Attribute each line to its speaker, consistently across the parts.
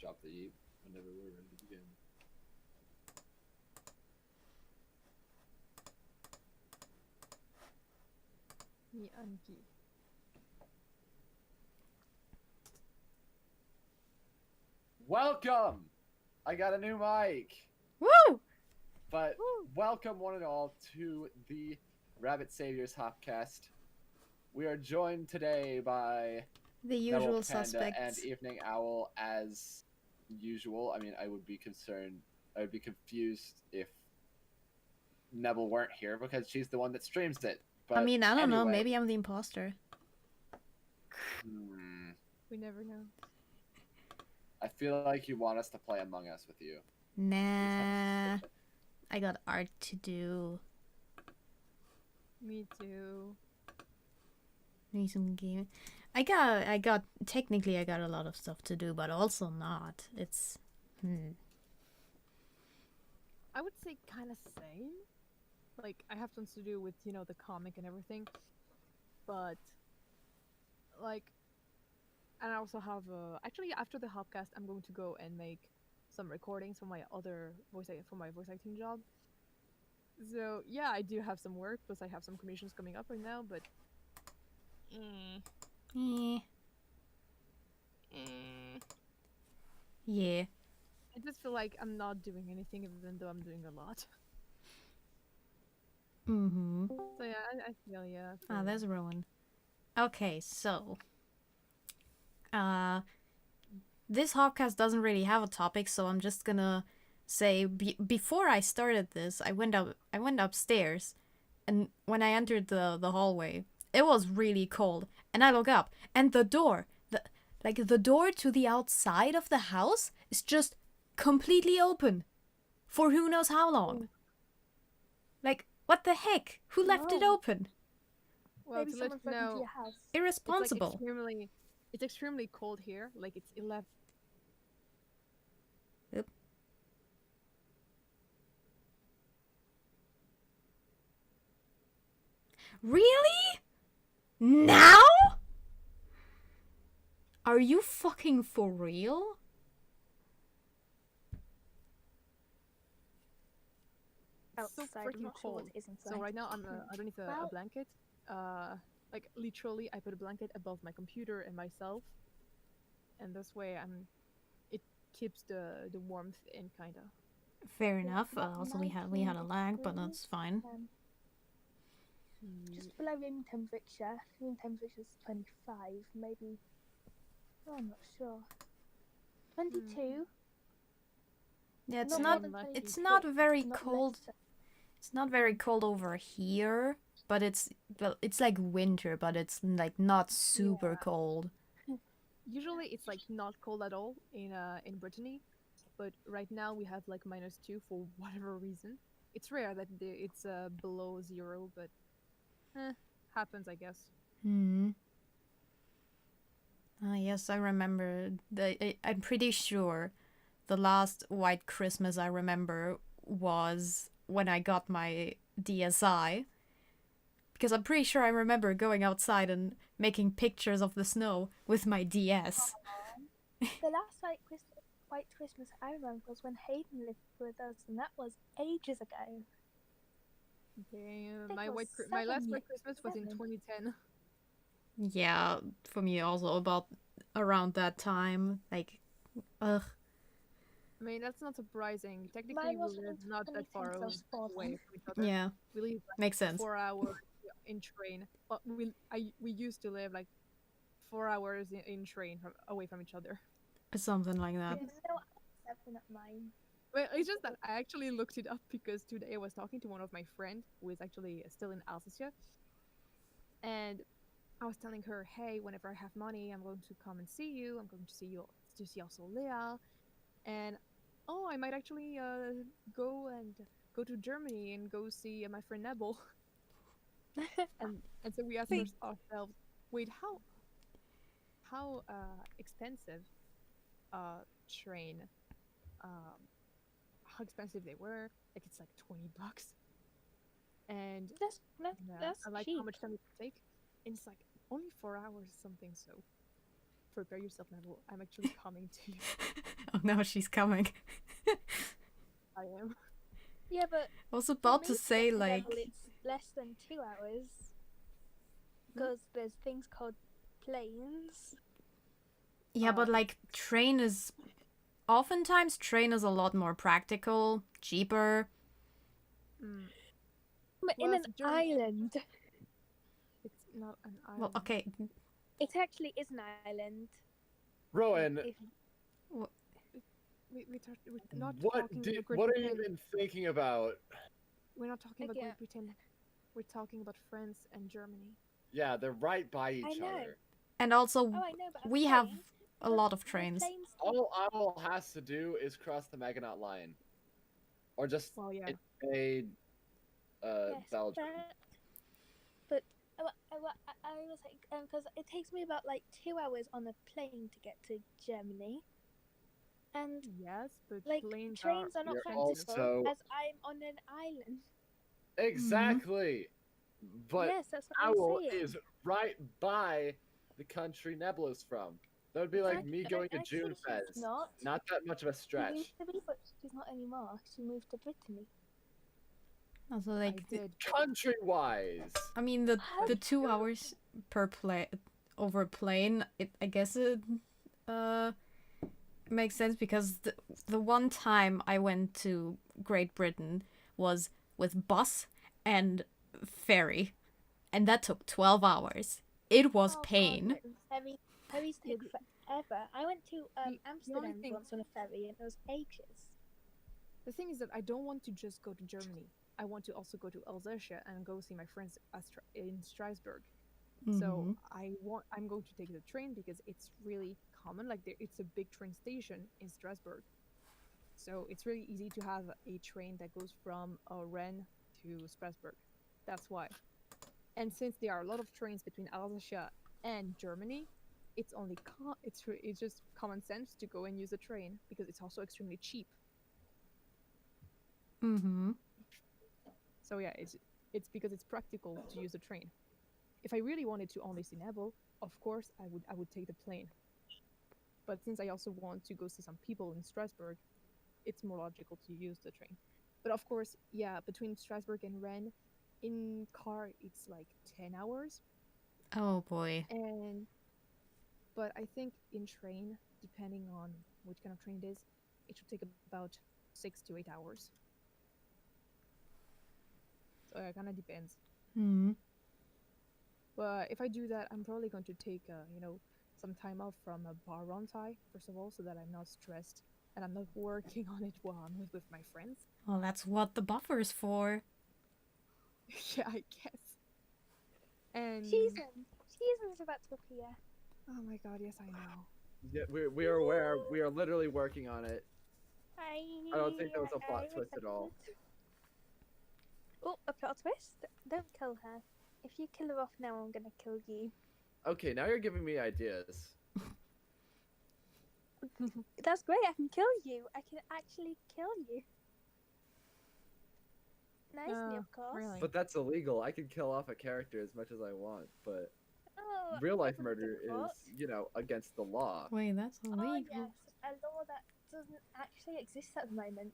Speaker 1: shop to eat whenever we're ready to begin.
Speaker 2: Anki.
Speaker 1: Welcome! I got a new mic!
Speaker 3: Woo!
Speaker 1: But welcome one and all to the Rabbit Saviors Hopcast. We are joined today by
Speaker 3: The usual
Speaker 1: NebelPanda
Speaker 3: suspects.
Speaker 1: and Evening Owl as usual. I mean, I would be confused if Nebel weren't here because she's the one that streams it. But
Speaker 3: I mean, I don't know.
Speaker 1: anyway.
Speaker 3: Maybe I'm the imposter.
Speaker 2: We never know.
Speaker 1: I feel like you want us to play Among Us with you.
Speaker 3: Nah. I got art to do.
Speaker 2: Me too.
Speaker 3: Need some game. Technically I got a lot of stuff to do, but also not. It's,
Speaker 2: I would say kind of same. Like, I have tons to do with, you know, the comic and everything. But, like, and I also have, actually, after the Hopcast, I'm going to go and make some recordings for my other voice acting job. So, yeah, I do have some work, plus I have some commissions coming up right now, but...
Speaker 3: Yeah.
Speaker 2: I just feel like I'm not doing anything, even though I'm doing a lot.
Speaker 3: Mm-hmm.
Speaker 2: So, yeah, I feel, yeah.
Speaker 3: Ah, there's Rowan. Okay, so... this Hopcast doesn't really have a topic, so I'm just gonna say before I started this, I went upstairs, and when I entered the hallway, it was really cold, and I look up, and the door to the outside of the house is just completely open, for who knows how long. Like, what the heck? Who left it open?
Speaker 2: Well,
Speaker 4: Maybe
Speaker 2: to let
Speaker 4: someone
Speaker 2: you
Speaker 4: broke into
Speaker 2: know,
Speaker 4: your house.
Speaker 3: Irresponsible.
Speaker 2: It's extremely cold here. Like, it's 11.
Speaker 3: Yep. Really? Now? Are you fucking for real?
Speaker 2: It's so
Speaker 4: Outside, I'm
Speaker 2: freaking
Speaker 4: not sure what
Speaker 2: cold.
Speaker 4: it is inside.
Speaker 2: So right now I'm underneath a
Speaker 4: Well-
Speaker 2: blanket. Like literally, I put a blanket above my computer and myself, and this way it keeps the warmth in, kinda.
Speaker 3: Fair
Speaker 4: Yeah,
Speaker 3: enough.
Speaker 4: about
Speaker 3: Also, we had a lag, but that's fine.
Speaker 4: Just below room temperature. Room temperature is 25, maybe. Oh, I'm not sure. 22.
Speaker 3: Yeah, it's
Speaker 4: Not
Speaker 3: not.
Speaker 4: more than
Speaker 3: It's
Speaker 4: 22,
Speaker 3: not very
Speaker 4: not less
Speaker 3: cold.
Speaker 4: so.
Speaker 3: It's not very cold over here, but it's like winter, but it's like not super cold.
Speaker 2: Usually it's like not cold at all in Brittany, but right now we have like -2 for whatever reason. It's rare that it's below 0, but happens, I guess.
Speaker 3: Yes, I remember. I'm pretty sure the last White Christmas I remember was when I got my DSi. Because I'm pretty sure I remember going outside and making pictures of the snow with my DS.
Speaker 4: The last White Christmas I remember was when Hayden lived with us, and that was ages ago.
Speaker 2: Okay,
Speaker 4: think
Speaker 2: my
Speaker 4: it was
Speaker 2: my last
Speaker 4: 7
Speaker 2: White Christmas was in
Speaker 4: 7.
Speaker 2: 2010.
Speaker 3: Yeah, for me also about around that time. Like, ugh.
Speaker 2: I mean, that's not surprising. Technically,
Speaker 4: Mine
Speaker 2: we
Speaker 4: wasn't
Speaker 2: live
Speaker 4: until
Speaker 2: not that
Speaker 4: 2010,
Speaker 2: far
Speaker 4: 'cause I was 4
Speaker 2: away
Speaker 4: then.
Speaker 2: from each other.
Speaker 3: Yeah,
Speaker 2: We live like
Speaker 3: makes sense.
Speaker 2: 4 hours in train. Well, we used to live like 4 hours in train away from each other.
Speaker 3: Something like that.
Speaker 4: There's no 7 at mine.
Speaker 2: Well, it's just that I actually looked it up because today I was talking to one of my friends who is actually still in Alsace, and I was telling her, "Hey, whenever I have money, I'm going to come and see you. I'm going to see also Leah, and oh, I might actually go to Germany and go see my friend Nebel." and so we asked ourselves, wait, how expensive train how expensive they were. Like, it's like $20, and
Speaker 4: That's
Speaker 2: and like
Speaker 4: cheap.
Speaker 2: how much time it would take, and it's like only 4 hours or something. So prepare yourself, Nebel. I'm actually coming to you.
Speaker 3: Oh no, she's coming.
Speaker 2: I am.
Speaker 4: Yeah, but
Speaker 3: I was
Speaker 4: for
Speaker 3: about
Speaker 4: me
Speaker 3: to
Speaker 4: get
Speaker 3: say,
Speaker 4: to
Speaker 3: like,
Speaker 4: Nebel, it's less than 2 hours because there's things called planes.
Speaker 3: yeah, but like, oftentimes train is a lot more practical, cheaper.
Speaker 2: Mm.
Speaker 4: But in
Speaker 2: Plus,
Speaker 4: an
Speaker 2: Germany-
Speaker 4: island,
Speaker 2: It's not an island.
Speaker 3: Well, okay,
Speaker 4: it actually is an island.
Speaker 1: Rowan,
Speaker 4: If
Speaker 2: We're not
Speaker 1: what
Speaker 2: talking about Great
Speaker 1: what are you
Speaker 2: Britain.
Speaker 1: even thinking about?
Speaker 2: We're not talking about
Speaker 4: Okay.
Speaker 2: Great Britain. We're talking about France and Germany.
Speaker 1: Yeah, they're right by each
Speaker 4: know.
Speaker 1: other.
Speaker 3: and also
Speaker 4: oh, I know, but I'm
Speaker 3: we have
Speaker 4: saying,
Speaker 3: a
Speaker 4: but
Speaker 3: lot of
Speaker 4: the
Speaker 3: trains.
Speaker 4: planes
Speaker 1: All Owl has to do is cross the Maginot Line, or just
Speaker 2: Well, yeah.
Speaker 1: invade
Speaker 4: yes,
Speaker 1: Belgium.
Speaker 4: but I was like, because it takes me about like 2 hours on a plane to get to Germany, and
Speaker 2: Yes, but
Speaker 4: like
Speaker 2: planes
Speaker 4: trains are not
Speaker 1: You're
Speaker 4: practical
Speaker 1: also-
Speaker 4: as I'm on an island.
Speaker 1: Exactly. But
Speaker 4: yes, that's what I'm
Speaker 1: Owl
Speaker 4: saying.
Speaker 1: is right by the country Nebel is from. That would be like me going to
Speaker 4: Actually,
Speaker 1: June Fez.
Speaker 4: she's not.
Speaker 1: Not that much of a
Speaker 4: She
Speaker 1: stretch.
Speaker 4: used to be, but she's not anymore. She moved to Brittany.
Speaker 3: Also,
Speaker 2: I
Speaker 3: like,
Speaker 2: did.
Speaker 1: Country wise.
Speaker 3: I mean, the 2 hours per over plane, I guess it makes sense because the one time I went to Great Britain was with bus and ferry, and that took 12 hours. It was
Speaker 4: Oh,
Speaker 3: pain.
Speaker 4: God, ferries take forever. I went to
Speaker 2: only
Speaker 4: Amsterdam
Speaker 2: thing-
Speaker 4: once on a ferry, and it was ages.
Speaker 2: The thing is that I don't want to just go to Germany. I want to also go to Alsace and go see my friends in Strasbourg. So I'm going to take the train because it's really common. Like it's a big train station in Strasbourg, so it's really easy to have a train that goes from Rennes to Strasbourg. That's why. And since there are a lot of trains between Alsace and Germany, it's only it's just common sense to go and use a train because it's also extremely cheap.
Speaker 3: Mm-hmm.
Speaker 2: So yeah, it's because it's practical to use a train. If I really wanted to only see Nebel, of course I would take the plane. But since I also want to go see some people in Strasbourg, it's more logical to use the train. But of course, yeah, between Strasbourg and Rennes, in car it's like 10 hours.
Speaker 3: Oh boy.
Speaker 2: But I think in train, depending on which kind of train it is, it should take about 6 to 8 hours. So it kind of depends.
Speaker 3: Hmm.
Speaker 2: But if I do that, I'm probably going to take, some time off from a bar run tie, first of all, so that I'm not stressed and I'm not working on it while I'm with my friends.
Speaker 3: Well, that's what the buffer's for.
Speaker 2: Yeah, I guess. And
Speaker 4: Season's about to appear.
Speaker 2: oh my god, yes, I know.
Speaker 1: Yeah, we are aware. We are literally working on it.
Speaker 4: I
Speaker 1: don't think there was a plot twist at all.
Speaker 4: Oh, a plot twist? Don't kill her. If you kill her off now, I'm gonna kill you.
Speaker 1: Okay, now you're giving me ideas.
Speaker 4: That's great, I can kill you. I can actually kill you. Nicely, of course.
Speaker 2: Really?
Speaker 1: But that's illegal. I can kill off a character as much as I want, but
Speaker 4: Oh,
Speaker 1: real life
Speaker 4: that's
Speaker 1: murder
Speaker 4: difficult.
Speaker 1: is, against the law.
Speaker 3: Wait, that's
Speaker 4: Oh
Speaker 3: illegal.
Speaker 4: yes, a law that doesn't actually exist at the moment.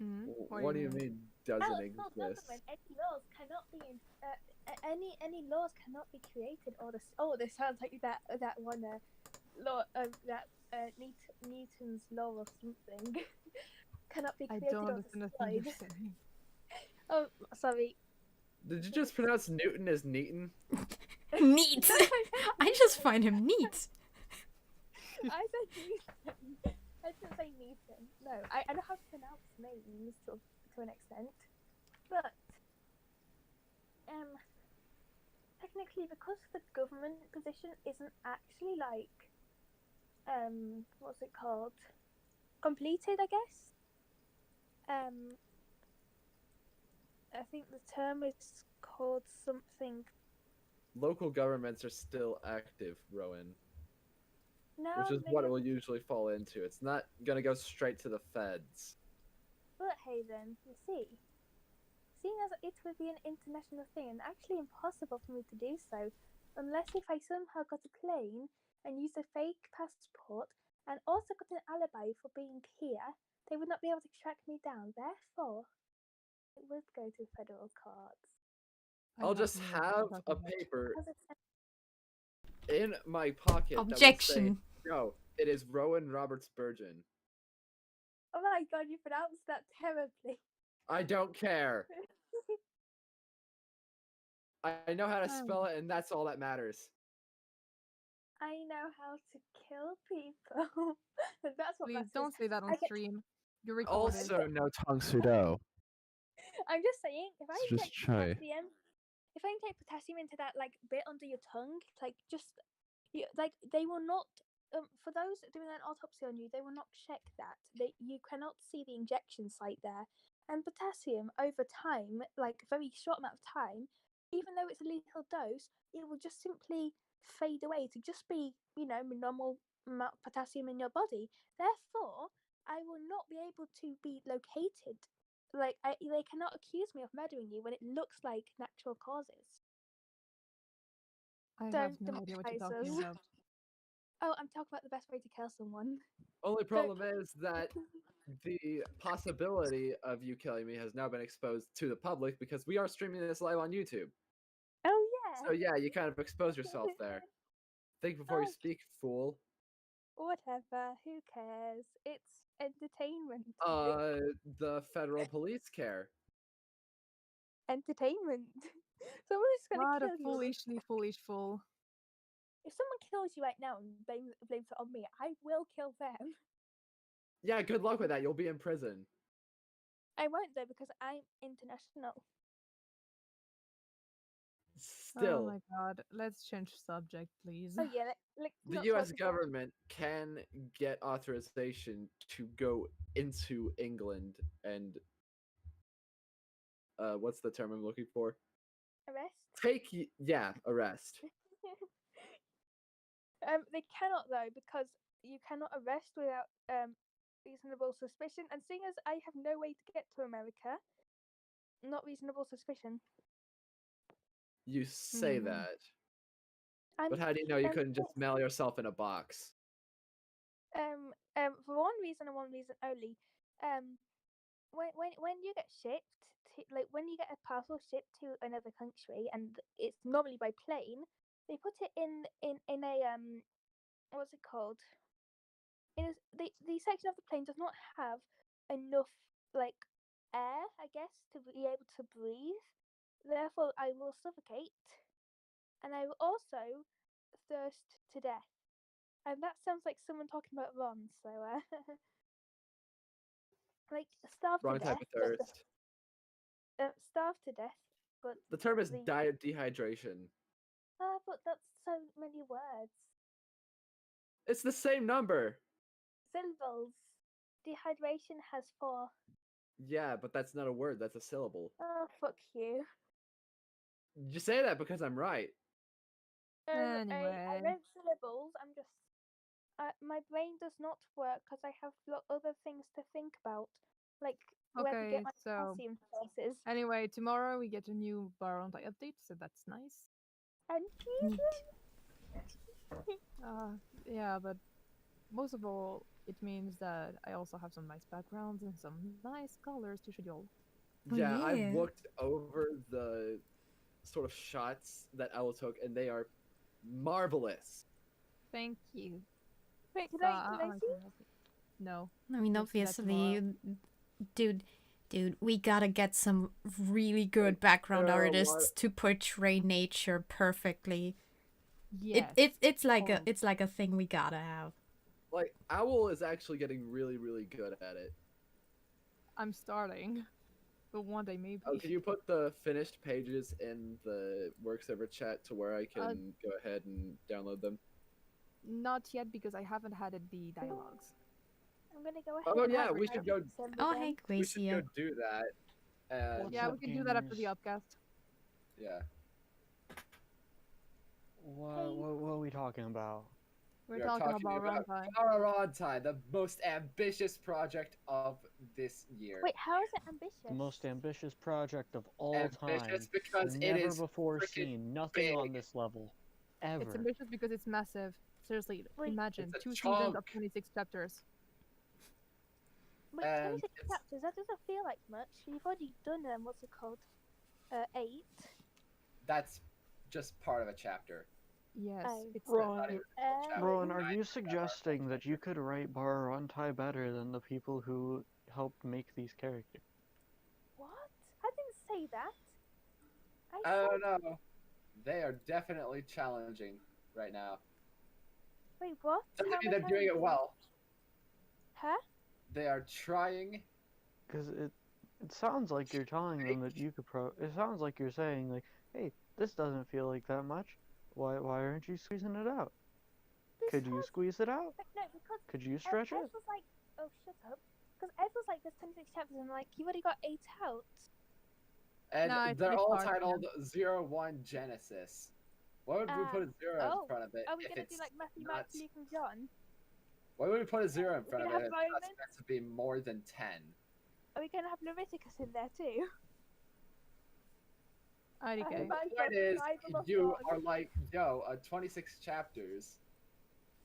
Speaker 2: Mm-hmm.
Speaker 1: What do you mean doesn't
Speaker 4: At the
Speaker 1: exist?
Speaker 4: moment, any laws cannot be any laws cannot be created. Or this sounds like that one law Newton's law or something cannot be
Speaker 2: I
Speaker 4: created
Speaker 2: don't
Speaker 4: or
Speaker 2: understand the thing you're
Speaker 4: destroyed.
Speaker 2: saying.
Speaker 4: Oh, sorry.
Speaker 1: Did you just pronounce Newton as Neaton?
Speaker 3: Neat! I just find him neat.
Speaker 4: I said Newton. I didn't say Newton. No, I know how to pronounce names to an extent, but technically, because the government position isn't actually like what's it called? Completed, I guess. I think the term is called something.
Speaker 1: Local governments are still active, Rowan.
Speaker 4: No,
Speaker 1: Which is what it will usually fall into. It's not gonna go straight to the feds.
Speaker 4: But Hayden, you see, seeing as it would be an international thing and actually impossible for me to do so, unless if I somehow got a plane and used a fake passport and also got an alibi for being here, they would not be able to track me down. Therefore, it would go to federal courts.
Speaker 1: I'll just have a paper
Speaker 4: Because it's
Speaker 1: in my pocket that will
Speaker 3: Objection.
Speaker 1: say, no, it is Rowan Roberts Burgeon.
Speaker 4: oh my god, you pronounced that terribly.
Speaker 1: I don't care. I know how to spell it, and that's all that matters.
Speaker 4: I know how to kill people. That's what
Speaker 2: Please
Speaker 4: matters.
Speaker 2: don't say that on
Speaker 4: I get-
Speaker 2: stream. You're recorded.
Speaker 1: Also, no Tong Sudo.
Speaker 4: I'm just saying, if I
Speaker 1: Just
Speaker 4: inject
Speaker 1: try.
Speaker 4: potassium, if I inject potassium into that like bit under your tongue, like just like they will not. For those doing an autopsy on you, they will not check that. You cannot see the injection site there. And potassium over time, like a very short amount of time, even though it's a lethal dose, it will just simply fade away to just be, normal amount of potassium in your body. Therefore, I will not be able to be located. Like they cannot accuse me of murdering you when it looks like natural causes.
Speaker 2: I
Speaker 4: Don't
Speaker 2: have no idea what you're talking
Speaker 4: democratise.
Speaker 2: about.
Speaker 4: Oh, I'm talking about the best way to kill someone.
Speaker 1: Only problem is that the possibility of you killing me has now been exposed to the public because we are streaming this live on YouTube.
Speaker 4: Oh yeah.
Speaker 1: So yeah, you kind of expose yourself there. Think before you speak, fool.
Speaker 4: Whatever. Who cares? It's entertainment.
Speaker 1: The federal police care.
Speaker 4: Entertainment. Someone's just gonna
Speaker 2: What a
Speaker 4: kill you.
Speaker 2: foolishly foolish fool.
Speaker 4: If someone kills you right now and blames it on me, I will kill them.
Speaker 1: Yeah, good luck with that. You'll be in prison.
Speaker 4: I won't though because I'm international.
Speaker 1: Still,
Speaker 2: Oh my god. Let's change subject, please.
Speaker 4: Oh yeah,
Speaker 1: the U.S. government can get authorization to go into England and what's the term I'm looking for?
Speaker 4: Arrest.
Speaker 1: Arrest.
Speaker 4: They cannot though because you cannot arrest without reasonable suspicion. And seeing as I have no way to get to America, not reasonable suspicion.
Speaker 1: You say that,
Speaker 4: And
Speaker 1: but how do you know you couldn't just mail yourself in a box?
Speaker 4: for one reason and one reason only, when you get shipped to, like when you get a parcel shipped to another country and it's normally by plane, they put it in a what's it called? The section of the plane does not have enough like air, I guess, to be able to breathe. Therefore, I will suffocate, and I will also thirst to death. And that sounds like someone talking about Ron, so like starve
Speaker 1: Wrong
Speaker 4: to
Speaker 1: type
Speaker 4: death.
Speaker 1: of thirst.
Speaker 4: Starve to death, but
Speaker 1: The term is dehydration.
Speaker 4: but that's so many words.
Speaker 1: It's the same number.
Speaker 4: Syllables. Dehydration has 4.
Speaker 1: Yeah, but that's not a word. That's a syllable.
Speaker 4: Oh, fuck you.
Speaker 1: You say that because I'm right.
Speaker 4: I
Speaker 2: Anyway.
Speaker 4: read syllables. I'm just. My brain does not work because I have other things to think about, like where to
Speaker 2: Okay,
Speaker 4: get my
Speaker 2: so
Speaker 4: calcium sources.
Speaker 2: anyway, tomorrow we get a new Baronti update, so that's nice.
Speaker 4: And
Speaker 3: Neat.
Speaker 2: Yeah, but most of all, it means that I also have some nice backgrounds and some nice colors to show you all.
Speaker 3: Oh,
Speaker 1: Yeah,
Speaker 3: yeah.
Speaker 1: I've looked over the sort of shots that Owl took, and they are marvelous.
Speaker 2: Thank you.
Speaker 4: wait, can I see?
Speaker 2: No.
Speaker 3: I mean,
Speaker 2: We'll see that
Speaker 3: obviously, dude, we gotta get some really good
Speaker 1: Like,
Speaker 3: background
Speaker 1: there are a
Speaker 3: artists to portray nature perfectly.
Speaker 2: Yes.
Speaker 3: It's like a thing we gotta have.
Speaker 1: Like, Owl is actually getting really, really good at it.
Speaker 2: I'm starting. But one day maybe.
Speaker 1: Oh, can you put the finished pages in the work server chat to where I can go ahead and download them?
Speaker 2: Not yet because I haven't had the dialogues.
Speaker 4: I'm gonna go ahead.
Speaker 1: Oh
Speaker 4: and
Speaker 1: yeah,
Speaker 4: have
Speaker 1: we
Speaker 4: my
Speaker 1: should go.
Speaker 4: December
Speaker 3: Oh,
Speaker 4: then.
Speaker 3: hey,
Speaker 1: We should go
Speaker 3: Gracia.
Speaker 1: do that. And
Speaker 2: Yeah, we
Speaker 5: up,
Speaker 2: can do that after the
Speaker 5: gamers?
Speaker 2: upcast.
Speaker 1: yeah,
Speaker 5: What are we talking about?
Speaker 2: We're
Speaker 1: we are
Speaker 2: talking about runtime.
Speaker 1: Baronti, the most ambitious project of this year.
Speaker 4: Wait, how is it ambitious?
Speaker 5: The most ambitious project of all
Speaker 1: Ambitious
Speaker 5: time.
Speaker 1: because it
Speaker 5: Never
Speaker 1: is
Speaker 5: before
Speaker 1: freaking
Speaker 5: seen. Nothing on
Speaker 1: big.
Speaker 5: this level. ever.
Speaker 2: It's ambitious because it's massive. Seriously,
Speaker 4: Wait,
Speaker 2: imagine
Speaker 1: it's a
Speaker 2: 2 seasons of
Speaker 1: chunk.
Speaker 2: 26 chapters.
Speaker 4: Wait,
Speaker 1: And
Speaker 4: 26
Speaker 1: it's-
Speaker 4: chapters, that doesn't feel like much. You've already done, what's it called? 8.
Speaker 1: That's just part of a chapter.
Speaker 2: Yes,
Speaker 4: Oh.
Speaker 2: it's
Speaker 1: Not even a full chapter.
Speaker 5: Rowan, are you
Speaker 1: Right.
Speaker 5: suggesting that you could write Bararontai better than the people who helped make these characters?
Speaker 4: What? I didn't say that. I
Speaker 1: I
Speaker 4: said,
Speaker 1: don't know. They are definitely challenging right now.
Speaker 4: wait, what?
Speaker 1: Doesn't
Speaker 4: How
Speaker 1: mean
Speaker 4: am I
Speaker 1: they're doing it
Speaker 4: challenging?
Speaker 1: well.
Speaker 4: Huh?
Speaker 1: They are trying.
Speaker 5: Because it sounds like you're telling them that you could it sounds like you're saying like, hey, this doesn't feel like that much. Why aren't you squeezing it out? Could you
Speaker 4: Because-
Speaker 5: squeeze it out?
Speaker 4: No, because
Speaker 5: Could you stretch
Speaker 4: Ed
Speaker 5: it?
Speaker 4: was like, oh, shut up. Because Ed was like, there's 26 chapters, and like, you've already got 8 out.
Speaker 1: And
Speaker 2: No, it's a
Speaker 1: they're
Speaker 2: bit
Speaker 1: all
Speaker 2: hard, yeah.
Speaker 1: titled 01 Genesis. Why would we put a zero
Speaker 4: oh,
Speaker 1: in front of it
Speaker 4: Are we
Speaker 1: if
Speaker 4: gonna
Speaker 1: it's
Speaker 4: do like Matthew,
Speaker 1: not...
Speaker 4: Mark, Luke, and John?
Speaker 1: Why would we put a zero in
Speaker 4: We're
Speaker 1: front of
Speaker 4: gonna
Speaker 1: it if
Speaker 4: have
Speaker 1: it's
Speaker 4: Romans?
Speaker 1: meant to be more than 10?
Speaker 4: Are we gonna have Leviticus in there too?
Speaker 2: IDK.
Speaker 1: The point is, you are like, yo, 26 chapters.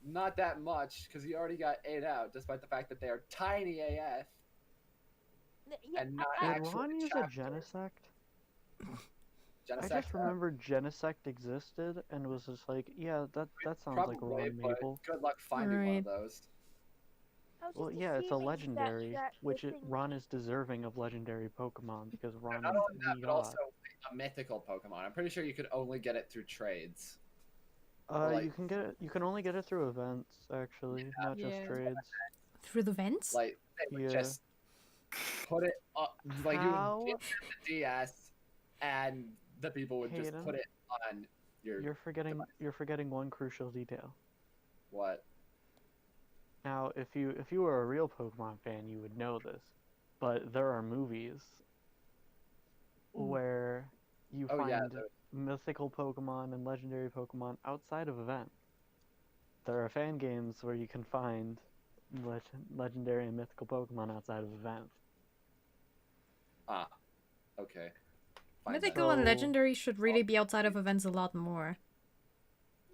Speaker 1: Not that much, because you already got 8 out, despite the fact that they are tiny AF.
Speaker 4: Yeah,
Speaker 1: And not
Speaker 5: Did
Speaker 1: actually
Speaker 5: Ron use a
Speaker 1: chapters.
Speaker 5: Genesect? I
Speaker 1: Genesect,
Speaker 5: just remember Genesect existed and was just like, yeah, that sounds like
Speaker 1: probably,
Speaker 5: Ron
Speaker 1: but
Speaker 5: Mabel.
Speaker 1: good luck finding one
Speaker 3: Right.
Speaker 1: of those.
Speaker 4: I was
Speaker 5: Well,
Speaker 4: just
Speaker 5: yeah, it's a
Speaker 4: assuming
Speaker 5: legendary,
Speaker 4: that the
Speaker 5: which
Speaker 4: thing-
Speaker 5: Ron is deserving of legendary Pokemon because Ron
Speaker 1: Not
Speaker 5: is
Speaker 1: only that,
Speaker 5: the
Speaker 1: but
Speaker 5: god.
Speaker 1: also a mythical Pokemon. I'm pretty sure you could only get it through trades. like-
Speaker 5: You can get it. You can only get it through events, actually, not just
Speaker 2: Yeah.
Speaker 5: trades.
Speaker 3: Through the vents?
Speaker 1: Like, they would
Speaker 5: Yeah.
Speaker 1: just put it up, like,
Speaker 5: How?
Speaker 1: you would get the DS, and the people would just
Speaker 5: Hayden?
Speaker 1: put it on your...
Speaker 5: You're forgetting one crucial detail.
Speaker 1: What?
Speaker 5: Now, if you were a real Pokemon fan, you would know this, but there are movies where you
Speaker 1: Oh,
Speaker 5: find
Speaker 1: yeah,
Speaker 5: mythical Pokemon and legendary Pokemon outside of events. There are fan games where you can find legendary and mythical Pokemon outside of events.
Speaker 1: Ah. Okay. Fine then.
Speaker 3: Mythical and
Speaker 5: So-
Speaker 3: legendary should really be outside of events a lot more.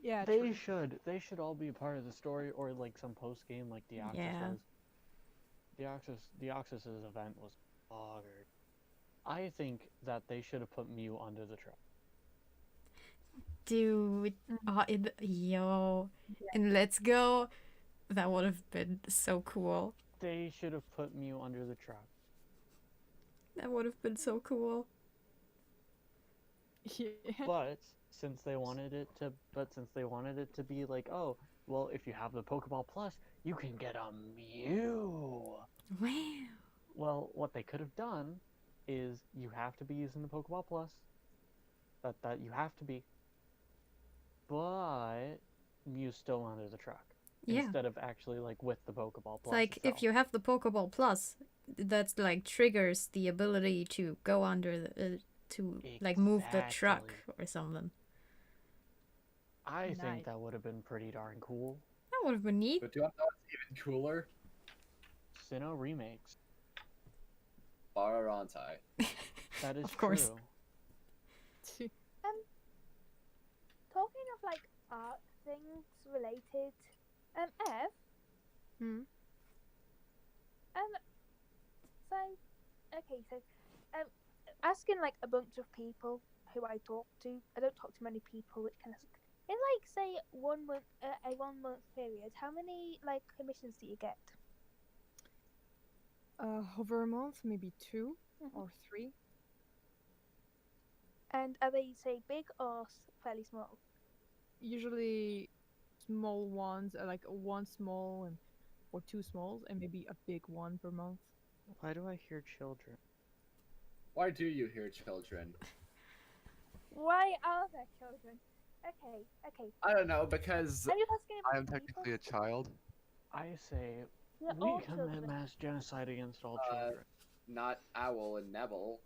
Speaker 2: Yeah,
Speaker 5: They
Speaker 2: true.
Speaker 5: should. They should all be a part of the story, or like some post game, like Deoxys
Speaker 3: Yeah.
Speaker 5: was. Deoxys's event was boggered. I think that they should have put Mew under the truck.
Speaker 3: Dude, yo, and Let's Go, that would have been so cool.
Speaker 5: They should have put Mew under the truck.
Speaker 3: That would have been so cool.
Speaker 2: Yeah.
Speaker 5: But since they wanted it to be like, oh, well, if you have the Pokeball Plus, you can get a Mew.
Speaker 3: Wow.
Speaker 5: Well, what they could have done is you have to be using the Pokeball Plus. That you have to be. But Mew's still under the truck.
Speaker 3: Yeah.
Speaker 5: Instead of actually like with the Pokeball Plus.
Speaker 3: It's like if
Speaker 5: itself.
Speaker 3: you have the Pokeball Plus, that's like triggers the ability to go under the to like move the truck
Speaker 5: Exactly.
Speaker 3: or something.
Speaker 5: I
Speaker 2: Nice.
Speaker 5: think that would have been pretty darn cool.
Speaker 3: That would have been neat.
Speaker 1: But do you want to know what's even cooler?
Speaker 5: Sinnoh remakes.
Speaker 1: Bararontai.
Speaker 5: That is
Speaker 3: Of course.
Speaker 5: true.
Speaker 4: Talking of like art things related, Ev,
Speaker 2: Hmm.
Speaker 4: so asking like a bunch of people who I talk to. I don't talk to many people, which kind of in like say 1 month, a 1 month period. How many like commissions do you get?
Speaker 2: Over a month, maybe 2
Speaker 4: Mhm.
Speaker 2: or 3.
Speaker 4: And are they say big or fairly small?
Speaker 2: Usually small ones, like one small and or 2 smalls, and maybe a big one per month.
Speaker 5: Why do I hear children?
Speaker 1: Why do you hear children?
Speaker 4: Why are there children? Okay.
Speaker 1: I don't know, because
Speaker 4: I'm just asking.
Speaker 6: I am
Speaker 4: about
Speaker 6: technically
Speaker 4: people.
Speaker 6: a child.
Speaker 5: I say
Speaker 4: They're
Speaker 5: we
Speaker 4: all
Speaker 5: commit
Speaker 4: children.
Speaker 5: mass genocide against all
Speaker 1: Uh,
Speaker 5: children.
Speaker 1: not Owl and Nebel.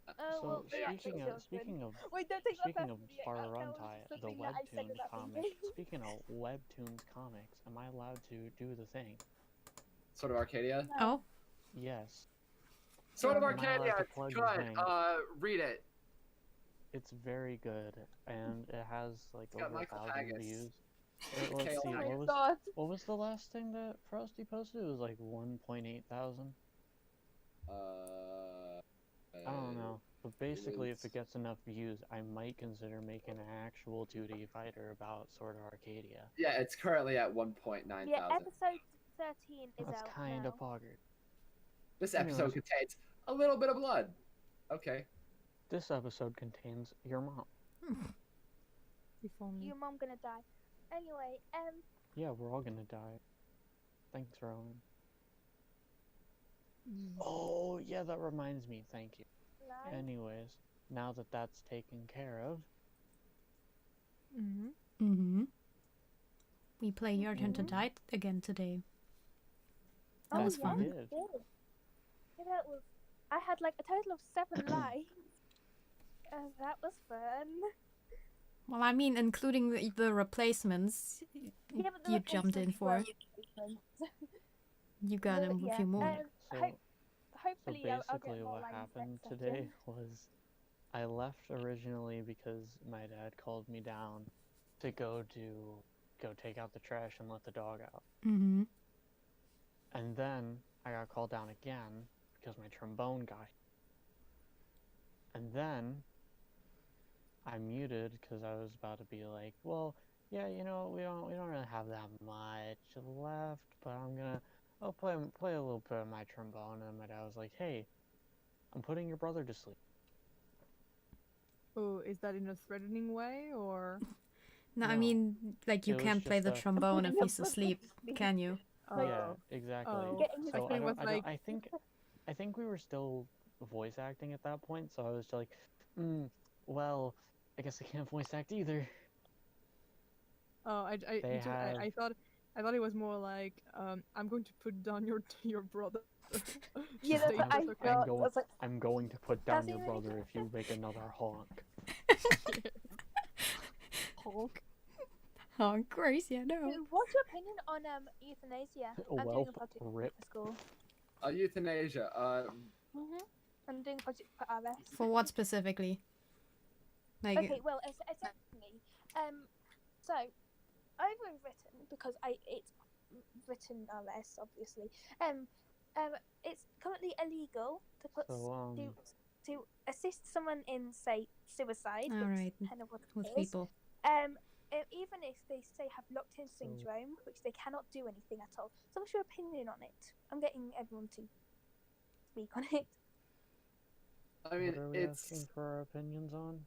Speaker 4: Oh,
Speaker 5: So
Speaker 4: well, they're actual
Speaker 5: speaking of
Speaker 4: children. Wait, don't take that
Speaker 5: speaking of
Speaker 4: personally. That was
Speaker 5: Bararontai,
Speaker 4: just
Speaker 5: the
Speaker 4: something that I said
Speaker 5: webtoons
Speaker 4: without
Speaker 5: comics.
Speaker 4: thinking.
Speaker 5: Speaking of webtoons comics, am I allowed to do the thing?
Speaker 1: Sword of Arcadia?
Speaker 3: Oh,
Speaker 5: Yes.
Speaker 1: Sword of
Speaker 5: Am I allowed
Speaker 1: Arcadia!
Speaker 5: to plug the
Speaker 1: Good!
Speaker 5: thing?
Speaker 1: Read it.
Speaker 5: it's very good, and it has like
Speaker 1: It's got
Speaker 5: over
Speaker 1: Michael
Speaker 5: 1,000
Speaker 1: Haggis.
Speaker 5: views. Let's
Speaker 1: Kale
Speaker 5: see,
Speaker 4: Oh
Speaker 1: Haggis.
Speaker 4: my
Speaker 5: what was
Speaker 4: god.
Speaker 5: what was the last thing that Frosty posted? It was like 1.8 thousand. I don't know. But basically, if it gets enough views, I might consider making an actual 2D fighter about Sword of Arcadia.
Speaker 1: Yeah, it's currently at 1.9
Speaker 4: Yeah,
Speaker 1: thousand.
Speaker 4: episode 13 is
Speaker 5: That's
Speaker 4: out
Speaker 5: kind
Speaker 4: now.
Speaker 5: of poggered.
Speaker 1: This episode
Speaker 5: Anyways.
Speaker 1: contains a little bit of blood. Okay.
Speaker 5: This episode contains your mom.
Speaker 2: If only.
Speaker 4: Your mom gonna die. Anyway,
Speaker 5: Yeah, we're all gonna die. Thanks, Rowan. Oh, yeah, that reminds me. Thank you.
Speaker 4: like,
Speaker 5: Anyways, now that that's taken care of,
Speaker 2: Mm-hmm.
Speaker 3: Mm-hmm. We play Your Turn to Die again today. That
Speaker 4: oh
Speaker 3: was
Speaker 4: yeah,
Speaker 3: fun.
Speaker 4: we did. Yeah, that was. I had like a total of 7 lives. That was fun.
Speaker 3: Well, I mean, including the replacements,
Speaker 4: Yeah, but the
Speaker 3: you jumped in
Speaker 4: replacements
Speaker 3: for.
Speaker 4: were replacements.
Speaker 3: You got
Speaker 4: But
Speaker 3: a
Speaker 4: yeah,
Speaker 3: few more.
Speaker 5: so
Speaker 4: hopefully
Speaker 5: so
Speaker 4: I'll
Speaker 5: basically
Speaker 4: get more
Speaker 5: what
Speaker 4: lives
Speaker 5: happened
Speaker 4: next
Speaker 5: today
Speaker 4: session.
Speaker 5: was I left originally because my dad called me down to go take out the trash and let the dog out.
Speaker 3: Mm-hmm.
Speaker 5: And then I got called down again because my trombone guy. And then I muted because I was about to be like, well, yeah, you know, we don't really have that much left, but I'll play a little bit of my trombone. And my dad was like, hey, I'm putting your brother to sleep.
Speaker 2: Oh, is that in a threatening way or?
Speaker 3: No, I
Speaker 5: No.
Speaker 3: mean, like, you
Speaker 5: It was
Speaker 3: can't play
Speaker 5: just
Speaker 3: the
Speaker 5: a-
Speaker 3: trombone if
Speaker 4: Your
Speaker 3: he's
Speaker 4: brother
Speaker 3: asleep,
Speaker 4: to sleep.
Speaker 3: can you?
Speaker 5: Yeah,
Speaker 2: Oh.
Speaker 5: exactly.
Speaker 2: Oh.
Speaker 4: Getting
Speaker 5: So
Speaker 2: I was like-
Speaker 5: I think we were still voice acting at that point, so I was like, well, I guess I can't voice act either.
Speaker 2: Oh,
Speaker 5: They have-
Speaker 2: I thought it was more like I'm going to put down your brother.
Speaker 4: Yeah,
Speaker 2: Just
Speaker 4: that's what I
Speaker 2: say,
Speaker 5: I'm
Speaker 4: thought.
Speaker 5: going-
Speaker 4: I was like,
Speaker 5: I'm going to put down
Speaker 4: That's
Speaker 5: your
Speaker 4: the only
Speaker 5: brother if you make another honk.
Speaker 2: Hulk.
Speaker 3: Oh, crazy, I know.
Speaker 4: what's your opinion on euthanasia? I'm doing a project
Speaker 5: Rip.
Speaker 4: for school.
Speaker 1: Euthanasia.
Speaker 4: I'm doing a project for RS.
Speaker 3: For what specifically? Like,
Speaker 4: Okay, well, essentially, so I've written because it's written RS, obviously. It's currently illegal to put
Speaker 5: So,
Speaker 4: to assist someone in, say, suicide.
Speaker 3: all
Speaker 4: which
Speaker 3: right,
Speaker 4: is kind of what
Speaker 3: with
Speaker 4: it is.
Speaker 3: people.
Speaker 4: Even if they say have locked-in syndrome, which they cannot do anything at all. So, what's your opinion on it? I'm getting everyone to speak on it.
Speaker 1: I mean,
Speaker 5: what are we
Speaker 1: it's
Speaker 5: asking for our opinions on?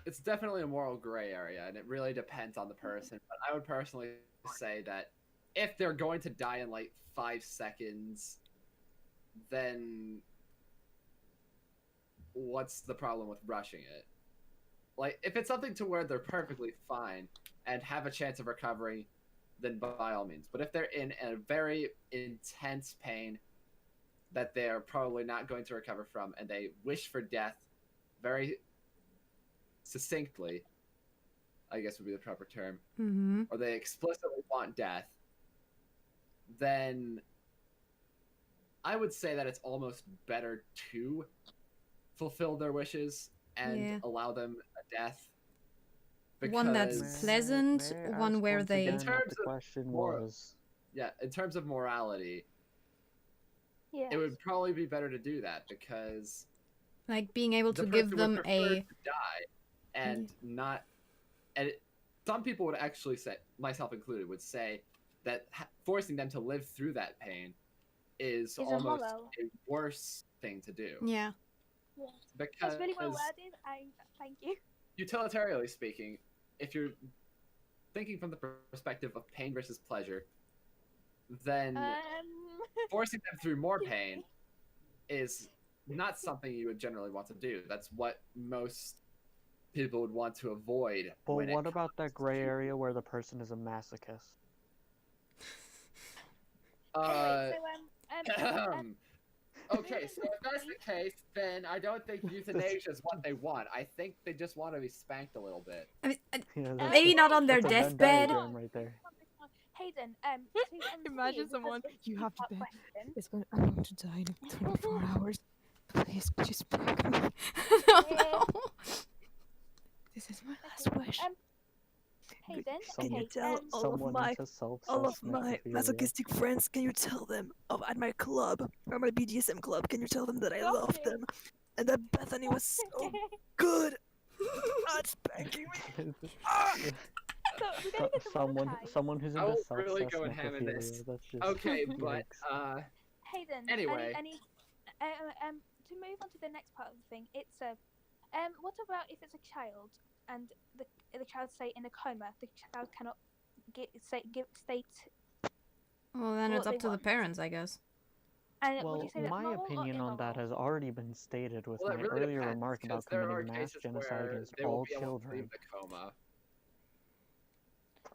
Speaker 1: it's definitely a moral gray area, and it really depends on the person. But I would personally say that if they're going to die in like 5 seconds, then what's the problem with rushing it? Like, if it's something to where they're perfectly fine and have a chance of recovery, then by all means. But if they're in a very intense pain that they're probably not going to recover from, and they wish for death very succinctly, I guess would be the proper term,
Speaker 3: Mm-hmm.
Speaker 1: or they explicitly want death, then I would say that it's almost better to fulfill their wishes and
Speaker 3: Yeah.
Speaker 1: allow them a death.
Speaker 3: One that's
Speaker 1: because-
Speaker 3: pleasant,
Speaker 5: May I
Speaker 3: one
Speaker 5: ask
Speaker 3: where
Speaker 5: once
Speaker 3: they-
Speaker 5: again
Speaker 1: In terms
Speaker 5: what the
Speaker 1: of
Speaker 5: question
Speaker 1: moral-
Speaker 5: was.
Speaker 1: Yeah, in terms of morality,
Speaker 4: Yeah.
Speaker 1: it would probably be better to do that because
Speaker 3: Like, being able
Speaker 1: the
Speaker 3: to
Speaker 1: person
Speaker 3: give
Speaker 1: would
Speaker 3: them
Speaker 1: prefer
Speaker 3: a...
Speaker 1: to die and not. And some people would actually say, myself included, would say that forcing them to live through that pain is almost
Speaker 4: immoral.
Speaker 1: a worse thing to do.
Speaker 3: Yeah.
Speaker 1: Because
Speaker 4: That's really well worded. Thank you.
Speaker 1: utilitarianly speaking, if you're thinking from the perspective of pain versus pleasure, then forcing them through more pain is not something you would generally want to do. That's what most people would want to avoid.
Speaker 5: But
Speaker 1: when it
Speaker 5: what about that
Speaker 1: comes
Speaker 5: gray
Speaker 1: to-
Speaker 5: area where the person is a masochist?
Speaker 1: Uh,
Speaker 4: Anyway,
Speaker 1: okay, so if that's the case, then I don't think euthanasia is what they want. I think they just want to be spanked a little bit.
Speaker 3: I mean,
Speaker 5: Yeah,
Speaker 3: maybe not on their
Speaker 5: that's a Venn
Speaker 3: deathbed.
Speaker 5: diagram right there.
Speaker 4: Hayden,
Speaker 2: Imagine someone, you have to be-
Speaker 4: question.
Speaker 2: It's going. I'm going to die in 24 hours. Please, could you spank me?
Speaker 3: No.
Speaker 2: This is my last
Speaker 4: Okay,
Speaker 2: wish.
Speaker 4: Hayden,
Speaker 5: Can you
Speaker 4: okay,
Speaker 6: tell all of
Speaker 5: Someone
Speaker 6: my
Speaker 5: into
Speaker 6: all of
Speaker 5: self-cess
Speaker 6: my
Speaker 5: necrophilia.
Speaker 6: masochistic friends, can you tell them at my club, or my BDSM club, can you tell them that I
Speaker 4: Got
Speaker 6: love
Speaker 4: you.
Speaker 6: them and that Bethany was so good at spanking me? Ah!
Speaker 4: So we're gonna get the Mordecai.
Speaker 5: Someone who's
Speaker 1: I
Speaker 5: into
Speaker 1: will really
Speaker 5: self-cess
Speaker 1: go and ham in this.
Speaker 5: necrophilia. That's just
Speaker 1: Okay, but
Speaker 5: yikes.
Speaker 4: Hayden.
Speaker 1: Anyway.
Speaker 4: To move on to the next part of the thing, it's what about if it's a child and the child say in a coma, the child cannot state.
Speaker 3: Well, then it's
Speaker 4: What
Speaker 3: up
Speaker 4: they
Speaker 3: to the
Speaker 4: want.
Speaker 3: parents, I guess.
Speaker 4: And would
Speaker 5: Well,
Speaker 4: you say that's
Speaker 5: my
Speaker 4: moral or
Speaker 5: opinion on that
Speaker 4: immoral?
Speaker 5: has already been stated with
Speaker 1: Well, it
Speaker 5: my
Speaker 1: really
Speaker 5: earlier
Speaker 1: depends,
Speaker 5: remark
Speaker 1: because
Speaker 5: about
Speaker 1: there are
Speaker 5: committing mass
Speaker 1: cases
Speaker 5: genocide
Speaker 1: where
Speaker 5: against
Speaker 1: they won't
Speaker 5: all
Speaker 1: be able to leave
Speaker 5: children.
Speaker 1: the coma.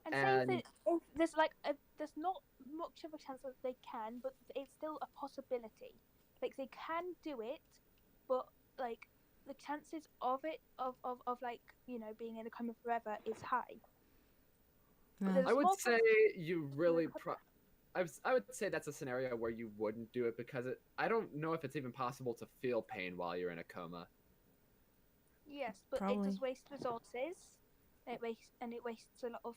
Speaker 4: And
Speaker 1: And-
Speaker 4: say if there's like there's not much of a chance that they can, but it's still a possibility. Like they can do it, but like the chances of it of like being in a coma forever is high. But
Speaker 3: Yeah.
Speaker 4: there's
Speaker 1: I would
Speaker 4: small
Speaker 1: say
Speaker 4: chance-
Speaker 1: you really I would say that's a scenario where you wouldn't do it because I don't know if it's even possible to feel pain while you're in a coma.
Speaker 4: Yes, but
Speaker 3: Probably.
Speaker 4: it does waste resources. It wastes a lot of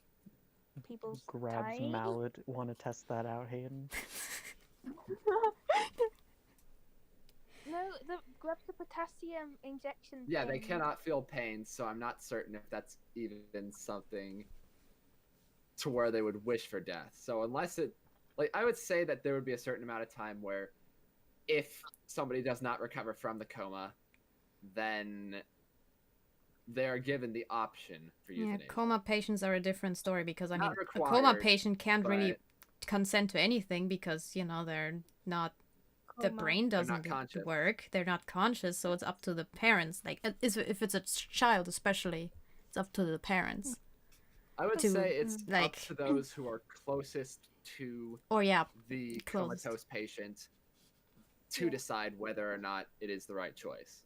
Speaker 4: people's
Speaker 5: Grabs
Speaker 4: time.
Speaker 5: mallet. Want to test that out, Hayden?
Speaker 4: No, grabs the potassium injection.
Speaker 1: Yeah, they
Speaker 4: thing.
Speaker 1: cannot feel pain, so I'm not certain if that's even something to where they would wish for death. So unless I would say that there would be a certain amount of time where if somebody does not recover from the coma, then they are given the option for
Speaker 3: Yeah,
Speaker 1: euthanasia.
Speaker 3: coma patients are a different story because, I
Speaker 1: Not
Speaker 3: mean, a coma
Speaker 1: required,
Speaker 3: patient can't really
Speaker 1: but-
Speaker 3: consent to anything because, they're not, the
Speaker 4: Coma.
Speaker 3: brain
Speaker 1: They're not
Speaker 3: doesn't
Speaker 1: conscious.
Speaker 3: work, they're not conscious, so it's up to the parents. Like, if it's a child especially, it's up to the parents.
Speaker 1: I would
Speaker 3: to,
Speaker 1: say it's
Speaker 3: like-
Speaker 1: up to those who are closest to
Speaker 3: Or, yeah,
Speaker 1: the
Speaker 3: closest.
Speaker 1: comatose patient to
Speaker 4: Yeah.
Speaker 1: decide whether or not it is the right choice.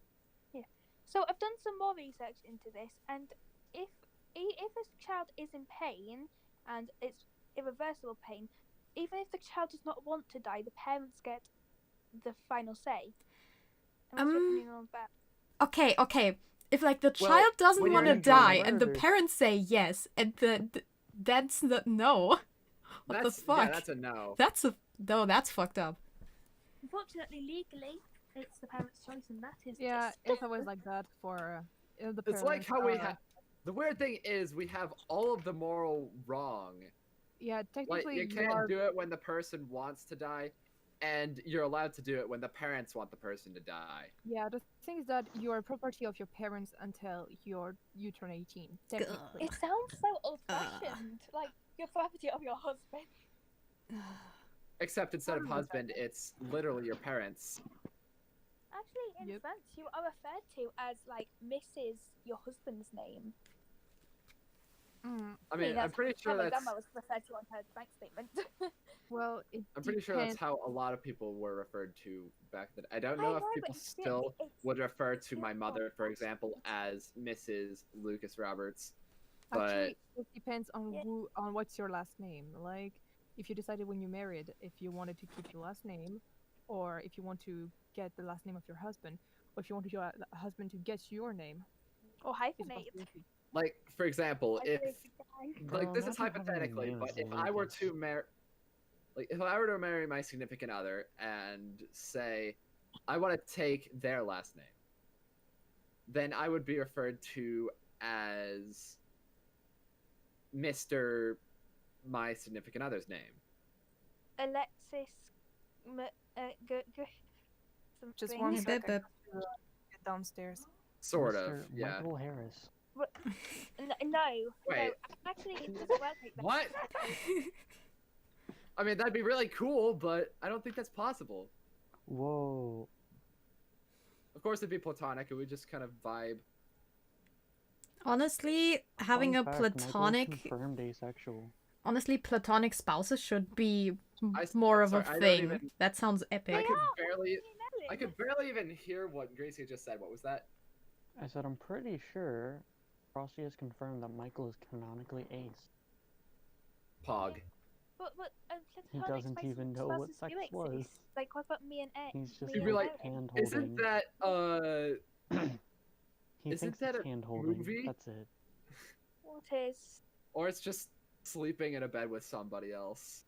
Speaker 4: So I've done some more research into this, and if a child is in pain and it's irreversible pain, even if the child does not want to die, the parents get the final say. And what's your opinion on that?
Speaker 3: Okay. If, like, the
Speaker 1: Well,
Speaker 3: child doesn't
Speaker 1: when
Speaker 3: want
Speaker 1: you're
Speaker 3: to
Speaker 1: in
Speaker 3: die
Speaker 5: coma-
Speaker 3: and the
Speaker 5: murdered.
Speaker 3: parents say yes, and that's the no. What the fuck?
Speaker 1: Yeah, that's a no.
Speaker 3: That's fucked up.
Speaker 4: Unfortunately, legally, it's the parents' choice, and that is
Speaker 2: Yeah,
Speaker 4: just-
Speaker 2: it's always like that for the
Speaker 1: It's like
Speaker 2: parents.
Speaker 1: how we have. The weird thing is we have all of the moral wrong.
Speaker 2: Yeah,
Speaker 1: Like
Speaker 2: technically
Speaker 1: you can't
Speaker 2: are-
Speaker 1: do it when the person wants to die, and you're allowed to do it when the parents want the person to die.
Speaker 2: Yeah, the thing is that you are property of your parents until you turn 18. Technically.
Speaker 4: It sounds so old-fashioned, like your property of your husband.
Speaker 1: Except instead of husband, it's literally your parents.
Speaker 4: Actually, in
Speaker 2: Yep.
Speaker 4: France, you are referred to as like Mrs. your husband's name.
Speaker 1: I mean, I'm
Speaker 4: that's
Speaker 1: pretty
Speaker 4: how
Speaker 1: sure
Speaker 4: my
Speaker 1: that's.
Speaker 4: grandma was referred to on her bank statement.
Speaker 2: Well,
Speaker 1: I'm pretty sure that's
Speaker 2: depends-
Speaker 1: how a lot of people were referred to back then. I don't
Speaker 4: I
Speaker 1: know if
Speaker 4: know, but
Speaker 1: people
Speaker 4: still,
Speaker 1: still
Speaker 4: it's-
Speaker 1: would refer to my
Speaker 4: it's
Speaker 1: mother, for example, as Mrs. Lucas Roberts. But
Speaker 2: Actually, it depends on
Speaker 4: Yeah.
Speaker 2: on what's your last name. Like, if you decided when you married if you wanted to keep your last name, or if you want to get the last name of your husband, or if you want your husband to get your name.
Speaker 4: or
Speaker 2: It's a
Speaker 4: hyphenate.
Speaker 2: possibility.
Speaker 1: like, for example, if
Speaker 5: Girl,
Speaker 1: like this is
Speaker 5: imagine having a
Speaker 1: hypothetically,
Speaker 5: name
Speaker 1: but
Speaker 5: as
Speaker 1: if I were
Speaker 5: Lucas.
Speaker 1: to marry, like if I were to marry my significant other and say I want to take their last name, then I would be referred to as Mr. my significant other's name.
Speaker 4: Alexis.
Speaker 2: Just
Speaker 4: something.
Speaker 2: one
Speaker 3: Yeah,
Speaker 2: second
Speaker 3: bip,
Speaker 2: to get downstairs.
Speaker 1: Sort
Speaker 5: Mr.
Speaker 1: of, yeah.
Speaker 5: Michael Harris.
Speaker 4: No,
Speaker 1: Wait.
Speaker 4: no, actually, it doesn't work like that.
Speaker 1: What? I mean, that'd be really cool, but I don't think that's possible.
Speaker 5: Whoa.
Speaker 1: Of course, it'd be platonic, and we just kind of vibe.
Speaker 3: Honestly, having
Speaker 5: Fun
Speaker 3: a
Speaker 5: fact, Michael is
Speaker 3: platonic,
Speaker 5: confirmed asexual.
Speaker 3: honestly, platonic spouses should be
Speaker 1: I-
Speaker 3: more of
Speaker 1: sorry,
Speaker 3: a
Speaker 1: I don't
Speaker 3: thing.
Speaker 1: even-
Speaker 3: That sounds epic.
Speaker 1: I could
Speaker 4: Yeah.
Speaker 1: barely,
Speaker 4: Melon.
Speaker 1: I could barely even hear what Gracie just said. What was that?
Speaker 5: I said I'm pretty sure Frosty has confirmed that Michael is canonically ace.
Speaker 1: Pog.
Speaker 4: But
Speaker 5: He
Speaker 4: platonic
Speaker 5: doesn't
Speaker 4: spices
Speaker 5: even know what
Speaker 4: do
Speaker 5: sex
Speaker 4: exist.
Speaker 5: was.
Speaker 4: Like, what about me and X?
Speaker 5: He's just
Speaker 1: You'd be like,
Speaker 5: hand
Speaker 1: Isn't
Speaker 5: holding.
Speaker 1: that
Speaker 5: He
Speaker 1: Isn't
Speaker 5: thinks
Speaker 1: that
Speaker 5: it's
Speaker 1: a
Speaker 5: hand holding.
Speaker 1: movie?
Speaker 5: That's it.
Speaker 4: What is?
Speaker 1: Or it's just sleeping in a bed with somebody else.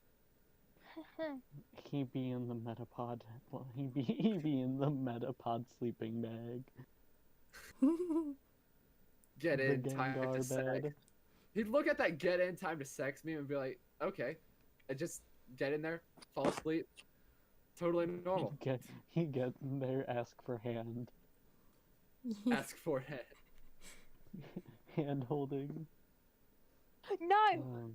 Speaker 5: He be in the metapod. Well, he be in the metapod sleeping bag.
Speaker 1: Get
Speaker 5: The
Speaker 1: in, time to
Speaker 5: Gengar
Speaker 1: sex.
Speaker 5: bed.
Speaker 1: He'd look at that get in, time to sex meme and be like, okay. And just get in there, fall asleep. Totally normal.
Speaker 5: He get in there, ask for hand.
Speaker 1: Ask for it.
Speaker 5: Hand holding.
Speaker 4: No,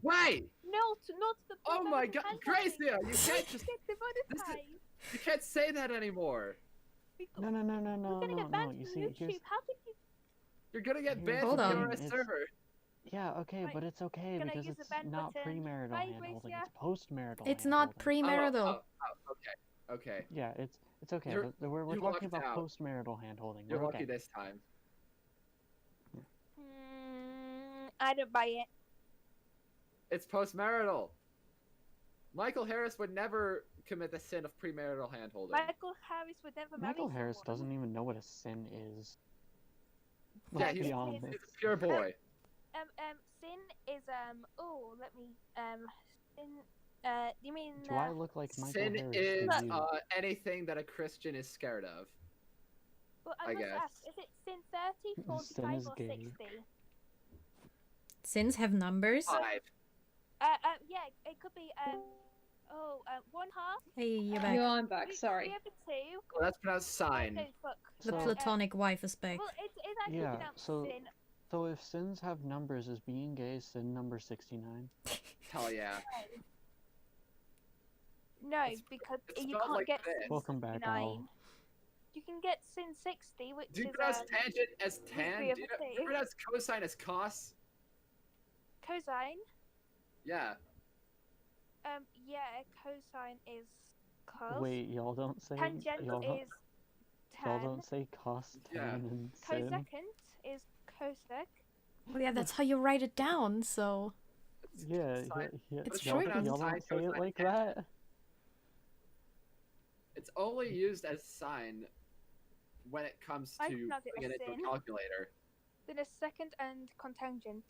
Speaker 1: Wait!
Speaker 4: not the.
Speaker 1: Oh my god, Gracia! You can't just.
Speaker 4: Get demonetized.
Speaker 1: You can't say that anymore.
Speaker 5: No.
Speaker 4: We're gonna get banned
Speaker 5: You
Speaker 4: from
Speaker 5: see,
Speaker 4: YouTube.
Speaker 5: here's.
Speaker 4: How did you?
Speaker 1: You're gonna get
Speaker 5: Here's
Speaker 1: banned
Speaker 3: Hold
Speaker 1: from the
Speaker 3: on.
Speaker 1: RS
Speaker 5: It's-
Speaker 1: server.
Speaker 5: Yeah, okay,
Speaker 4: Right,
Speaker 5: but it's okay
Speaker 4: gonna
Speaker 5: because
Speaker 4: use the
Speaker 5: it's
Speaker 4: ban
Speaker 5: not
Speaker 4: button.
Speaker 5: premarital
Speaker 4: Bye,
Speaker 5: hand holding.
Speaker 4: Gracia.
Speaker 5: It's postmarital.
Speaker 3: It's
Speaker 5: hand
Speaker 3: not
Speaker 5: holding.
Speaker 3: premarital.
Speaker 1: Okay.
Speaker 5: Yeah, it's okay.
Speaker 1: You're-
Speaker 5: But we're
Speaker 1: you
Speaker 5: talking
Speaker 1: lucked
Speaker 5: about
Speaker 1: out.
Speaker 5: postmarital hand holding.
Speaker 1: You're
Speaker 5: We're
Speaker 1: lucky
Speaker 5: okay.
Speaker 1: this time.
Speaker 4: I don't buy it.
Speaker 1: It's postmarital. Michael Harris would never commit the sin of premarital handholding.
Speaker 4: Michael Harris would never marry
Speaker 5: Michael Harris
Speaker 4: someone.
Speaker 5: doesn't even know what a sin is.
Speaker 1: Yeah,
Speaker 5: Let's
Speaker 1: he's,
Speaker 5: be honest.
Speaker 1: he's a pure boy.
Speaker 4: Sin is oh, let me sin. You mean?
Speaker 5: Do I look like Michael
Speaker 1: Sin
Speaker 5: Harris
Speaker 1: is
Speaker 5: to you?
Speaker 1: anything that a Christian is scared of.
Speaker 4: But
Speaker 1: I
Speaker 4: I must
Speaker 1: guess.
Speaker 4: ask, is it sin 30, 45,
Speaker 5: Sin is
Speaker 4: or
Speaker 5: gay.
Speaker 4: 60?
Speaker 3: Sins have numbers.
Speaker 1: 5.
Speaker 4: Yeah, it could be 1 half.
Speaker 3: Hey, you're back.
Speaker 7: Yo, I'm back.
Speaker 4: three
Speaker 7: Sorry.
Speaker 4: over 2.
Speaker 1: Well, that's pronounced sign.
Speaker 4: No, fuck.
Speaker 3: The
Speaker 5: So-
Speaker 3: platonic wife is back.
Speaker 4: Well, it's actually
Speaker 5: Yeah,
Speaker 4: pronounced
Speaker 5: so-
Speaker 4: sin.
Speaker 5: So if sins have numbers, is being gay sin number 69?
Speaker 1: Hell yeah.
Speaker 4: No,
Speaker 1: It's-
Speaker 4: because
Speaker 1: it's
Speaker 4: you
Speaker 1: spelled
Speaker 4: can't
Speaker 1: like
Speaker 4: get
Speaker 1: this.
Speaker 4: sin
Speaker 5: Welcome back,
Speaker 4: 69.
Speaker 5: Al.
Speaker 4: You can get sin 60, which
Speaker 1: Do you
Speaker 4: is
Speaker 1: pronounce tangent as tan?
Speaker 4: three
Speaker 1: Do
Speaker 4: over
Speaker 1: you
Speaker 4: two.
Speaker 1: pronounce cosine as cos?
Speaker 4: cosine.
Speaker 1: Yeah.
Speaker 4: Yeah, cosine is cos.
Speaker 5: Wait, y'all don't say
Speaker 4: Tangent
Speaker 5: y'all don't,
Speaker 4: is
Speaker 5: y'all
Speaker 4: tan.
Speaker 5: don't say cos,
Speaker 1: Yeah.
Speaker 5: tan, and sin.
Speaker 4: Cosecant is cosec.
Speaker 3: Well, yeah, that's how you write it down, so...
Speaker 5: Yeah,
Speaker 1: Sine.
Speaker 5: yeah.
Speaker 3: It's
Speaker 5: y'all,
Speaker 3: shortened.
Speaker 5: y'all don't say it
Speaker 1: Cosine,
Speaker 5: like
Speaker 1: tan.
Speaker 5: that.
Speaker 1: It's only used as sign when it comes
Speaker 4: I
Speaker 1: to
Speaker 4: pronounce it
Speaker 1: putting it
Speaker 4: as
Speaker 1: into a
Speaker 4: sin.
Speaker 1: calculator.
Speaker 4: Then a second and cotangent.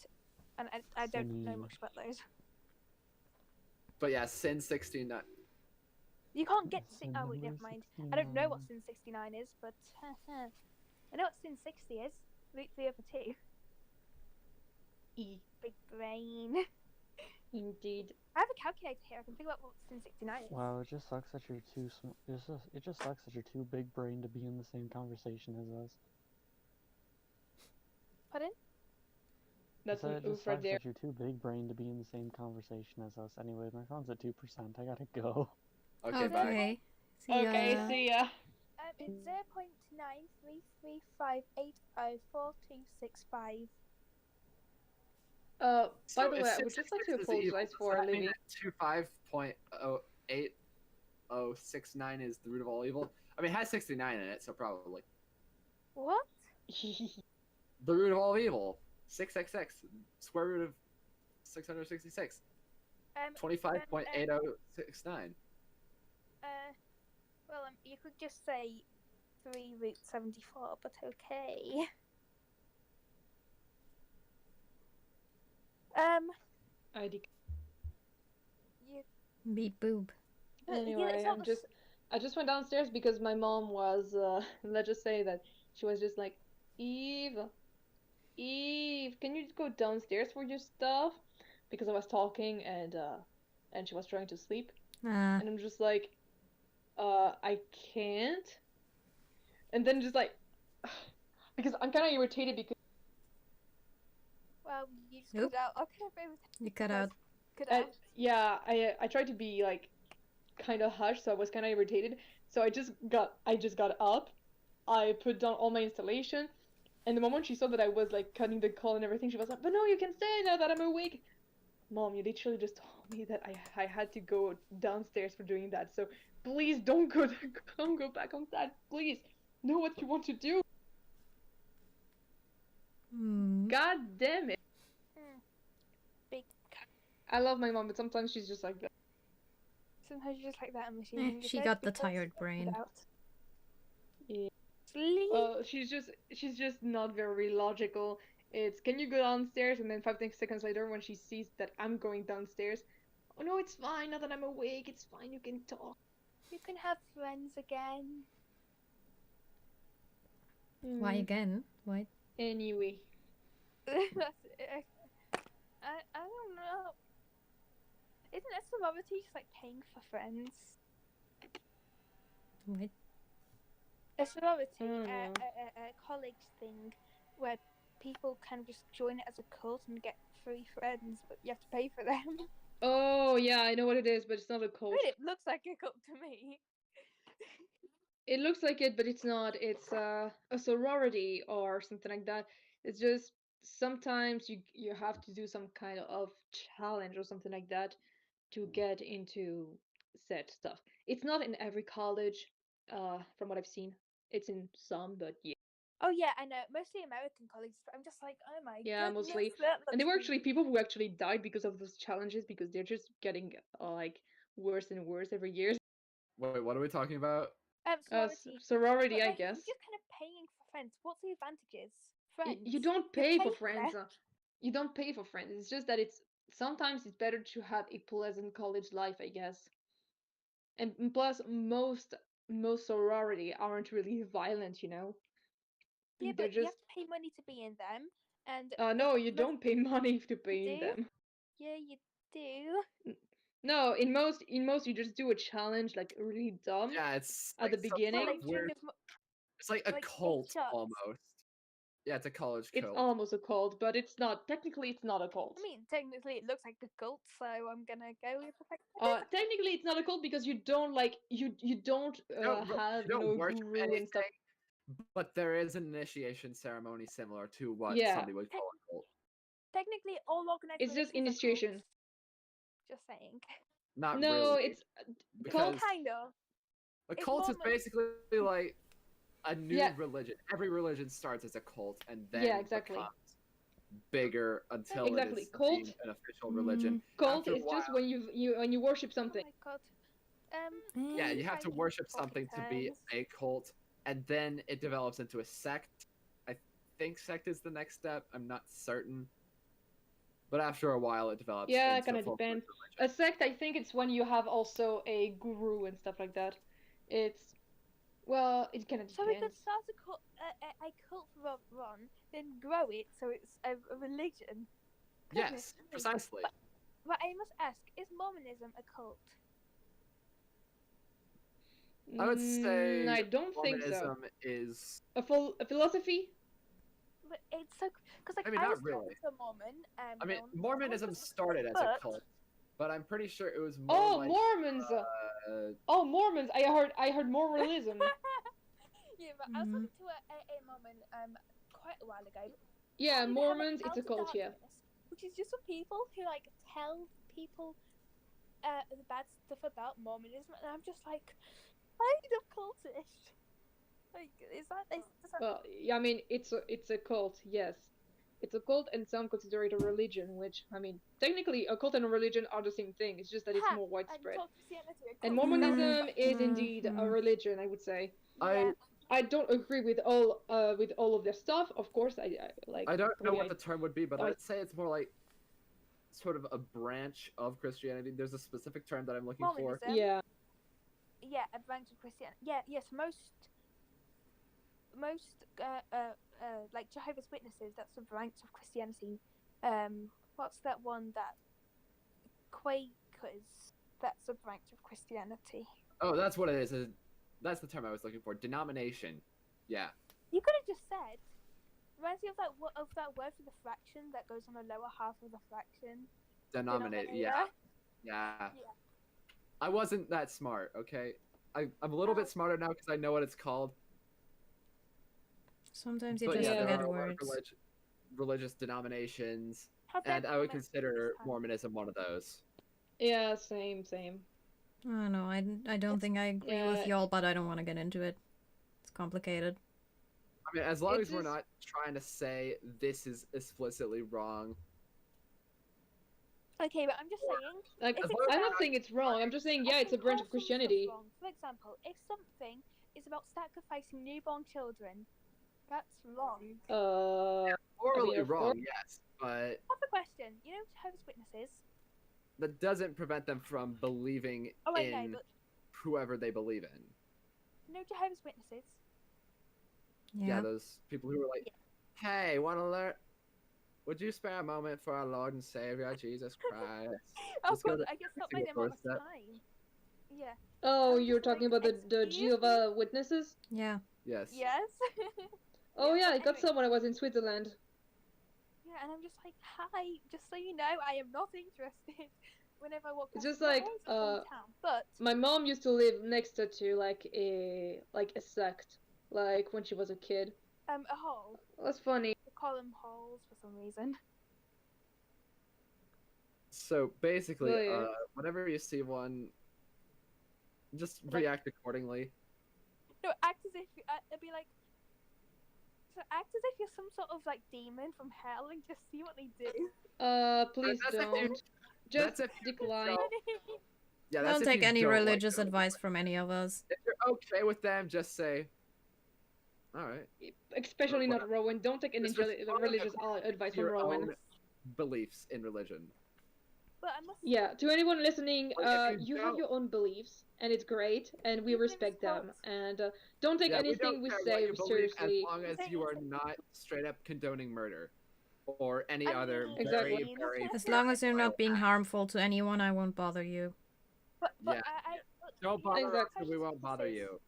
Speaker 4: And I don't know
Speaker 5: Sin.
Speaker 4: much about those.
Speaker 1: But yeah, sin 69.
Speaker 4: You can't get
Speaker 5: Sin
Speaker 4: oh wait,
Speaker 5: number
Speaker 4: never mind. I don't know what
Speaker 5: 69.
Speaker 4: sin 69 is, but I know what sin 60 is. Root 3 over 2.
Speaker 7: E.
Speaker 4: Big brain.
Speaker 7: Indeed.
Speaker 4: I have a calculator here. I can figure out what sin 69 is.
Speaker 5: Wow, it just sucks that you're too it just sucks that you're too big brain to be in the same conversation as us.
Speaker 4: Pardon?
Speaker 7: That's
Speaker 5: I said
Speaker 7: an
Speaker 5: it just
Speaker 7: oof right
Speaker 5: sucks
Speaker 7: there.
Speaker 5: that you're too big brain to be in the same conversation as us. Anyway, my phone's at 2%. I gotta go.
Speaker 1: Okay, bye.
Speaker 3: Okay. See
Speaker 7: Okay,
Speaker 3: ya.
Speaker 7: see ya.
Speaker 4: It's 0.933580425.
Speaker 7: By the way, I
Speaker 1: if
Speaker 7: would just like to
Speaker 1: 66 is evil,
Speaker 7: apologize
Speaker 1: does
Speaker 7: for
Speaker 1: that mean
Speaker 7: leaving.
Speaker 1: that 25.8069 is the root of all evil? I mean, it has 69 in it, so probably.
Speaker 4: What?
Speaker 1: The root of all evil. 6xx. Square root of 666. 25.8069.
Speaker 4: Well, you could just say 3 root 74, but okay.
Speaker 7: ID.
Speaker 4: You,
Speaker 3: Beep boop.
Speaker 4: yeah,
Speaker 7: Anyway,
Speaker 4: it's not the
Speaker 7: I just went downstairs because my mom was let's just say that she was just like, Eve, can you just go downstairs for your stuff? Because I was talking and she was trying to sleep,
Speaker 3: Ah.
Speaker 7: and I'm just like, I can't. And then just like, because I'm kind of irritated because
Speaker 4: well, you just
Speaker 3: Nope.
Speaker 4: cut out. Okay, baby.
Speaker 3: You cut out.
Speaker 4: Cut out.
Speaker 7: yeah, I tried to be like kind of hushed, so I was kind of irritated. So I just got up, I put down all my installation, and the moment she saw that I was like cutting the call and everything, she was like, "But no, you can stay now that I'm awake." Mom, you literally just told me that I had to go downstairs for doing that. So please don't go back on that. Please know what you want to do.
Speaker 3: Hmm.
Speaker 7: God damn it.
Speaker 4: Big.
Speaker 7: I love my mom, but sometimes she's just like that.
Speaker 4: Sometimes you just like that, and machine.
Speaker 3: She got the tired brain.
Speaker 4: Sleep.
Speaker 7: She's just not very logical. It's can you go downstairs, and then 5 seconds later, when she sees that I'm going downstairs, oh no, it's fine. Now that I'm awake, it's fine. You can talk.
Speaker 4: You can have friends again.
Speaker 3: Why again? Why?
Speaker 7: Anyway.
Speaker 4: I don't know. Isn't that sorority just like paying for friends?
Speaker 3: What?
Speaker 4: A sorority,
Speaker 7: don't
Speaker 4: a
Speaker 7: know.
Speaker 4: college thing where people can just join it as a cult and get free friends, but you have to pay for them.
Speaker 7: Oh yeah, I know what it is, but it's not a
Speaker 4: I
Speaker 7: cult.
Speaker 4: mean, it looks like a cult to me.
Speaker 7: It looks like it, but it's not. It's a sorority or something like that. It's just sometimes you have to do some kind of challenge or something like that to get into said stuff. It's not in every college, from what I've seen. It's in some, but yeah.
Speaker 4: Oh yeah, I know. Mostly American colleges, but I'm just like, oh my
Speaker 7: Yeah,
Speaker 4: goodness,
Speaker 7: mostly.
Speaker 4: that
Speaker 7: And there
Speaker 4: looks
Speaker 7: were actually people who actually died because of those challenges because they're just getting like worse and worse every year.
Speaker 1: Wait, what are we talking about?
Speaker 4: sorority.
Speaker 7: Sorority,
Speaker 4: But
Speaker 7: I
Speaker 4: like,
Speaker 7: guess.
Speaker 4: you're just kind of paying for friends. What's the advantages?
Speaker 7: You
Speaker 4: Friends.
Speaker 7: don't
Speaker 4: You
Speaker 7: pay for
Speaker 4: pay
Speaker 7: friends.
Speaker 4: them.
Speaker 7: You don't pay for friends. It's just that it's sometimes it's better to have a pleasant college life, I guess. And plus, most sorority aren't really violent, you know.
Speaker 4: Yeah,
Speaker 7: They're
Speaker 4: but you have
Speaker 7: just
Speaker 4: to pay money to be in them, and
Speaker 7: no, you
Speaker 4: most-
Speaker 7: don't pay money to pay
Speaker 4: You
Speaker 7: in
Speaker 4: do?
Speaker 7: them.
Speaker 4: yeah, you do.
Speaker 7: No, in most you just do a challenge like really dumb
Speaker 1: Yeah, it's
Speaker 7: at the
Speaker 1: some
Speaker 7: beginning.
Speaker 1: sort of
Speaker 4: Like drink
Speaker 1: weird.
Speaker 4: as much.
Speaker 1: It's like a
Speaker 4: like 8
Speaker 1: cult
Speaker 4: shots.
Speaker 1: almost. Yeah, it's a college
Speaker 7: It's
Speaker 1: cult.
Speaker 7: almost a cult, but it's not. Technically, it's not a cult.
Speaker 4: I mean, technically it looks like a cult, so I'm gonna go with the fact.
Speaker 7: Technically, it's not a cult because you don't like you don't have
Speaker 1: you don't
Speaker 7: a
Speaker 1: worship
Speaker 7: guru
Speaker 1: anything,
Speaker 7: and stuff.
Speaker 1: but there is an initiation ceremony similar to what
Speaker 7: Yeah.
Speaker 1: somebody would call a cult.
Speaker 4: Technically, all organized
Speaker 7: It's just
Speaker 4: religions are
Speaker 7: initiation.
Speaker 4: cults. Just saying.
Speaker 1: Not
Speaker 7: No,
Speaker 1: really.
Speaker 7: it's
Speaker 1: because
Speaker 4: Kind of.
Speaker 1: a
Speaker 4: it's
Speaker 1: cult
Speaker 4: more
Speaker 1: is
Speaker 4: like-
Speaker 1: basically like a new
Speaker 7: Yeah.
Speaker 1: religion. Every religion starts as a cult and then
Speaker 7: Yeah, exactly.
Speaker 1: becomes bigger until
Speaker 7: Exactly.
Speaker 1: it is
Speaker 7: Cult-
Speaker 1: deemed an official religion.
Speaker 7: Cult
Speaker 1: After a
Speaker 7: is just
Speaker 1: while-
Speaker 7: when you worship something.
Speaker 4: Oh my god.
Speaker 1: Yeah, you have to
Speaker 4: Fighting
Speaker 1: worship
Speaker 4: fucking
Speaker 1: something to be
Speaker 4: terms.
Speaker 1: a cult, and then it develops into a sect. I think sect is the next step. I'm not certain. But after a while, it develops
Speaker 7: Yeah,
Speaker 1: into
Speaker 7: kind
Speaker 1: a
Speaker 7: of
Speaker 1: full-fledged
Speaker 7: depends.
Speaker 1: religion.
Speaker 7: A sect, I think it's when you have also a guru and stuff like that. It's well, it kind of
Speaker 4: So we
Speaker 7: depends.
Speaker 4: could start a cult run, then grow it so it's a religion.
Speaker 1: Yes,
Speaker 4: Goodness me.
Speaker 1: precisely.
Speaker 4: But I must ask, is Mormonism a cult?
Speaker 1: I would say
Speaker 7: I don't think so.
Speaker 1: Mormonism is.
Speaker 7: A philosophy?
Speaker 4: But it's so because like
Speaker 1: I mean,
Speaker 4: I
Speaker 1: not
Speaker 4: was
Speaker 1: really.
Speaker 4: talking to a Mormon.
Speaker 1: I mean,
Speaker 4: no,
Speaker 1: Mormonism
Speaker 4: was-
Speaker 1: started as a
Speaker 4: but-
Speaker 1: cult, but I'm pretty sure it was more
Speaker 7: Oh,
Speaker 1: like.
Speaker 7: Mormons! Oh, Mormons! I heard Mormonism.
Speaker 4: Yeah, but I was talking to a Mormon quite a while ago.
Speaker 7: Yeah,
Speaker 4: They have, like,
Speaker 7: Mormons. It's
Speaker 4: Out
Speaker 7: a
Speaker 4: of
Speaker 7: cult. Yeah.
Speaker 4: Darkness, which is just for people who like tell people the bad stuff about Mormonism, and I'm just like, kind of cultish. Like, is that?
Speaker 7: Well, yeah, I mean, it's a cult. Yes, it's a cult, and some consider it a religion. Which I mean, technically, a cult and a religion are the same thing. It's just that it's
Speaker 4: Ha!
Speaker 7: more
Speaker 4: And
Speaker 7: widespread.
Speaker 4: cult Christianity, a
Speaker 7: And
Speaker 4: cult.
Speaker 7: Mormonism is
Speaker 3: Mhm.
Speaker 7: indeed a religion. I would say.
Speaker 4: Yeah.
Speaker 7: I don't agree with all of their stuff. Of course, I like.
Speaker 1: I don't know
Speaker 7: really,
Speaker 1: what the term would be, but
Speaker 7: I-
Speaker 1: I'd say it's more like sort of a branch of Christianity. There's a specific term that I'm looking for.
Speaker 4: Mormonism.
Speaker 7: Yeah.
Speaker 4: Yeah, a branch of Christianity. Yeah, yes, most like Jehovah's Witnesses. That's a branch of Christianity. What's that one that Quakers? That's a branch of Christianity.
Speaker 1: Oh, that's what it is. That's the term I was looking for. Denomination. Yeah.
Speaker 4: You could have just said. Reminds me of that word for the fraction that goes on the lower half of the fraction.
Speaker 1: Denominate. Yeah. Yeah.
Speaker 4: Yeah.
Speaker 1: I wasn't that smart, okay? I'm a little bit smarter now because I know what it's called.
Speaker 3: Sometimes you
Speaker 1: But
Speaker 3: just
Speaker 1: yeah, there
Speaker 3: forget
Speaker 1: are a lot of
Speaker 3: words.
Speaker 1: religious denominations,
Speaker 4: Have
Speaker 1: and I would
Speaker 4: they-
Speaker 1: consider Mormonism one of those.
Speaker 7: Yeah. Same.
Speaker 3: I don't know. I don't think I agree with
Speaker 7: Yeah.
Speaker 3: y'all, but I don't want to get into it. It's complicated.
Speaker 1: I mean, as long
Speaker 7: It's
Speaker 1: as we're
Speaker 7: just-
Speaker 1: not trying to say this is explicitly wrong.
Speaker 4: Okay, but I'm just saying.
Speaker 7: Like,
Speaker 4: If
Speaker 1: As
Speaker 4: it's
Speaker 1: long as
Speaker 7: I'm
Speaker 1: we're
Speaker 7: not saying it's wrong. I'm just saying, yeah, it's a branch of Christianity.
Speaker 4: For example, if something is about sacrificing newborn children. That's wrong.
Speaker 1: Morally
Speaker 5: of
Speaker 1: wrong,
Speaker 5: course.
Speaker 1: yes, but
Speaker 4: I have a question. You know Jehovah's Witnesses?
Speaker 1: that doesn't prevent them from believing
Speaker 4: Oh, I know,
Speaker 1: in
Speaker 4: but
Speaker 1: whoever they believe in.
Speaker 4: you know Jehovah's Witnesses?
Speaker 1: Yeah, those people who were like,
Speaker 4: Yeah.
Speaker 1: "Hey, want to learn? Would you spare a moment for our Lord and Savior Jesus Christ?"
Speaker 4: Oh,
Speaker 1: Just go
Speaker 4: God,
Speaker 1: to
Speaker 4: I get stopped by
Speaker 1: single
Speaker 4: them all the
Speaker 1: doorstep.
Speaker 4: time. Yeah.
Speaker 7: Oh,
Speaker 4: I'm
Speaker 7: you're
Speaker 4: just like,
Speaker 7: talking about the
Speaker 4: "Excuse me?"
Speaker 7: Jehovah Witnesses?
Speaker 3: Yeah.
Speaker 1: Yes.
Speaker 4: Yes.
Speaker 7: Oh
Speaker 4: Yeah,
Speaker 7: yeah,
Speaker 4: but
Speaker 7: I got
Speaker 4: anyway.
Speaker 7: some when I was in Switzerland.
Speaker 4: Yeah, and I'm just like, hi, just so you know, I am not interested. Whenever I walk
Speaker 7: It's
Speaker 4: past,
Speaker 7: just
Speaker 4: not
Speaker 7: like,
Speaker 4: always a fun town, but
Speaker 7: My mom used to live next to like a sect, like when she was a kid.
Speaker 4: a hole.
Speaker 7: That's funny.
Speaker 4: We call them holes for some reason.
Speaker 1: So basically,
Speaker 7: Oh, yeah.
Speaker 1: whenever you see one, just
Speaker 4: Like-
Speaker 1: react accordingly.
Speaker 4: No, act as if it'd be like. So act as if you're some sort of like demon from hell and just see what they do.
Speaker 7: Please
Speaker 1: That's if you-
Speaker 7: don't. Just
Speaker 1: that's if you
Speaker 7: decline.
Speaker 1: Yeah, that's
Speaker 3: Don't
Speaker 1: if
Speaker 3: take
Speaker 1: you
Speaker 3: any
Speaker 1: don't like
Speaker 3: religious
Speaker 1: them.
Speaker 3: advice from any of us.
Speaker 1: If you're okay with them, just say, "All right."
Speaker 7: Especially not Rowan. Don't take any
Speaker 1: Just respond
Speaker 7: religious
Speaker 1: according
Speaker 7: advice
Speaker 1: to
Speaker 7: from
Speaker 1: your
Speaker 7: Rowan.
Speaker 1: own beliefs in religion.
Speaker 4: But I must.
Speaker 7: Yeah, to anyone listening,
Speaker 1: Like, if you
Speaker 7: you have
Speaker 1: don't-
Speaker 7: your own beliefs, and it's great, and we
Speaker 4: Even if it's
Speaker 7: respect them.
Speaker 4: false.
Speaker 7: And don't take
Speaker 1: Yeah,
Speaker 7: anything
Speaker 1: we
Speaker 7: we
Speaker 1: don't care
Speaker 7: say
Speaker 1: what you believe as
Speaker 7: seriously.
Speaker 1: long as
Speaker 4: Saying
Speaker 1: you are
Speaker 4: it's-
Speaker 1: not straight up condoning murder or any
Speaker 4: I
Speaker 1: other
Speaker 4: mean-
Speaker 1: very,
Speaker 7: Exactly.
Speaker 1: very,
Speaker 3: As
Speaker 1: very
Speaker 3: long as you're not
Speaker 1: violent
Speaker 3: being
Speaker 1: act.
Speaker 3: harmful to anyone, I won't bother you.
Speaker 4: But
Speaker 1: Yeah.
Speaker 4: but
Speaker 1: Don't
Speaker 4: you know
Speaker 1: bother
Speaker 4: how
Speaker 1: us, and we
Speaker 4: Jehovah's
Speaker 1: won't bother
Speaker 4: Witnesses-
Speaker 1: you.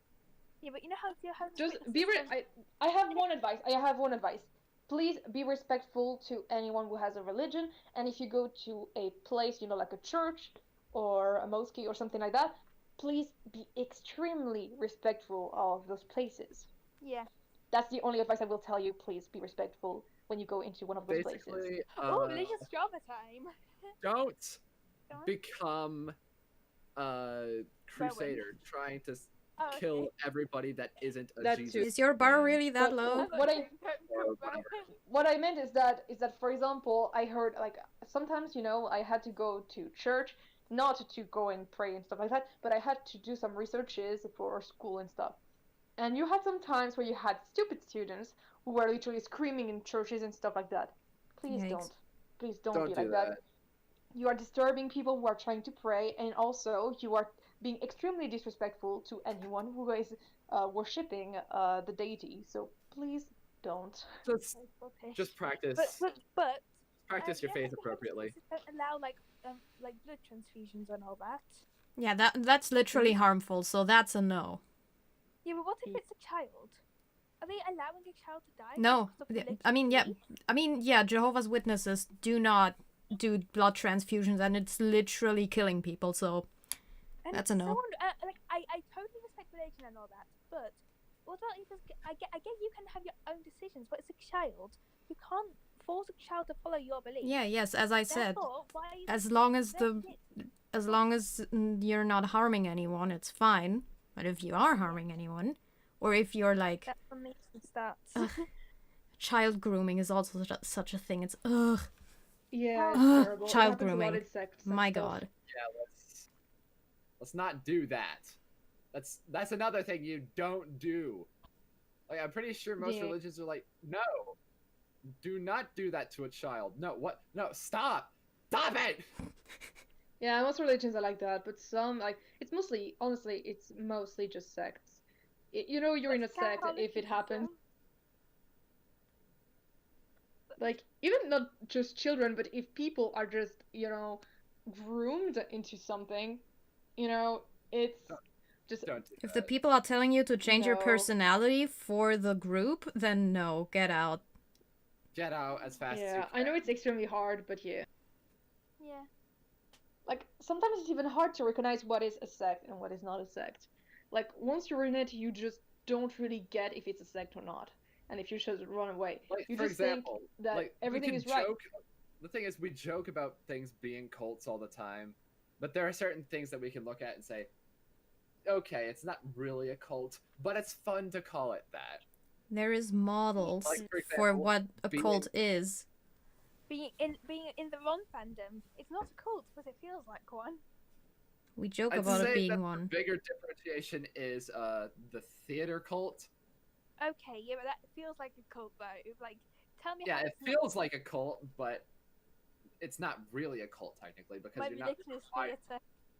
Speaker 4: Yeah, but you know how Jehovah's
Speaker 7: Just
Speaker 4: Witnesses
Speaker 7: be.
Speaker 4: don't-
Speaker 7: I have one advice. Please be respectful to anyone who has a religion, and if you go to a place, like a church or a mosque or something like that, please be extremely respectful of those places.
Speaker 4: Yeah.
Speaker 7: That's the only advice I will tell you. Please be respectful when you go into one of those places.
Speaker 1: Basically,
Speaker 4: Oh, religious drama time.
Speaker 1: don't
Speaker 4: Go on.
Speaker 1: become a crusader trying to
Speaker 4: Oh, okay.
Speaker 1: kill everybody that isn't a
Speaker 7: That
Speaker 1: Jesus.
Speaker 7: too.
Speaker 3: Is your bar
Speaker 1: fan.
Speaker 3: really that
Speaker 7: But-
Speaker 3: low?
Speaker 7: What I-
Speaker 1: Or whatever.
Speaker 7: What I meant is that for example, I heard like sometimes I had to go to church, not to go and pray and stuff like that, but I had to do some researches for school and stuff. And you had some times where you had stupid students who were literally screaming in churches and stuff like that. Please
Speaker 3: Yikes.
Speaker 7: don't
Speaker 1: Don't
Speaker 7: be
Speaker 1: do
Speaker 7: like that. You are disturbing people who are trying to pray, and also you are being extremely disrespectful to anyone who is worshipping the deity. So please don't.
Speaker 1: Just practice.
Speaker 4: But
Speaker 1: Practice your
Speaker 4: yeah,
Speaker 1: faith
Speaker 4: but Jehovah's
Speaker 1: appropriately.
Speaker 4: Witnesses don't allow like blood transfusions and all that.
Speaker 3: Yeah, that's literally harmful, so that's a no.
Speaker 4: Yeah, but what if it's a child? Are they allowing a child to die?
Speaker 3: No,
Speaker 4: because of religious
Speaker 3: I mean,
Speaker 4: belief?
Speaker 3: yeah, Jehovah's Witnesses do not do blood transfusions, and it's literally killing people, so
Speaker 4: And
Speaker 3: that's a no.
Speaker 4: Like I totally respect religion and all that, but what about if I get you can have your own decisions, but it's a child. You can't force a child to follow your beliefs.
Speaker 3: Yeah, yes, as I said,
Speaker 4: Therefore, why are you
Speaker 3: as long as
Speaker 4: that's it.
Speaker 3: as long as you're not harming anyone, it's fine. But if you are harming anyone, or if you're like
Speaker 4: That's when it starts.
Speaker 3: child grooming is also such a thing. It's ugh.
Speaker 7: Yeah,
Speaker 3: Ugh,
Speaker 7: it's terrible. It
Speaker 3: child
Speaker 7: happens a lot
Speaker 3: grooming.
Speaker 7: in sects and
Speaker 3: My
Speaker 7: stuff.
Speaker 3: God.
Speaker 1: Yeah, let's not do that. That's another thing you don't do. Like, I'm pretty sure most
Speaker 7: Yeah.
Speaker 1: religions are like, no, do not do that to a child. No, what? No, stop it.
Speaker 7: Yeah, most religions are like that, but some it's mostly, honestly, it's mostly just sects. You're in a sect if it happens. Like, even not just children, but if people are just, groomed into something, it's just.
Speaker 1: Don't do
Speaker 3: If the
Speaker 1: that.
Speaker 3: people are telling you to change your
Speaker 7: No.
Speaker 3: personality for the group, then no, get out.
Speaker 1: Get out as fast as you
Speaker 7: Yeah,
Speaker 1: can.
Speaker 7: I know it's extremely hard, but yeah.
Speaker 4: Yeah.
Speaker 7: Like, sometimes it's even hard to recognize what is a sect and what is not a sect. Like, once you're in it, you just don't really get if it's a sect or not. And if you should run away.
Speaker 1: Like,
Speaker 7: You
Speaker 1: for
Speaker 7: just
Speaker 1: example,
Speaker 7: think that
Speaker 1: like, we
Speaker 7: everything
Speaker 1: can
Speaker 7: is right.
Speaker 1: joke. The thing is, we joke about things being cults all the time, but there are certain things that we can look at and say, okay, it's not really a cult, but it's fun to call it that.
Speaker 3: There is models
Speaker 1: Like, for
Speaker 3: for
Speaker 1: example,
Speaker 3: what a
Speaker 1: being-
Speaker 3: cult is.
Speaker 4: Being in the wrong fandom, it's not a cult, but it feels like one.
Speaker 3: We joke
Speaker 1: I'd
Speaker 3: about it
Speaker 1: say
Speaker 3: being
Speaker 1: that
Speaker 3: one.
Speaker 1: the bigger differentiation is the theater cult.
Speaker 4: Okay, yeah, but that feels like a cult though. Like, tell me
Speaker 1: Yeah,
Speaker 4: how
Speaker 1: it
Speaker 4: it's not
Speaker 1: feels like a cult, but it's not really a cult technically because
Speaker 4: my
Speaker 1: you're not
Speaker 4: ridiculous theatre.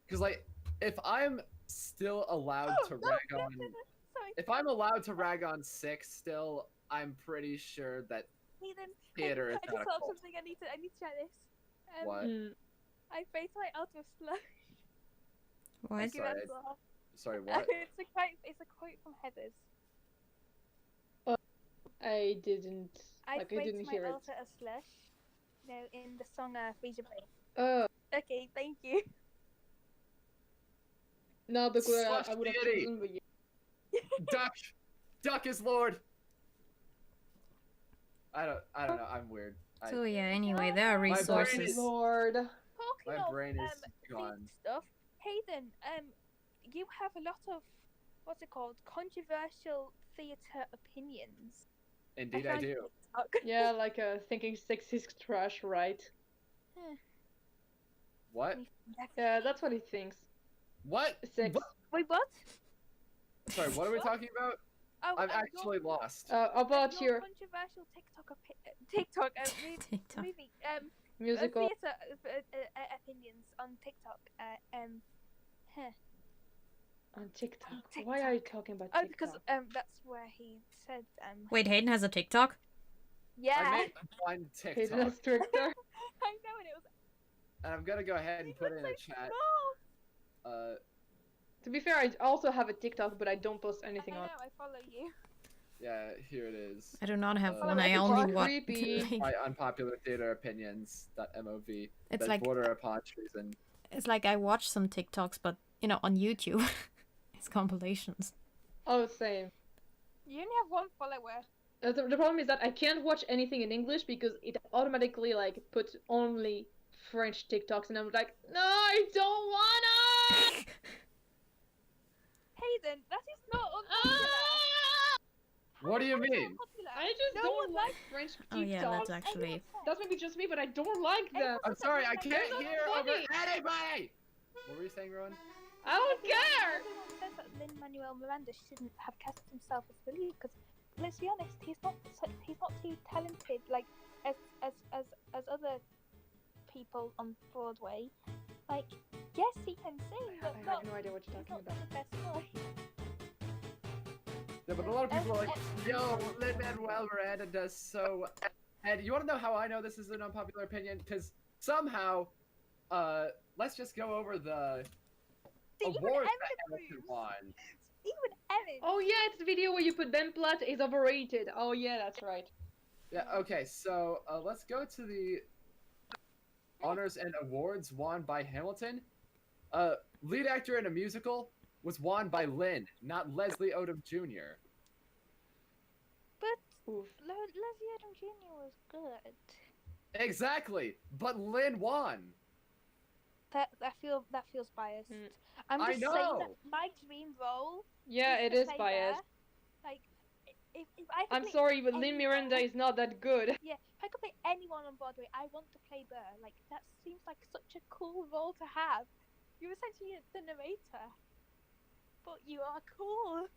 Speaker 1: because like if I'm still allowed to
Speaker 4: no,
Speaker 1: rag
Speaker 4: no,
Speaker 1: on
Speaker 4: no, no, sorry.
Speaker 1: if I'm allowed to rag on 6 still, I'm pretty sure that
Speaker 4: Hayden,
Speaker 1: theater is
Speaker 4: I
Speaker 1: not
Speaker 4: just
Speaker 1: a
Speaker 4: thought of
Speaker 1: cult.
Speaker 4: something. I need to share this.
Speaker 1: What?
Speaker 4: I faced my out of slush.
Speaker 3: What?
Speaker 4: Thank you,
Speaker 1: Sorry,
Speaker 4: Angela.
Speaker 1: Sorry, what?
Speaker 4: It's a quote. It's a quote from Heather's.
Speaker 7: I didn't.
Speaker 4: I
Speaker 7: I
Speaker 4: faced
Speaker 7: didn't
Speaker 4: my
Speaker 7: hear it.
Speaker 4: altar of slush. No, in the song Freeze Your Brain.
Speaker 7: Oh,
Speaker 4: Okay, thank you.
Speaker 7: no, because
Speaker 1: Slush
Speaker 7: I would have
Speaker 1: deity.
Speaker 7: chosen the.
Speaker 1: Duck! Duck is Lord! I don't know, I'm weird.
Speaker 3: So yeah, anyway, there are
Speaker 1: My brain
Speaker 3: resources.
Speaker 1: is-
Speaker 7: Lord.
Speaker 4: Talking
Speaker 1: My
Speaker 4: of
Speaker 1: brain is
Speaker 4: themed
Speaker 1: gone.
Speaker 4: stuff, Hayden, you have a lot of what's it called? Controversial theatre opinions.
Speaker 1: Indeed I do.
Speaker 7: Yeah, like thinking sex is trash, right?
Speaker 1: What?
Speaker 7: Yeah, that's what he thinks.
Speaker 1: What?
Speaker 7: Sex.
Speaker 1: What?
Speaker 4: Wait, what?
Speaker 1: Sorry, what are we talking about?
Speaker 4: Oh,
Speaker 1: I'm actually lost.
Speaker 7: About
Speaker 4: your
Speaker 7: your
Speaker 4: controversial TikTok
Speaker 3: TikTok.
Speaker 4: movie
Speaker 7: musical.
Speaker 4: theatre opinions on TikTok.
Speaker 7: On TikTok.
Speaker 4: On
Speaker 7: Why are you
Speaker 4: TikTok.
Speaker 7: talking about
Speaker 4: Oh,
Speaker 7: TikTok?
Speaker 4: because that's where he said
Speaker 3: Wait, Hayden has a TikTok?
Speaker 4: yeah.
Speaker 1: I made one
Speaker 7: Hey,
Speaker 1: TikTok,
Speaker 7: that's Twitter.
Speaker 4: I know, and it was.
Speaker 1: and I'm gonna go ahead and put it in the
Speaker 4: looks so
Speaker 1: chat.
Speaker 4: small.
Speaker 7: To be fair, I also have a TikTok, but I don't post anything
Speaker 4: I
Speaker 7: on.
Speaker 4: know, I follow you.
Speaker 1: Yeah, here it is.
Speaker 3: I do not have
Speaker 1: Oh,
Speaker 3: one. I
Speaker 7: it's
Speaker 3: only
Speaker 7: not
Speaker 3: watch.
Speaker 7: creepy.
Speaker 1: My unpopular theater opinions.mov.
Speaker 3: It's
Speaker 1: that
Speaker 3: like-
Speaker 1: border upon treason.
Speaker 3: It's like I watch some TikToks, but on YouTube. It's compilations.
Speaker 7: Oh, same.
Speaker 4: You only have one follower.
Speaker 7: The problem is that I can't watch anything in English because it automatically like puts only French TikToks, and I'm like, no, I don't wanna.
Speaker 4: Hayden, that is not unpopular.
Speaker 1: What do you
Speaker 4: How is that
Speaker 1: mean?
Speaker 4: unpopular?
Speaker 7: I just
Speaker 4: No
Speaker 7: don't
Speaker 4: one
Speaker 7: like French TikToks.
Speaker 3: Oh yeah, that's actually.
Speaker 7: That's maybe just me, but I don't like them.
Speaker 1: I'm sorry, I can't
Speaker 7: They're not
Speaker 1: hear over
Speaker 7: funny.
Speaker 1: anybody! What were you saying, Rowan?
Speaker 7: I don't care.
Speaker 4: Everyone says that Lin-Manuel Miranda shouldn't have cast himself as the lead because, let's be honest, he's not too talented like as other people on Broadway. Like, yes, he can sing, but
Speaker 7: I
Speaker 4: not.
Speaker 7: have no idea what you're
Speaker 4: He's
Speaker 7: talking
Speaker 4: not
Speaker 7: about.
Speaker 4: the best voice.
Speaker 1: Yeah, but a lot of people are like, yo, Lin-Manuel Miranda does so... And you want to know how I know this is an unpopular opinion? Because somehow, let's just go over the
Speaker 4: Even
Speaker 1: awards
Speaker 4: Emmett
Speaker 1: that Hamilton
Speaker 4: proves.
Speaker 1: won.
Speaker 4: Even Evan.
Speaker 7: Oh yeah, it's the video where you put Ben Platt is overrated. Oh yeah, that's right.
Speaker 1: Yeah, okay, so let's go to the honors and awards won by Hamilton. Lead actor in a musical was won by Lynn, not Leslie Odom Jr.
Speaker 4: But
Speaker 7: Oof.
Speaker 4: Leslie Odom Jr. was good.
Speaker 1: Exactly, but Lynn won.
Speaker 4: That feels biased.
Speaker 7: Mm.
Speaker 4: I'm
Speaker 1: I
Speaker 4: just saying that
Speaker 1: know.
Speaker 4: my dream role.
Speaker 7: Yeah,
Speaker 4: is
Speaker 7: it
Speaker 4: to
Speaker 7: is
Speaker 4: play
Speaker 7: biased.
Speaker 4: Bear. Like, if I could
Speaker 7: I'm
Speaker 4: play
Speaker 7: sorry, but
Speaker 4: any
Speaker 7: Lin Miranda
Speaker 4: role-
Speaker 7: is not that good.
Speaker 4: Yeah, if I could play anyone on Broadway, I want to play Burr. Like, that seems like such a cool role to have. You're essentially the narrator, but you are cool.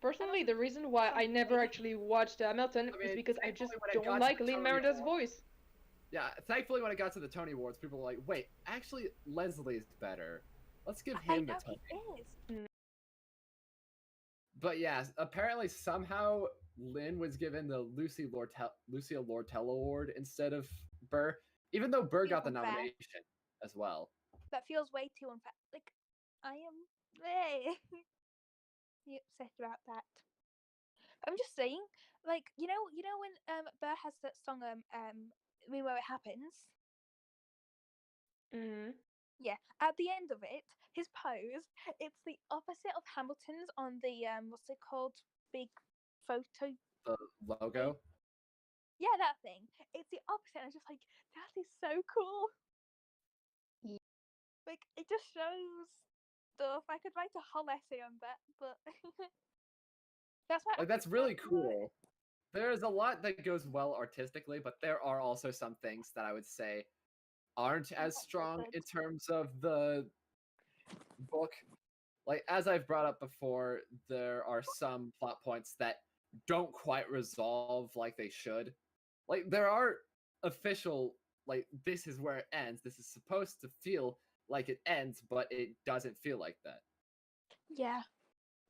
Speaker 7: Personally, the reason why I never actually watched Hamilton
Speaker 1: I mean,
Speaker 7: is because I just
Speaker 1: thankfully when it got
Speaker 7: don't
Speaker 1: to
Speaker 7: like
Speaker 1: the
Speaker 7: Lin
Speaker 1: Tony
Speaker 7: Miranda's
Speaker 1: Awards-
Speaker 7: voice.
Speaker 1: Yeah, thankfully when it got to the Tony Awards, people were like, wait, actually Leslie's better. Let's give
Speaker 4: I
Speaker 1: him the
Speaker 4: know
Speaker 1: Tony.
Speaker 4: he is.
Speaker 1: But yeah, apparently somehow Lynn was given the Lucille Lortel Award instead of Burr, even though Burr got the
Speaker 4: Unfair.
Speaker 1: nomination as well.
Speaker 4: That feels way too unfair. Like, I am. Hey. You upset about that? I'm just saying, like, you know when Burr has that song Me Where It Happens.
Speaker 7: Mm-hmm.
Speaker 4: Yeah, at the end of it, his pose, it's the opposite of Hamilton's on the what's it called? Big photo.
Speaker 1: The logo.
Speaker 4: Yeah, that thing. It's the opposite. And I'm just like, that is so cool.
Speaker 7: Yeah.
Speaker 4: Like, it just shows stuff. I could write a whole essay on that, but that's why.
Speaker 1: Like, that's really cool. There's a lot that goes well artistically, but there are also some things that I would say aren't as
Speaker 4: Not so
Speaker 1: strong
Speaker 4: good.
Speaker 1: in terms of the book. Like, as I've brought up before, there are some plot points that don't quite resolve like they should. Like, there are official, like, this is where it ends. This is supposed to feel like it ends, but it doesn't feel like that.
Speaker 4: Yeah.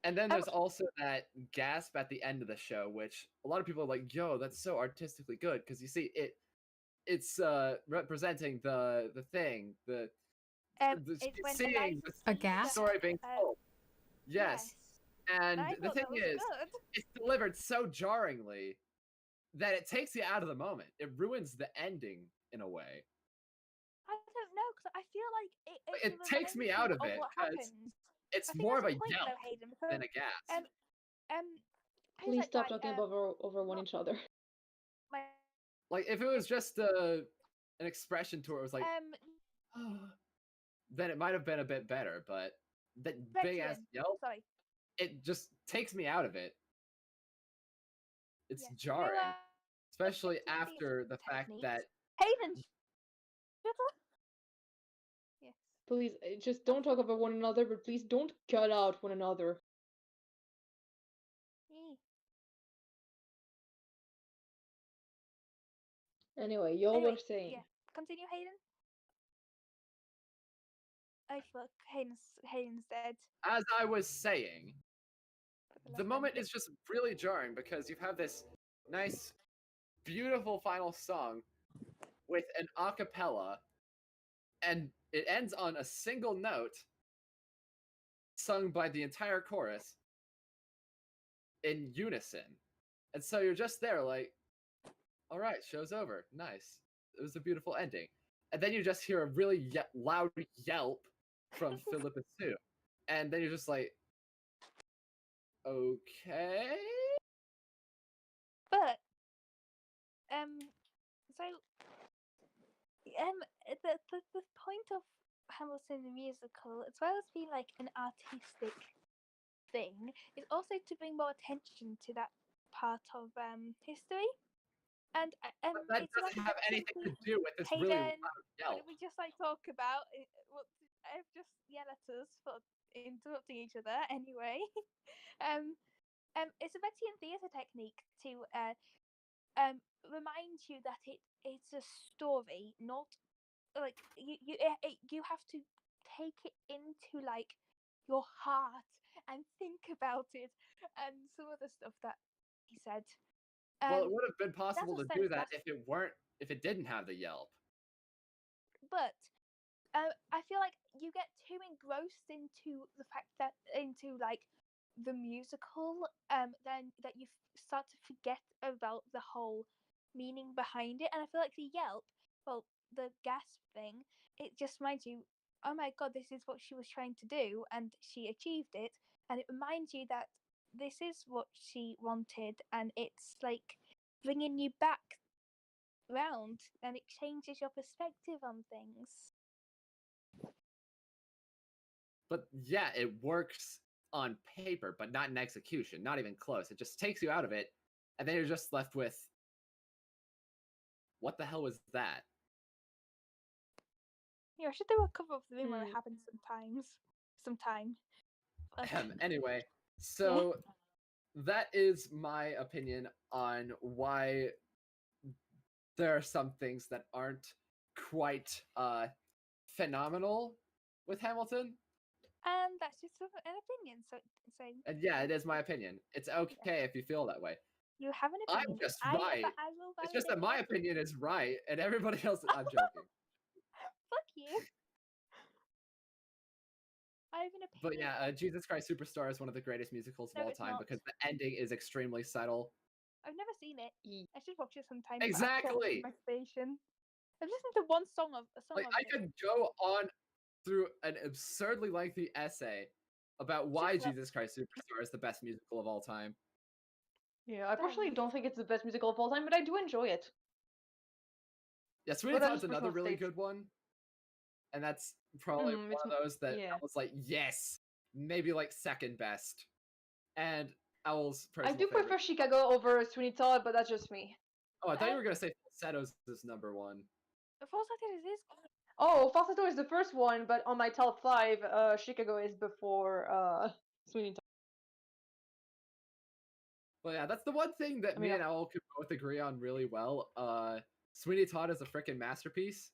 Speaker 1: And then there's also that gasp at the end of the show, which a lot of people are like, yo, that's so artistically good, because you see it's representing the thing,
Speaker 4: It's when
Speaker 1: seeing
Speaker 3: A gas?
Speaker 1: story being told. Yes. And
Speaker 4: I
Speaker 1: the
Speaker 4: thought
Speaker 1: thing
Speaker 4: that was
Speaker 1: is,
Speaker 4: good.
Speaker 1: it's delivered so jarringly that it takes you out of the moment. It ruins the ending in a way.
Speaker 4: I don't know, because I feel like
Speaker 1: It takes me out of it
Speaker 4: what
Speaker 1: because
Speaker 4: happens.
Speaker 1: it's
Speaker 4: I think
Speaker 1: more of a
Speaker 4: that's the point,
Speaker 1: yelp
Speaker 4: though, Hayden,
Speaker 1: than
Speaker 4: because,
Speaker 1: a gasp.
Speaker 4: who's
Speaker 7: Please
Speaker 4: that
Speaker 7: stop
Speaker 4: guy?
Speaker 7: talking over one each other.
Speaker 4: My,
Speaker 1: Like, if it was just an expression to it, was like, then it might have been a bit better, but that big ass
Speaker 4: Veteran.
Speaker 1: yelp,
Speaker 4: Sorry.
Speaker 1: it just takes me out of it. It's
Speaker 4: Yeah.
Speaker 1: jarring, especially
Speaker 4: it's a
Speaker 1: after the fact
Speaker 4: technique.
Speaker 1: that
Speaker 4: Hayden, shut up. Yes.
Speaker 7: Please, just don't talk over one another, but please don't cut out one another. Anyway, y'all were saying.
Speaker 4: Yeah. Continue, Hayden. Oh fuck, Hayden's dead.
Speaker 1: as I was saying,
Speaker 4: For
Speaker 1: the
Speaker 4: last
Speaker 1: moment
Speaker 4: time.
Speaker 1: is just really jarring because you have this nice, beautiful final song with an a cappella, and it ends on a single note sung by the entire chorus in unison. And so you're just there like, all right, show's over. Nice. It was a beautiful ending. And then you just hear a really loud yelp from Philippa Sue. And then you're just like, okay.
Speaker 4: But so the point of Hamilton the musical, as well as being like an artistic thing, is also to bring more attention to that part of history. And
Speaker 1: But that
Speaker 4: it's
Speaker 1: doesn't
Speaker 4: like
Speaker 1: have anything to do with this really
Speaker 4: Hayden,
Speaker 1: loud
Speaker 4: what
Speaker 1: yelp.
Speaker 4: did we just like talk about? Well, I've just yell at us for interrupting each other. Anyway, it's a Vexian theatre technique to remind you that it's a story, not like you have to take it into like your heart and think about it, and some of the stuff that he said.
Speaker 1: Well, it would have been possible to
Speaker 4: what
Speaker 1: do
Speaker 4: says
Speaker 1: that
Speaker 4: that.
Speaker 1: if it didn't have the yelp.
Speaker 4: But I feel like you get too engrossed into the fact that into like the musical, then that you start to forget about the whole meaning behind it. And I feel like the yelp, well, the gasp thing, it just reminds you, oh my god, this is what she was trying to do, and she achieved it. And it reminds you that this is what she wanted, and it's like bringing you back round, and it changes your perspective on things.
Speaker 1: But yeah, it works on paper, but not in execution. Not even close. It just takes you out of it, and then you're just left with, what the hell was that?
Speaker 4: Yeah, I should do a cover of the room where it happens sometime.
Speaker 1: Anyway, so that is my opinion on why there are some things that aren't quite phenomenal with Hamilton.
Speaker 4: And that's just an opinion. So
Speaker 1: And yeah, it is my opinion. It's okay if you feel that way.
Speaker 4: you have an opinion.
Speaker 1: I'm just right. It's just that my opinion is right, and everybody else. I'm joking.
Speaker 4: Fuck you. I have an opinion.
Speaker 1: But yeah, Jesus Christ Superstar is one of the greatest musicals of all time because the ending is extremely subtle.
Speaker 4: I've never seen it. I should watch it sometime.
Speaker 1: Exactly.
Speaker 4: I've listened to one song of
Speaker 1: Like, I could go on through an absurdly lengthy essay about why Jesus Christ Superstar is the best musical of all time.
Speaker 7: Yeah, I personally don't think it's the best musical of all time, but I do enjoy it.
Speaker 1: Yeah, Sweeney Todd's another really good one. And that's probably one of those that I was like, yes, maybe like second best. And Owl's personal
Speaker 7: I do
Speaker 1: favorite.
Speaker 7: prefer Chicago over Sweeney Todd, but that's just me.
Speaker 1: Oh, I thought you were going to say Falsettos is number one.
Speaker 4: Falsettos is
Speaker 7: Oh, Falsetto is the first one, but on my top 5, Chicago is before Sweeney Todd.
Speaker 1: Well, yeah, that's the one thing that
Speaker 7: I mean,
Speaker 1: me and Owl could both agree on really well. Sweeney Todd is a freaking masterpiece.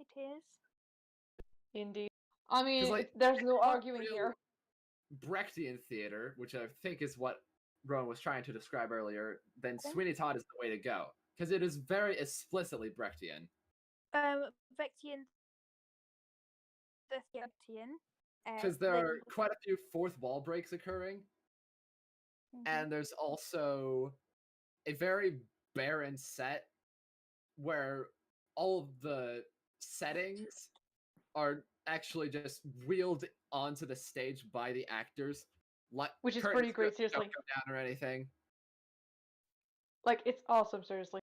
Speaker 4: It is.
Speaker 7: Indeed. I mean,
Speaker 1: like,
Speaker 7: there's no
Speaker 1: not
Speaker 7: arguing
Speaker 1: real
Speaker 7: here.
Speaker 1: Brechtian theater, which I think is what Rowan was trying to describe earlier, then Sweeney Todd is the way to go. Because it is very explicitly Brechtian.
Speaker 4: Brechtian. The Brechtian.
Speaker 1: Because there are quite a few fourth wall breaks occurring. And there's also a very barren set where all of the settings are actually just wheeled onto the stage by the actors.
Speaker 7: Which is pretty great, seriously.
Speaker 1: Don't go down or anything.
Speaker 7: Like, it's awesome, seriously.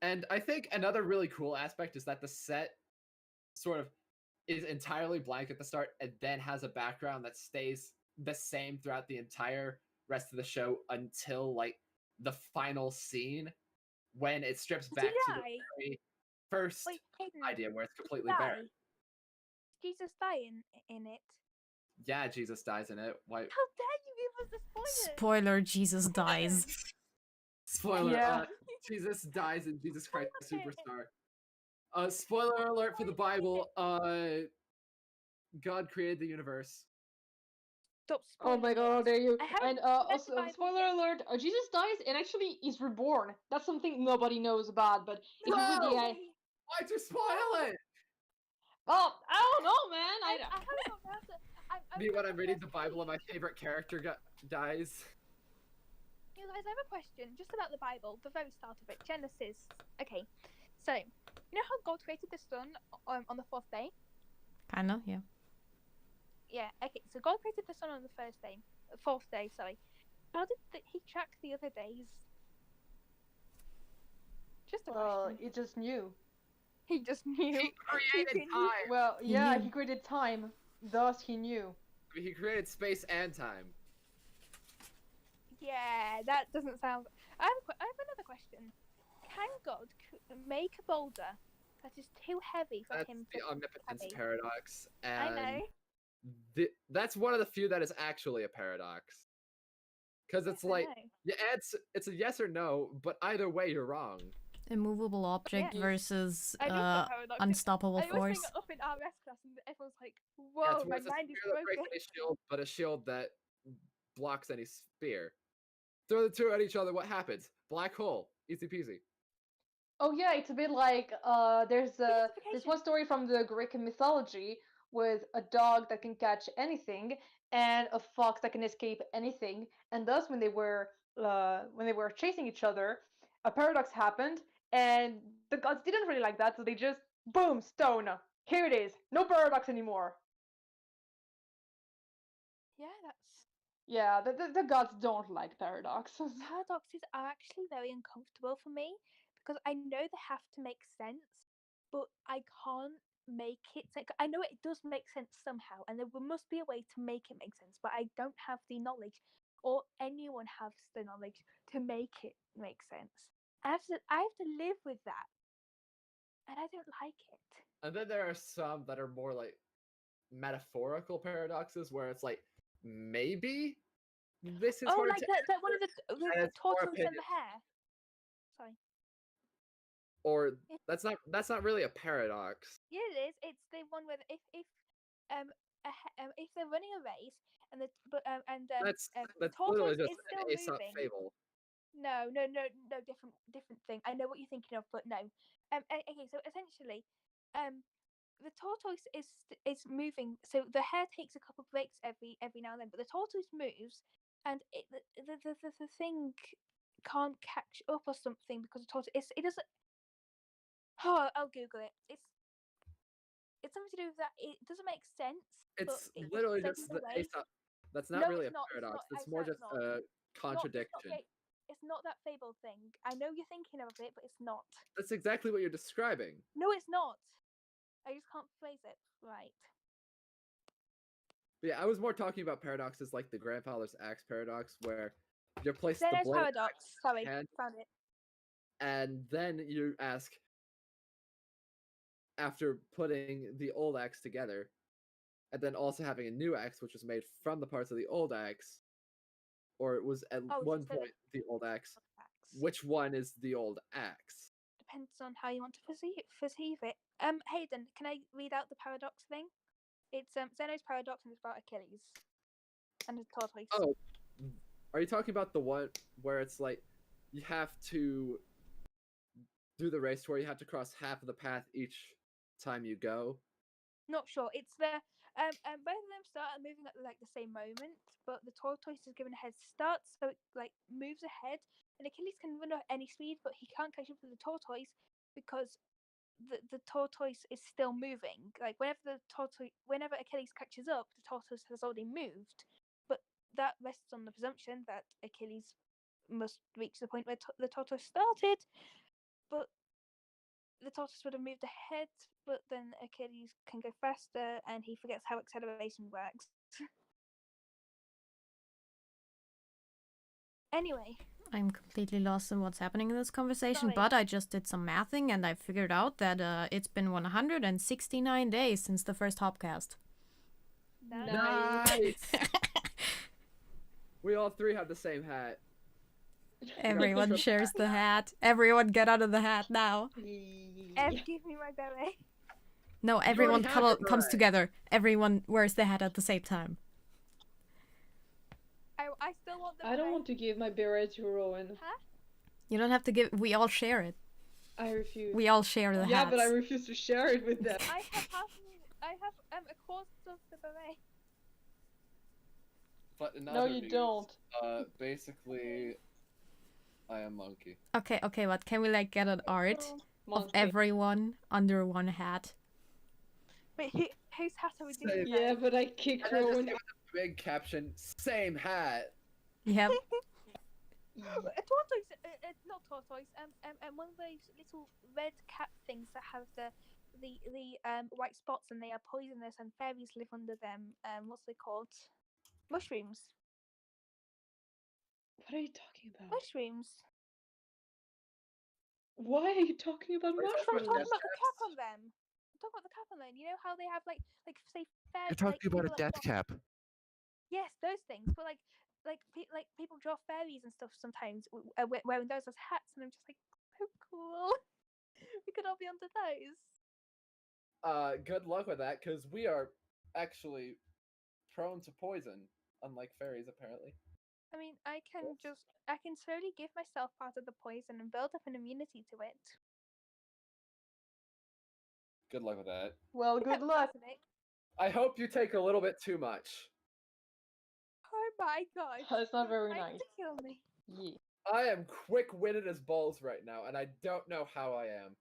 Speaker 1: And I think another really cool aspect is that the set sort of is entirely blank at the start and then has a background that stays the same throughout the entire rest of the show until like the final scene when it strips back to the very first idea where it's completely barren.
Speaker 4: Jesus die in it.
Speaker 1: Yeah, Jesus dies in it. Why?
Speaker 4: How dare you give us the spoilers?
Speaker 3: Spoiler, Jesus dies.
Speaker 1: Spoiler,
Speaker 7: Yeah.
Speaker 1: Jesus dies in Jesus Christ Superstar. Spoiler alert for the Bible, God created the universe.
Speaker 4: Stop
Speaker 7: Oh my god, how dare you. And also,
Speaker 4: Bible
Speaker 7: spoiler alert, Jesus dies and actually is reborn. That's something nobody knows about, but if you read the...
Speaker 1: Why'd you spoil it?
Speaker 7: Oh, I don't know, man.
Speaker 4: I haven't got that.
Speaker 1: Me when I'm reading the Bible and my favorite character dies.
Speaker 4: You guys, I have a question just about the Bible, the very start of it, Genesis. Okay, so you know how God created the sun on the fourth day?
Speaker 3: Kinda, yeah.
Speaker 4: Yeah. Okay, so God created the sun on the fourth day. Sorry. How did he track the other days? Just a question.
Speaker 7: He just knew.
Speaker 4: He just knew.
Speaker 1: He created time.
Speaker 7: Well, yeah, he created time. Thus, he knew.
Speaker 1: He created space and time.
Speaker 4: Yeah, that doesn't sound. I have another question. Can God make a boulder that is too heavy for him to
Speaker 1: That's the omnipotence
Speaker 4: carry?
Speaker 1: paradox.
Speaker 4: I
Speaker 1: And
Speaker 4: know.
Speaker 1: that's one of the few that is actually a paradox. Because it's like, it's a yes or no, but either way you're wrong.
Speaker 3: Immovable object versus unstoppable
Speaker 4: unstoppable
Speaker 3: force.
Speaker 4: I was up in RS class and everyone's like, whoa, my mind is broken.
Speaker 1: A shield, but a shield that blocks any spear. Throw the two at each other, what happens? Black hole. Easy peasy.
Speaker 7: Oh yeah, it's a bit like, there's one story from the Greek mythology with a dog that can catch anything and a fox that can escape anything, and thus when they were chasing each other, a paradox happened, and the gods didn't really like that, so they just, boom, stone. Here it is. No paradox anymore.
Speaker 4: Yeah, that's...
Speaker 7: Yeah, the gods don't like paradoxes.
Speaker 4: Paradoxes are actually very uncomfortable for me because I know they have to make sense, but I can't make it. I know it does make sense somehow, and there must be a way to make it make sense, but I don't have the knowledge, or anyone has the knowledge to make it make sense. I have to live with that, and I don't like it.
Speaker 1: And then there are some that are more like metaphorical paradoxes, where it's like, maybe this is
Speaker 4: like that one of the tortoise and the hare. Sorry.
Speaker 1: Or that's not really a paradox.
Speaker 4: Yeah, it is. It's the one where if they're running a race and the
Speaker 1: that's
Speaker 4: tortoise
Speaker 1: literally just
Speaker 4: is still
Speaker 1: an Aesop
Speaker 4: moving.
Speaker 1: fable.
Speaker 4: No, different thing. I know what you're thinking of, but no. Okay, so essentially, the tortoise is moving. So the hare takes a couple of breaks every now and then, but the tortoise moves, and the thing can't catch up or something because the tortoise it doesn't. Oh, I'll Google it. It's something to do with that. It doesn't make sense.
Speaker 1: It's literally just the Aesop. That's not really a paradox. It's more just a contradiction.
Speaker 4: It's not that fable thing. I know you're thinking of it, but it's not.
Speaker 1: That's exactly what you're describing.
Speaker 4: No, it's not. I just can't phrase it right.
Speaker 1: Yeah, I was more talking about paradoxes like the grandfather's axe paradox, where you place the
Speaker 4: There's
Speaker 1: blade
Speaker 4: paradox. Sorry,
Speaker 1: hand,
Speaker 4: found it.
Speaker 1: and then you ask, after putting the old axe together, and then also having a new axe, which was made from the parts of the old axe, or it was at one point the old axe. Which one is the old axe?
Speaker 4: Depends on how you want to perceive it. Hayden, can I read out the paradox thing? It's Zeno's paradox, and it's about Achilles and his tortoise.
Speaker 1: Oh, are you talking about the one where it's like you have to do the race where you have to cross half of the path each time you go?
Speaker 4: Not sure. It's the both of them start moving at like the same moment, but the tortoise is given a head start, so it like moves ahead, and Achilles can run at any speed, but he can't catch up to the tortoise because the tortoise is still moving. Like whenever Achilles catches up, the tortoise has already moved, but that rests on the presumption that Achilles must reach the point where the tortoise started, but the tortoise would have moved ahead, but then Achilles can go faster, and he forgets how acceleration works. Anyway.
Speaker 3: I'm completely lost in what's happening in this conversation,
Speaker 4: Sorry.
Speaker 3: but I just did some mathing and I figured out that it's been 169 days since the first Hopcast.
Speaker 7: Nice.
Speaker 1: We all three have the same hat.
Speaker 3: Everyone shares the hat. Everyone get out of the hat now.
Speaker 4: Give me my beret.
Speaker 3: No, everyone
Speaker 1: have your
Speaker 3: comes
Speaker 1: beret.
Speaker 3: together. Everyone wears the hat at the same time.
Speaker 4: I still want the
Speaker 7: I don't
Speaker 4: beret.
Speaker 7: want to give my beret to Rowan.
Speaker 4: Huh?
Speaker 3: You don't have to give. We all share it.
Speaker 7: I refuse.
Speaker 3: We all share the
Speaker 7: Yeah,
Speaker 3: hats.
Speaker 7: but I refuse to share it with them.
Speaker 4: I have a quarter of the beret.
Speaker 1: But in
Speaker 7: No,
Speaker 1: other
Speaker 7: you
Speaker 1: news,
Speaker 7: don't.
Speaker 1: Basically, I am monkey.
Speaker 3: Okay, but can we like get an art of
Speaker 7: Monkey.
Speaker 3: everyone under one hat?
Speaker 4: Wait, whose hat are we doing?
Speaker 7: Yeah, but I kick
Speaker 1: And then just
Speaker 7: Rowan.
Speaker 1: give it a big caption, same hat.
Speaker 3: Yep.
Speaker 4: A tortoise, not tortoise. One of those little red cat things that have the white spots, and they are poisonous, and fairies live under them. What's they called? Mushrooms.
Speaker 7: What are you talking about?
Speaker 4: Mushrooms.
Speaker 7: Why are you talking about
Speaker 1: What are you
Speaker 4: I'm
Speaker 7: mushrooms?
Speaker 4: talking about the cap on them. I'm talking about the cap on them. You know how they have like say fairies.
Speaker 6: You're talking about a death cap.
Speaker 4: Yes, those things. But people draw fairies and stuff sometimes wearing those as hats, and I'm just like, so cool. We could all be under those.
Speaker 1: Good luck with that, because we are actually prone to poison, unlike fairies, apparently.
Speaker 4: I mean, I can slowly give myself part of the poison and build up an immunity to it.
Speaker 1: Good luck with that.
Speaker 7: Well, good luck.
Speaker 1: I hope you take a little bit too much.
Speaker 4: Oh my god.
Speaker 7: That's not very
Speaker 4: Trying
Speaker 7: nice.
Speaker 4: to kill me.
Speaker 7: Yeah.
Speaker 1: I am quick-witted as balls right now, and I don't know how I am.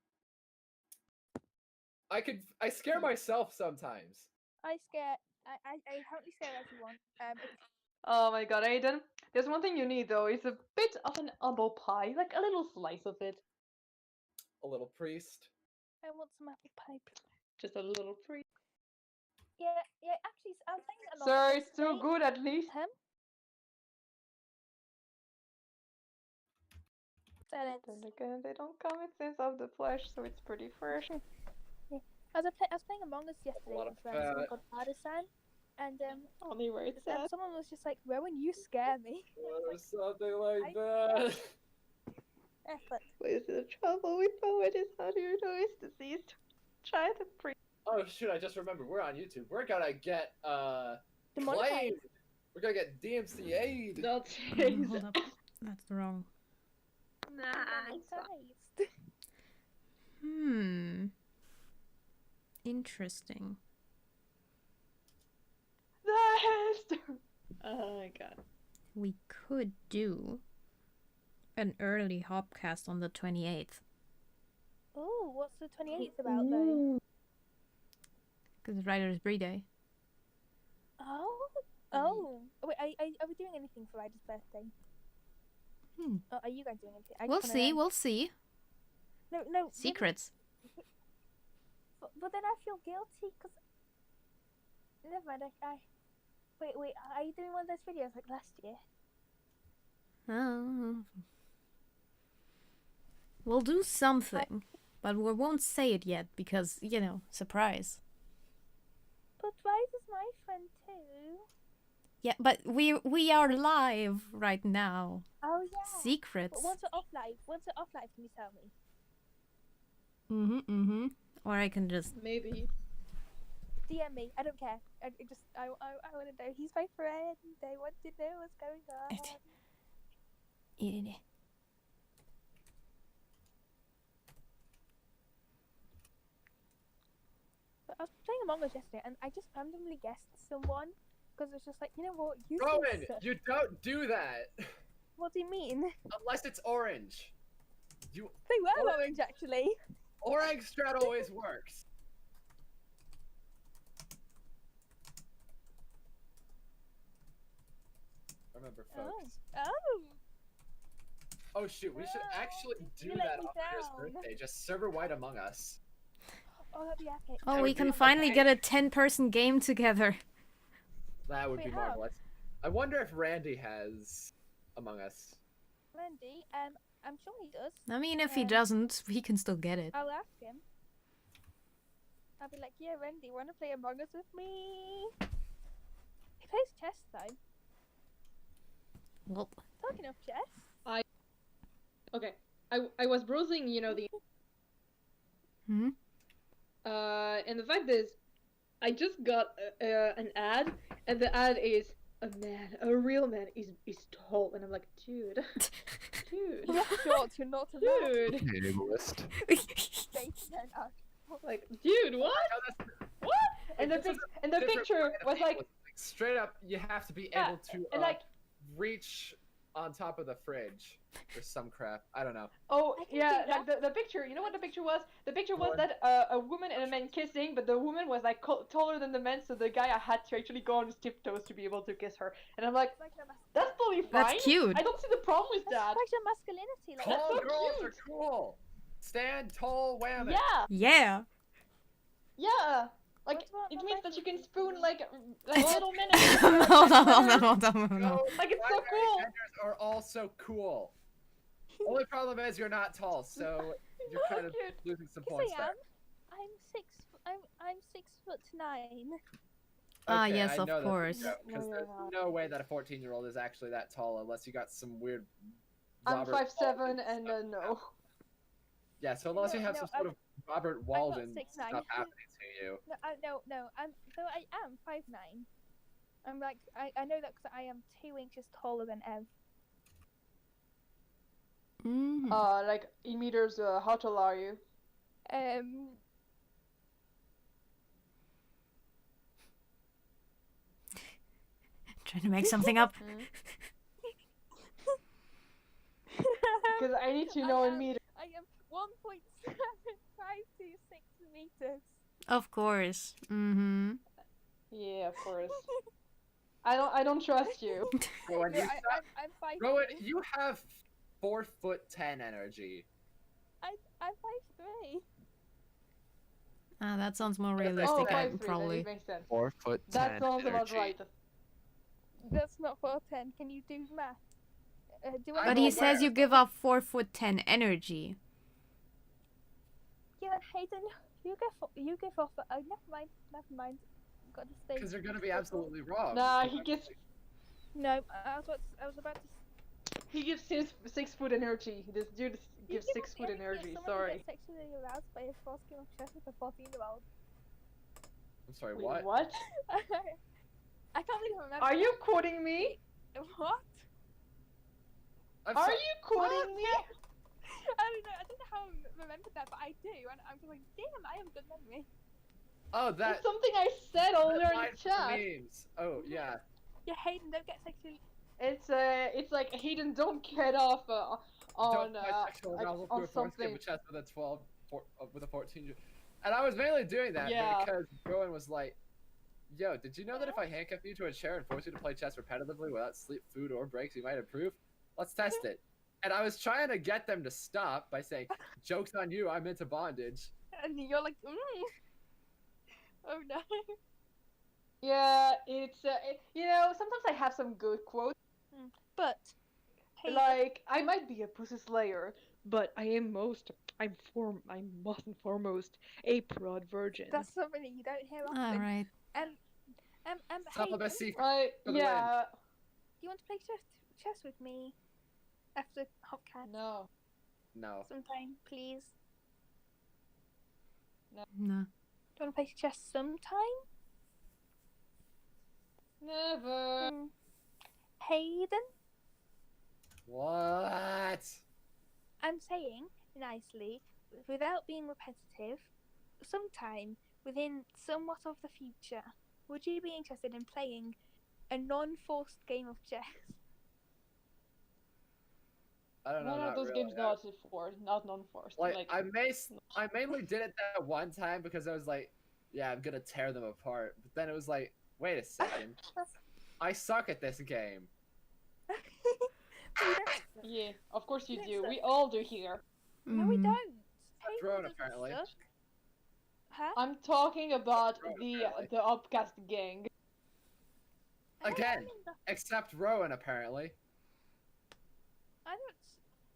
Speaker 1: I scare myself sometimes.
Speaker 4: I apparently scare everyone.
Speaker 7: Oh my god, Aiden. There's one thing you need though. It's a bit of an apple pie, like a little slice of it.
Speaker 1: A little priest.
Speaker 4: I want some apple pie.
Speaker 7: Just a little treat.
Speaker 4: Yeah. Actually, I was thinking about
Speaker 7: Sir,
Speaker 4: this
Speaker 7: it's too
Speaker 4: today.
Speaker 7: good at least.
Speaker 4: Silence.
Speaker 7: Then again, they don't come in sense of the flesh, so it's pretty fresh.
Speaker 4: Yeah. I was playing Among Us yesterday
Speaker 1: lot
Speaker 4: with
Speaker 1: of
Speaker 4: friends, someone
Speaker 1: fat.
Speaker 4: called Artisan, and
Speaker 7: Only where it's at.
Speaker 4: someone was just like, "Rowan, you scare me."
Speaker 1: Or something like
Speaker 4: I-
Speaker 1: that.
Speaker 4: Effort.
Speaker 7: What is the trouble with poet is how do you know it's diseased? Try to pre.
Speaker 1: Oh shoot, I just remembered. We're on YouTube. We're gonna get
Speaker 4: Demonetized.
Speaker 1: claimed. We're gonna get DMCA'd.
Speaker 7: Not
Speaker 3: Hold up. That's wrong.
Speaker 4: Demonetized.
Speaker 3: Interesting.
Speaker 7: Oh my god.
Speaker 3: We could do an early Hopcast on the 28th.
Speaker 4: Oh, what's the 28th about though?
Speaker 3: Because it's Writer's Brie Day.
Speaker 4: Oh. Wait, are we doing anything for Ryder's birthday? Are you guys doing anything?
Speaker 3: We'll see.
Speaker 4: No.
Speaker 3: Secrets.
Speaker 4: But then I feel guilty because. Never mind. Wait. Are you doing one of those videos like last year?
Speaker 3: We'll do something. But we won't say it yet because, you know, surprise.
Speaker 4: But Rise is my friend too.
Speaker 3: Yeah, but we are live right now.
Speaker 4: Oh yeah.
Speaker 3: Secrets.
Speaker 4: But once we're off live, can you tell me?
Speaker 3: Or I can just...
Speaker 7: Maybe.
Speaker 4: DM me. I don't care. I want to know. He's my friend. I want to know what's going on. But I was playing Among Us yesterday, and I just randomly guessed someone because it's just like, you know what? You
Speaker 1: Rowan, you don't do that.
Speaker 4: What do you mean?
Speaker 1: Unless it's orange. You
Speaker 4: They were orange, actually.
Speaker 1: orange strat always works. Remember, folks.
Speaker 4: Oh.
Speaker 1: Oh shoot, we should actually do
Speaker 4: You let
Speaker 1: that
Speaker 4: me
Speaker 1: on Chris'
Speaker 4: down.
Speaker 1: birthday. Just server wide Among Us.
Speaker 4: Oh, that'd be epic.
Speaker 3: Oh,
Speaker 1: That
Speaker 3: we
Speaker 1: would
Speaker 3: can
Speaker 1: be
Speaker 3: finally
Speaker 1: okay.
Speaker 3: get a 10-person game together.
Speaker 1: That would
Speaker 4: Wait,
Speaker 1: be
Speaker 4: how?
Speaker 1: marvelous. I wonder if Randy has Among Us.
Speaker 4: Randy, I'm sure he does.
Speaker 3: I mean, if he
Speaker 4: Um,
Speaker 3: doesn't, he can still get it.
Speaker 4: I'll ask him. I'll be like, yeah, Randy, wanna play Among Us with me? He plays chess though.
Speaker 3: Well,
Speaker 4: Talking of chess.
Speaker 7: Okay. I was browsing, you know, the
Speaker 3: hmm?
Speaker 7: and the fact is, I just got an ad, and the ad is a real man is tall, and I'm like, dude, dude,
Speaker 4: You're short, you're not allowed.
Speaker 7: dude,
Speaker 6: Ableist.
Speaker 7: like, dude, what? What? And the
Speaker 1: Different
Speaker 7: picture
Speaker 1: point of
Speaker 7: was
Speaker 1: view.
Speaker 7: like,
Speaker 1: straight up, you have to be
Speaker 7: Yeah,
Speaker 1: able to
Speaker 7: and like,
Speaker 1: reach on top of the fridge or some crap. I don't know.
Speaker 7: oh
Speaker 4: I can
Speaker 7: yeah,
Speaker 4: do
Speaker 7: like the picture. You know what the picture was? The picture was
Speaker 1: What?
Speaker 7: that a woman and a man kissing, but the woman was like taller than the man, so the guy had to actually go on his tiptoes to be able to kiss her. And I'm like, that's totally fine.
Speaker 3: That's cute.
Speaker 7: I don't see the problem with that.
Speaker 4: That's your masculinity. Like,
Speaker 1: Tall
Speaker 7: so
Speaker 1: girls
Speaker 7: cute.
Speaker 1: are cool. Stand tall women.
Speaker 7: Yeah,
Speaker 3: Yeah.
Speaker 7: yeah. Like
Speaker 4: What about
Speaker 7: it
Speaker 4: the
Speaker 7: means that you can
Speaker 4: lesbians?
Speaker 7: spoon like little men.
Speaker 3: Hold on, hold on.
Speaker 1: No,
Speaker 7: Like, it's so
Speaker 1: non-binary
Speaker 7: cool.
Speaker 1: genders are also cool. Only problem is you're not tall, so you're kind of
Speaker 7: Cute.
Speaker 1: losing some
Speaker 4: yes,
Speaker 1: points
Speaker 4: I
Speaker 1: there.
Speaker 4: am. I'm 6'9".
Speaker 3: Ah,
Speaker 1: Okay,
Speaker 3: yes,
Speaker 1: I
Speaker 3: of
Speaker 1: know that's a
Speaker 3: course.
Speaker 1: joke, 'cause
Speaker 7: No,
Speaker 1: there's
Speaker 7: you're not.
Speaker 1: no way that a 14-year-old is actually that tall unless you got some weird.
Speaker 7: I'm
Speaker 1: Robert
Speaker 7: 5'7"
Speaker 1: Walden
Speaker 7: and
Speaker 1: stuff.
Speaker 7: no.
Speaker 1: Yeah, so unless you
Speaker 4: No,
Speaker 1: have
Speaker 4: no,
Speaker 1: some sort of Robert Walden
Speaker 4: 6'9".
Speaker 1: stuff happening to you.
Speaker 4: No. I am 5'9". I'm like, I know that because I am 2 inches taller than Ev.
Speaker 3: Mm.
Speaker 7: Like in meters. How tall are you?
Speaker 3: Trying to make something up.
Speaker 7: Because I need to know in meters.
Speaker 4: I am 1.7526 meters.
Speaker 3: Of course. Mm-hmm.
Speaker 7: Yeah, of course. I don't trust you.
Speaker 1: Rowan,
Speaker 4: No,
Speaker 1: you,
Speaker 4: I'm 5'3".
Speaker 1: Rowan, you have 4'10" energy.
Speaker 4: I'm 5'3".
Speaker 3: Ah, that sounds more
Speaker 1: Okay.
Speaker 3: realistic,
Speaker 7: Oh,
Speaker 1: I-
Speaker 7: 5'3",
Speaker 3: probably.
Speaker 7: That makes sense.
Speaker 6: 4'10"
Speaker 7: That sounds about
Speaker 6: energy.
Speaker 7: right.
Speaker 4: That's not 4'10". Can you do math? Do I
Speaker 3: But
Speaker 1: I'm
Speaker 3: he
Speaker 1: aware.
Speaker 3: says you give off 4'10" energy.
Speaker 4: Yeah, Hayden, you give off. Never mind. Got to stay.
Speaker 1: Because you're gonna be absolutely wrong.
Speaker 7: Nah, he gives
Speaker 4: No, I was about to.
Speaker 7: he gives 6 foot energy. This dude gives
Speaker 4: You
Speaker 7: 6 foot
Speaker 4: yeah,
Speaker 7: energy.
Speaker 4: someone who
Speaker 7: Sorry.
Speaker 4: gets sexually aroused by a false game of chess with a 14-year-old.
Speaker 1: I'm sorry,
Speaker 7: Wait,
Speaker 1: what?
Speaker 7: what?
Speaker 4: I can't even remember.
Speaker 7: Are you quoting me?
Speaker 4: What?
Speaker 1: I'm
Speaker 7: Are
Speaker 1: so-
Speaker 7: you quoting me?
Speaker 4: I don't know how I remembered that, but I do, and I'm just like, damn, I have a good memory.
Speaker 1: Oh, that.
Speaker 7: That's something I said
Speaker 1: that
Speaker 7: earlier in
Speaker 1: line
Speaker 7: the
Speaker 1: from
Speaker 7: chat.
Speaker 1: memes. Oh yeah.
Speaker 4: Yeah, Hayden, don't get sexually.
Speaker 7: It's like Hayden, don't get off on
Speaker 1: Don't find sexual
Speaker 7: like,
Speaker 1: arousal
Speaker 7: on
Speaker 1: through a force game
Speaker 7: something.
Speaker 1: of chess with a 14. And I was mainly doing that
Speaker 7: Yeah.
Speaker 1: because Rowan was like, "Yo, did you know that if I handcuff you to a chair and force you to play chess repetitively without sleep, food, or breaks, you might improve? Let's test it." And I was trying to get them to stop by saying, "Joke's on you, I'm into bondage."
Speaker 4: And you're like, oh no.
Speaker 7: Yeah, it's you know, sometimes I have some good quotes.
Speaker 4: But Hayden,
Speaker 7: Like, I might be a pussy slayer, but I am most I'm most and foremost a proud virgin.
Speaker 4: That's something that you don't hear often.
Speaker 3: All right.
Speaker 4: Hayden,
Speaker 1: Celibacy
Speaker 7: Right?
Speaker 1: for the win.
Speaker 7: Yeah.
Speaker 4: do you want to play chess with me after Hopcast
Speaker 7: No.
Speaker 1: No.
Speaker 4: sometime, please?
Speaker 3: No.
Speaker 4: Do you want to play chess sometime?
Speaker 7: Never.
Speaker 4: Hayden,
Speaker 1: What?
Speaker 4: I'm saying nicely, without being repetitive, sometime within somewhat of the future, would you be interested in playing a non-forced game of chess?
Speaker 1: I don't know.
Speaker 7: One of
Speaker 1: not
Speaker 7: those
Speaker 1: really.
Speaker 7: games not forced, not non-forced.
Speaker 1: Like I mainly did it that one time because I was like, yeah, I'm gonna tear them apart. But then it was like, wait a second, I suck at this game.
Speaker 4: We don't.
Speaker 7: Yeah, of course you
Speaker 4: Yes,
Speaker 7: do.
Speaker 4: sir.
Speaker 7: We all do here.
Speaker 4: No, we
Speaker 3: Mhm.
Speaker 4: don't.
Speaker 1: That's
Speaker 4: Hayden
Speaker 1: Rowan,
Speaker 4: doesn't
Speaker 1: apparently.
Speaker 4: suck. Huh?
Speaker 7: I'm talking about
Speaker 1: Right,
Speaker 7: the
Speaker 1: apparently.
Speaker 7: the Upcast gang.
Speaker 1: Again.
Speaker 4: I
Speaker 1: Except Rowan, apparently.
Speaker 4: don't.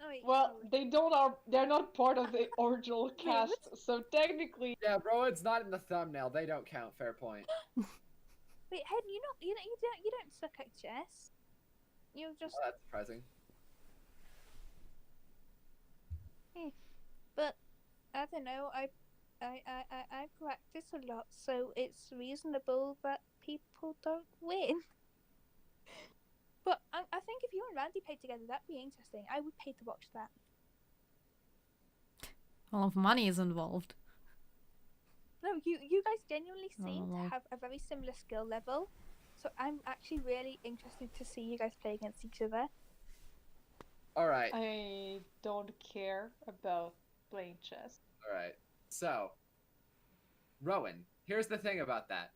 Speaker 4: Oh, wait,
Speaker 7: Well,
Speaker 4: no.
Speaker 7: they're not part of the original
Speaker 4: Wait,
Speaker 7: cast, so technically.
Speaker 1: Yeah, Rowan's not in the thumbnail. They don't count. Fair point.
Speaker 4: Wait, Hayden, you don't suck at chess. You just.
Speaker 1: Well, that's surprising.
Speaker 4: But I don't know. I practice a lot, so it's reasonable that people don't win. But I think if you and Randy played together, that'd be interesting. I would pay to watch that.
Speaker 3: A lot of money is involved.
Speaker 4: No, you guys genuinely seem
Speaker 3: Oh.
Speaker 4: to have a very similar skill level, so I'm actually really interested to see you guys play against each other.
Speaker 1: All right.
Speaker 7: I don't care about playing chess.
Speaker 1: All right. So, Rowan, here's the thing about that.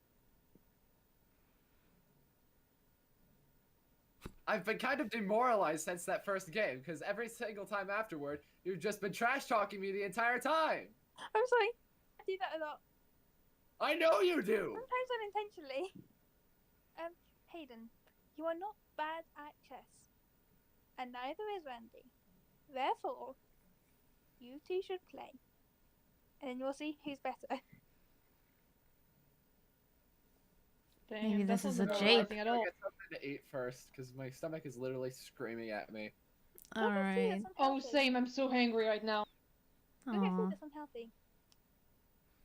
Speaker 1: I've been kind of demoralized since that first game, because every single time afterward, you've just been trash-talking me the entire time.
Speaker 4: I'm sorry. I do that a lot.
Speaker 1: I know you do!
Speaker 4: Sometimes unintentionally. Hayden, you are not bad at chess. And neither is Randy. Therefore, you two should play. And then you'll see who's better.
Speaker 3: Maybe
Speaker 7: Damn,
Speaker 3: this
Speaker 7: that
Speaker 3: is
Speaker 7: wasn't
Speaker 3: a
Speaker 7: realizing
Speaker 3: jape.
Speaker 7: at
Speaker 1: I'll
Speaker 7: all.
Speaker 1: get something to eat first, because my stomach is literally screaming at me.
Speaker 4: Go
Speaker 3: All
Speaker 4: get food
Speaker 3: right.
Speaker 4: that's
Speaker 7: Oh,
Speaker 4: unhealthy.
Speaker 7: same. I'm so hangry right now.
Speaker 4: Go get
Speaker 3: Aw.
Speaker 4: food that's unhealthy.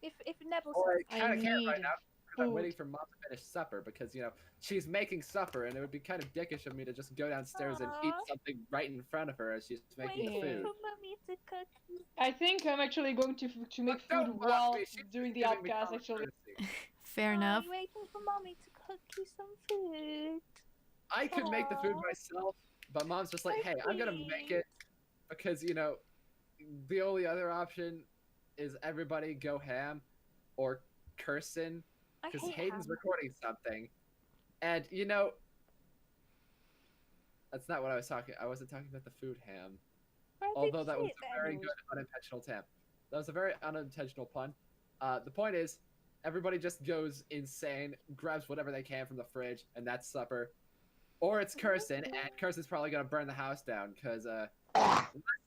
Speaker 4: If Nebel
Speaker 1: Well,
Speaker 4: says
Speaker 1: I kind of
Speaker 7: I
Speaker 1: can't right
Speaker 7: need
Speaker 1: now, because I'm waiting
Speaker 7: food.
Speaker 1: for Mom to finish supper, because, you know, she's making supper, and it would be kind of dickish of me to just go downstairs and eat
Speaker 4: Aw.
Speaker 1: something right in front of her as she's making the
Speaker 4: waiting
Speaker 1: food.
Speaker 4: for mommy to cook.
Speaker 7: I think I'm actually going to make
Speaker 1: Don't
Speaker 7: food
Speaker 1: mock
Speaker 7: while
Speaker 1: me, she's
Speaker 7: doing the
Speaker 1: giving me
Speaker 7: Upcast,
Speaker 1: common
Speaker 7: actually.
Speaker 1: courtesy.
Speaker 3: Fair enough.
Speaker 4: I'm waiting for mommy to cook you some food.
Speaker 1: I could make the food
Speaker 4: Aw.
Speaker 1: myself, but Mom's just like,
Speaker 4: So
Speaker 1: hey, I'm gonna make it because, you know, the only other option is everybody go ham or Kirsten,
Speaker 4: I
Speaker 1: because
Speaker 4: hate
Speaker 1: Hayden's
Speaker 4: ham.
Speaker 1: recording something. And, you know, that's not what I was talking. I wasn't talking about the food ham.
Speaker 4: Why did
Speaker 1: Although
Speaker 4: you
Speaker 1: that
Speaker 4: say
Speaker 1: was
Speaker 4: it
Speaker 1: a
Speaker 4: then?
Speaker 1: very good unintentional attempt. That was a very unintentional pun. The point is, everybody just goes insane, grabs whatever they can from the fridge, and that's supper. Or it's Kirsten, and Kirsten's probably gonna burn the house down, because last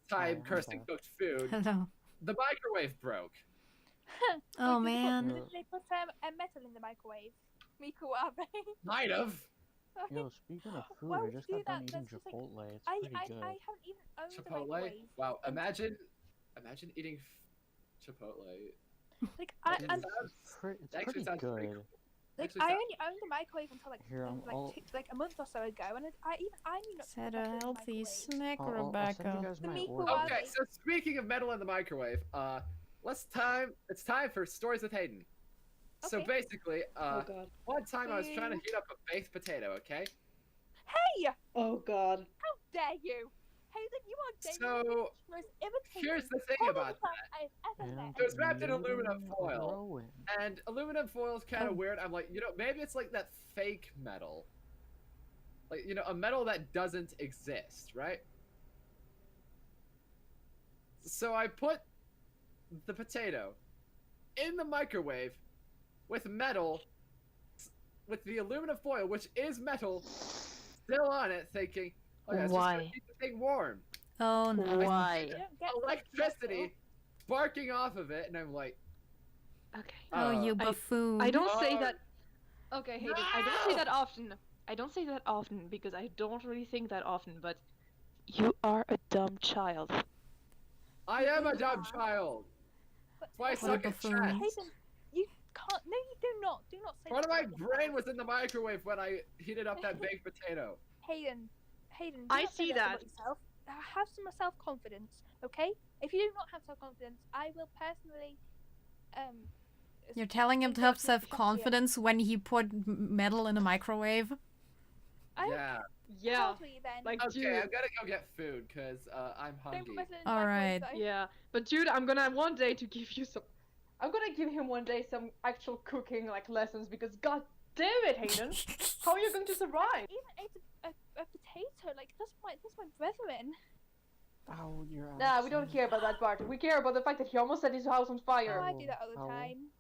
Speaker 1: time
Speaker 5: I'm
Speaker 1: Kirsten
Speaker 5: sorry.
Speaker 1: cooked food,
Speaker 3: Hello.
Speaker 1: the microwave broke.
Speaker 3: Oh
Speaker 4: Wait,
Speaker 3: man.
Speaker 4: Did they put a metal in the microwave? Microwave.
Speaker 1: Might have.
Speaker 5: Yo, speaking of food,
Speaker 4: Why
Speaker 5: I
Speaker 4: would
Speaker 5: just
Speaker 4: you do
Speaker 5: got done
Speaker 4: that?
Speaker 5: eating
Speaker 4: That's just like-
Speaker 5: Chipotle. It's
Speaker 4: I
Speaker 5: pretty good.
Speaker 4: haven't even owned a
Speaker 1: Chipotle?
Speaker 4: microwave.
Speaker 1: Wow,
Speaker 4: And-
Speaker 1: imagine eating Chipotle.
Speaker 4: Like
Speaker 1: It
Speaker 4: I'm
Speaker 1: sounds-
Speaker 5: It's
Speaker 1: actually
Speaker 5: pretty
Speaker 1: sounds pretty
Speaker 5: good.
Speaker 4: like
Speaker 1: actually
Speaker 4: I
Speaker 1: sounds-
Speaker 4: only owned a microwave until
Speaker 5: Here,
Speaker 4: like a month or so ago, and I knew not to
Speaker 3: Said
Speaker 4: put metal
Speaker 3: a
Speaker 4: in the
Speaker 3: healthy
Speaker 4: microwave.
Speaker 3: snack,
Speaker 5: I'll send you
Speaker 3: Rebecca.
Speaker 5: guys
Speaker 4: The
Speaker 5: my
Speaker 4: meat
Speaker 5: order.
Speaker 4: Why?
Speaker 1: Okay, so speaking of metal in the microwave, it's time for stories with Hayden. So
Speaker 4: Okay.
Speaker 1: basically,
Speaker 7: Oh god.
Speaker 1: one time I was trying to heat up a baked potato, okay?
Speaker 4: Hey,
Speaker 7: Oh god.
Speaker 4: how dare you? Hayden, you are
Speaker 1: So,
Speaker 4: genuinely the most irritating
Speaker 1: here's the thing about that.
Speaker 4: I've ever met.
Speaker 1: It was wrapped in aluminum
Speaker 5: Mutant
Speaker 1: foil.
Speaker 5: Rowan.
Speaker 1: And aluminum foil is kind of
Speaker 3: Oh.
Speaker 1: weird. I'm like, you know, maybe it's like that fake metal. Like, you know, a metal that doesn't exist, right? So I put the potato in the microwave with metal, with the aluminum foil, which is metal, still on it, thinking, oh yeah, it's just
Speaker 6: Why?
Speaker 1: gonna keep the thing warm.
Speaker 3: Oh no.
Speaker 6: Why?
Speaker 4: You don't get
Speaker 1: Electricity barking off of it, and I'm like,
Speaker 7: Okay.
Speaker 3: Oh, you
Speaker 7: I-
Speaker 3: buffoon.
Speaker 7: I don't say
Speaker 1: Oh.
Speaker 7: that. Okay, Hayden. I don't say that often. I don't say that often because I don't really think that often. But you are a dumb child.
Speaker 1: I am a
Speaker 4: You
Speaker 1: dumb
Speaker 4: are.
Speaker 1: child.
Speaker 4: But
Speaker 1: That's why I
Speaker 3: What a
Speaker 1: suck at
Speaker 3: buffoon.
Speaker 1: chess.
Speaker 4: Hayden, you can't. No, you do not. Do not say
Speaker 1: Part of
Speaker 4: that
Speaker 1: my
Speaker 4: about
Speaker 1: brain
Speaker 4: yourself.
Speaker 1: was in the microwave when I heated up that baked potato.
Speaker 4: Hayden, do
Speaker 7: I
Speaker 4: not say
Speaker 7: see
Speaker 4: that about
Speaker 7: that.
Speaker 4: yourself. Have some self-confidence, okay? If you do not have self-confidence, I will personally
Speaker 3: You're telling him to have self-confidence when he put metal in a microwave?
Speaker 4: I
Speaker 1: Yeah.
Speaker 7: Yeah.
Speaker 4: How old were you then?
Speaker 7: Like,
Speaker 1: Okay,
Speaker 7: dude.
Speaker 1: I'm gonna go get food because I'm
Speaker 4: Don't
Speaker 1: hungry.
Speaker 4: put metal in the
Speaker 3: All
Speaker 4: microwave,
Speaker 3: right.
Speaker 4: though.
Speaker 7: Yeah. But dude, I'm gonna one day to give you some. I'm gonna give him one day some actual cooking like lessons because god damn it, Hayden. How are you going to survive?
Speaker 4: Even ate a potato. Like that's my brethren.
Speaker 5: Ow, your
Speaker 7: Nah, we don't care about that part. We care about the fact that he almost set his house on
Speaker 4: Oh,
Speaker 7: fire.
Speaker 4: I do that all the
Speaker 5: Owl.
Speaker 4: time.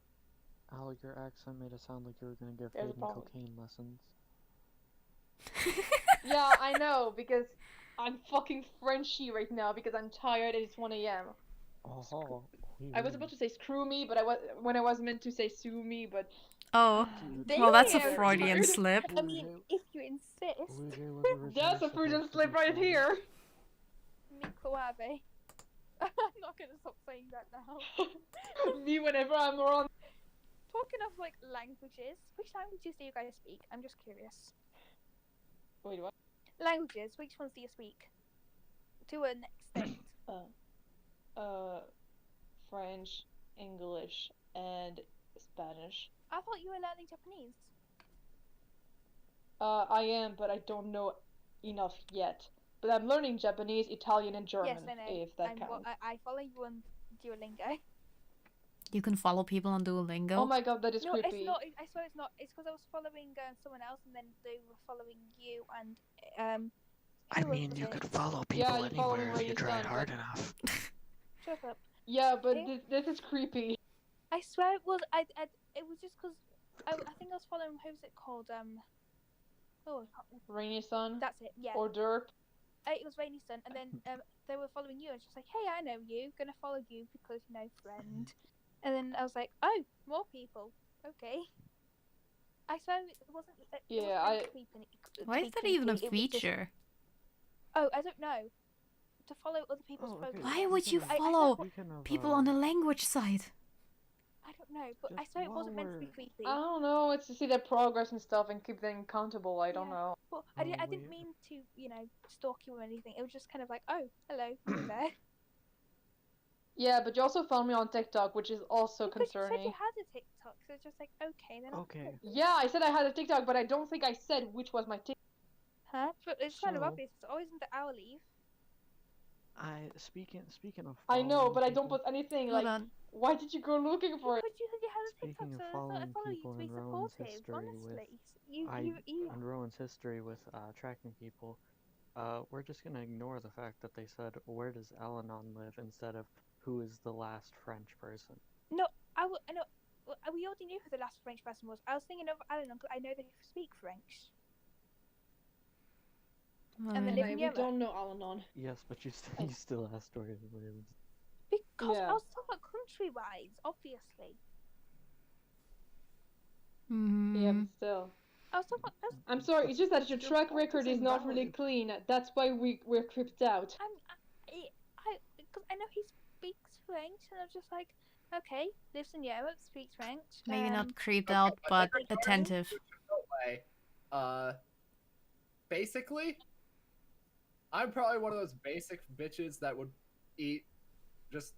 Speaker 5: Ow, your accent made it sound like you were gonna give
Speaker 7: There's a
Speaker 5: Hayden
Speaker 7: problem.
Speaker 5: cocaine lessons.
Speaker 7: Yeah, I know because I'm fucking Frenchy right now because I'm tired and it's 1 a.m.
Speaker 5: Oh,
Speaker 7: I was about to say screw me, but I was meant to say sue me, but
Speaker 3: Oh,
Speaker 4: Damn.
Speaker 3: well, that's a
Speaker 7: Damn.
Speaker 3: Freudian slip.
Speaker 4: I mean, if you insist.
Speaker 7: that's a Freudian slip right here.
Speaker 4: Microwave. I'm not gonna stop saying that now.
Speaker 7: Me whenever I'm around.
Speaker 4: Talking of like languages, which languages do you guys speak? I'm just curious.
Speaker 7: Wait, what?
Speaker 4: Languages, which ones do you speak? To an extent.
Speaker 7: French, English, and Spanish.
Speaker 4: I thought you were learning Japanese.
Speaker 7: I am, but I don't know enough yet. But I'm learning Japanese, Italian, and German,
Speaker 4: Yes, I know.
Speaker 7: if that counts.
Speaker 4: I follow you on Duolingo.
Speaker 3: You can follow people on Duolingo.
Speaker 7: Oh my god, that is
Speaker 4: No,
Speaker 7: creepy.
Speaker 4: it's not. I swear it's not. It's because I was following someone else, and then they were following you, and
Speaker 6: I
Speaker 4: who
Speaker 6: mean,
Speaker 4: was
Speaker 6: you
Speaker 4: it?
Speaker 6: could follow
Speaker 7: Yeah,
Speaker 6: people
Speaker 7: you follow
Speaker 6: anywhere
Speaker 7: where
Speaker 6: if you
Speaker 7: you
Speaker 6: tried
Speaker 7: stand,
Speaker 6: hard
Speaker 7: but-
Speaker 6: enough.
Speaker 4: Shut up.
Speaker 7: Yeah, but
Speaker 4: Okay.
Speaker 7: this is creepy.
Speaker 4: I swear it was. It was just because I think I was following. Who's it called? Oh, I can't remember.
Speaker 7: Rainy Sun
Speaker 4: That's it. Yeah.
Speaker 7: or Derp.
Speaker 4: It was Rainy Sun, and then they were following you, and she's like, "Hey, I know you. Gonna follow you because you know friend." And then I was like, "Oh, more people. Okay." I swear it wasn't.
Speaker 7: Yeah,
Speaker 3: Why is that even a feature?
Speaker 4: Oh, I don't know. To follow other people's
Speaker 5: Oh, okay.
Speaker 4: progress.
Speaker 3: Why would you
Speaker 4: I
Speaker 3: follow
Speaker 5: We can have,
Speaker 3: people on the language side?
Speaker 4: I don't know, but I
Speaker 5: Just
Speaker 4: swear it
Speaker 5: while
Speaker 4: wasn't meant to be
Speaker 5: we're-
Speaker 4: creepy.
Speaker 7: I don't know. It's to see their progress and stuff and keep them accountable. I don't
Speaker 4: Yeah.
Speaker 7: know.
Speaker 4: But
Speaker 5: Oh,
Speaker 4: I didn't mean to, stalk you or anything. It was just kind of like, oh, hello, you there.
Speaker 7: Yeah, but you also found me on TikTok, which is also
Speaker 4: Because you said
Speaker 7: concerning.
Speaker 4: you had a TikTok, so it's just like, okay, then.
Speaker 5: Okay.
Speaker 7: Yeah, I said I had a TikTok, but I don't think I said which was my TikTok.
Speaker 4: Huh? But it's kind of
Speaker 5: So-
Speaker 4: obvious. It's always in the Owleeve.
Speaker 5: Speaking of.
Speaker 7: I know,
Speaker 5: following
Speaker 7: but I don't
Speaker 5: people-
Speaker 7: put anything
Speaker 3: Hold
Speaker 7: like.
Speaker 3: on.
Speaker 7: Why did you go looking for it?
Speaker 4: Because you said you had a TikTok,
Speaker 5: Speaking of
Speaker 4: so I thought I'd
Speaker 5: following
Speaker 4: follow you
Speaker 5: people
Speaker 4: to be
Speaker 5: in Rowan's
Speaker 4: supportive.
Speaker 5: history
Speaker 4: Honestly,
Speaker 5: on Rowan's history with tracking people, we're just gonna ignore the fact that they said where does Alanon live instead of who is the last French person.
Speaker 4: No, we already knew who the last French person was. I was thinking of Alan because I know they speak French. And they live in
Speaker 7: We
Speaker 4: Europe.
Speaker 7: don't know Alanon.
Speaker 5: Yes, but you still asked where he lives.
Speaker 4: Because
Speaker 7: Yeah.
Speaker 4: I was talking about country-wise, obviously.
Speaker 7: Yeah,
Speaker 3: Hmm.
Speaker 7: but still.
Speaker 4: I was talking about.
Speaker 7: I'm sorry, it's just that your
Speaker 5: Still
Speaker 7: track record is
Speaker 5: practicing
Speaker 7: not really
Speaker 5: valid.
Speaker 7: clean. That's why we're creeped out.
Speaker 4: Because I know he speaks French, and I'm just like, okay, lives in Europe, speaks French.
Speaker 3: Maybe not creeped
Speaker 1: okay,
Speaker 3: out,
Speaker 1: but
Speaker 3: but attentive.
Speaker 1: Way. Basically, I'm probably one of those basic bitches that would eat just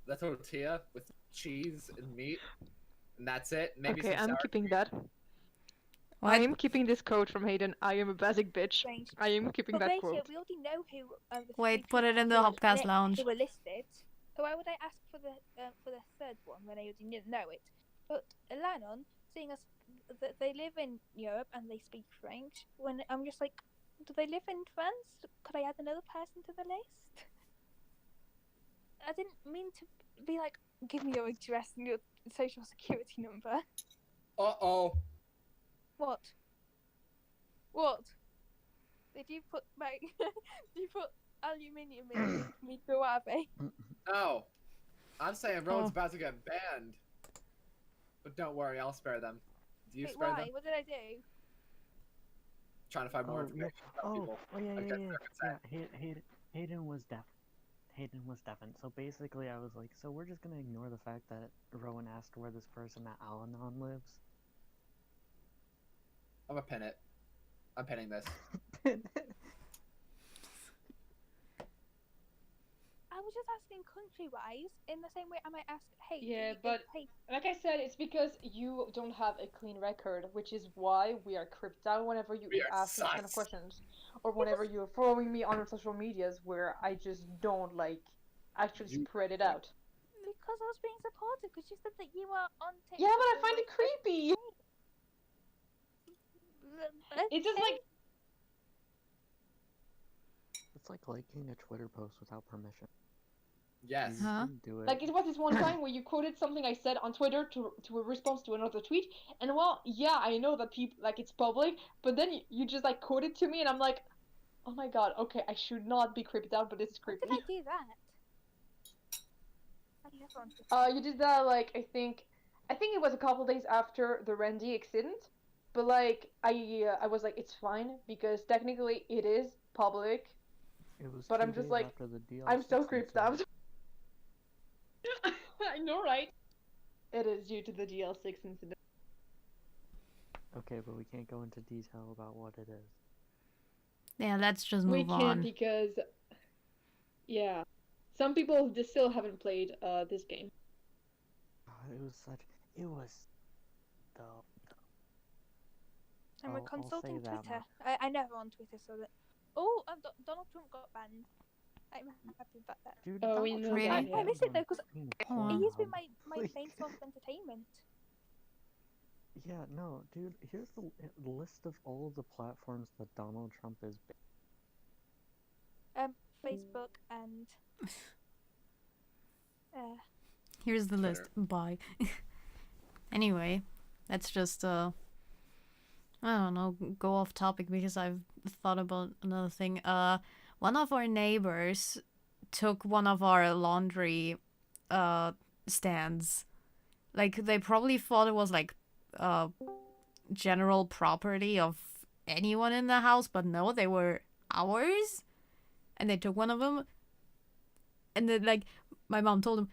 Speaker 1: the tortilla with cheese and meat, and that's it. Maybe
Speaker 7: Okay,
Speaker 1: some
Speaker 7: I'm
Speaker 1: sour
Speaker 7: keeping that.
Speaker 3: What?
Speaker 7: I am keeping this quote from Hayden. I am a basic bitch.
Speaker 4: Strange.
Speaker 7: I am keeping
Speaker 4: But
Speaker 7: that
Speaker 4: basically,
Speaker 7: quote.
Speaker 4: we already know who. The
Speaker 3: Wait,
Speaker 4: three
Speaker 3: put it
Speaker 4: people
Speaker 3: in the
Speaker 4: who were
Speaker 3: Hopcast lounge.
Speaker 4: Who were listed. So why would I ask for the third one when I already didn't know it? But Alanon, seeing as that they live in Europe and they speak French, when I'm just like, do they live in France? Could I add another person to the list? I didn't mean to be like, give me your address and your social security number.
Speaker 1: Uh-oh.
Speaker 4: What? What? Did you put did you put aluminium in microwave?
Speaker 1: No. I'm saying Rowan's
Speaker 3: Oh.
Speaker 1: about to get banned. But don't worry, I'll spare them. Do you
Speaker 4: Wait,
Speaker 1: spare
Speaker 4: why?
Speaker 1: them?
Speaker 4: What did I do?
Speaker 1: Trying to find more
Speaker 5: Oh,
Speaker 1: information about
Speaker 5: Oh,
Speaker 1: people.
Speaker 5: oh yeah,
Speaker 1: and
Speaker 5: yeah,
Speaker 1: get
Speaker 5: yeah.
Speaker 1: their consent.
Speaker 5: Yeah, Hayden was deaf. Hayden was deafened. So basically, I was like, so we're just gonna ignore the fact that Rowan asked where this person at Al-Anon lives.
Speaker 1: I'm gonna pin it. I'm pinning this.
Speaker 4: I was just asking country-wise, in the same way I might ask, hey,
Speaker 7: Yeah,
Speaker 4: do you
Speaker 7: but
Speaker 4: hey,
Speaker 7: like I said, it's because you don't have a clean record, which is why we are creeped out whenever you
Speaker 1: We are
Speaker 7: ask these kind of
Speaker 1: sus.
Speaker 7: questions, or whenever you're following me on social medias where I just don't like actually
Speaker 1: You-
Speaker 7: spread it out.
Speaker 4: because I was being supportive, because you said that you were on TikTok.
Speaker 7: Yeah, but I
Speaker 4: with,
Speaker 7: find it
Speaker 4: like,
Speaker 7: creepy. It's just like
Speaker 5: It's like liking a Twitter post without permission.
Speaker 1: Yes.
Speaker 5: You
Speaker 3: Huh?
Speaker 5: shouldn't do it.
Speaker 7: Like it was this one time where you quoted something I said on Twitter to a response to another tweet, and well, yeah, I know that people like it's public, but then you just like quoted to me, and I'm like, oh my god, okay, I should not be creeped out, but this is
Speaker 4: When
Speaker 7: creepy.
Speaker 4: did I do that? I never understood.
Speaker 7: You did that like I think it was a couple days after the Randy incident, but like I was like it's fine because technically it is public,
Speaker 5: It was
Speaker 7: but
Speaker 5: 2
Speaker 7: I'm just
Speaker 5: days
Speaker 7: like
Speaker 5: after the DL6
Speaker 7: I'm so creeped
Speaker 5: incident.
Speaker 7: out. I know, right? It is due to the DL6 incident.
Speaker 5: Okay, but we can't go into detail about what it is.
Speaker 3: Yeah, let's just
Speaker 7: We
Speaker 3: move
Speaker 7: can't
Speaker 3: on.
Speaker 7: because, yeah, some people just still haven't played this game.
Speaker 5: It was the
Speaker 4: And we're
Speaker 5: I'll
Speaker 4: consulting
Speaker 5: say that
Speaker 4: Twitter.
Speaker 5: much.
Speaker 4: I never on Twitter, so that. Oh, Donald Trump got banned. I'm happy about that.
Speaker 5: Dude,
Speaker 7: Oh, we
Speaker 5: Donald
Speaker 7: know
Speaker 5: Trump
Speaker 3: that,
Speaker 5: is
Speaker 3: yeah.
Speaker 4: I miss it though,
Speaker 5: on
Speaker 4: 'cause
Speaker 5: fucking
Speaker 3: Hold
Speaker 4: It
Speaker 3: on.
Speaker 4: used to be
Speaker 5: Pornhub.
Speaker 4: my
Speaker 5: Like-
Speaker 4: main source of entertainment.
Speaker 5: Yeah, no, dude, here's the list of all the platforms that Donald Trump is
Speaker 4: Facebook and.
Speaker 3: Here's the list.
Speaker 1: Twitter.
Speaker 3: Bye. Anyway, let's just I don't know, go off topic because I've thought about another thing. One of our neighbors took one of our laundry stands. Like they probably thought it was like general property of anyone in the house, but no, they were ours. And they took one of them. And then like my mom told him,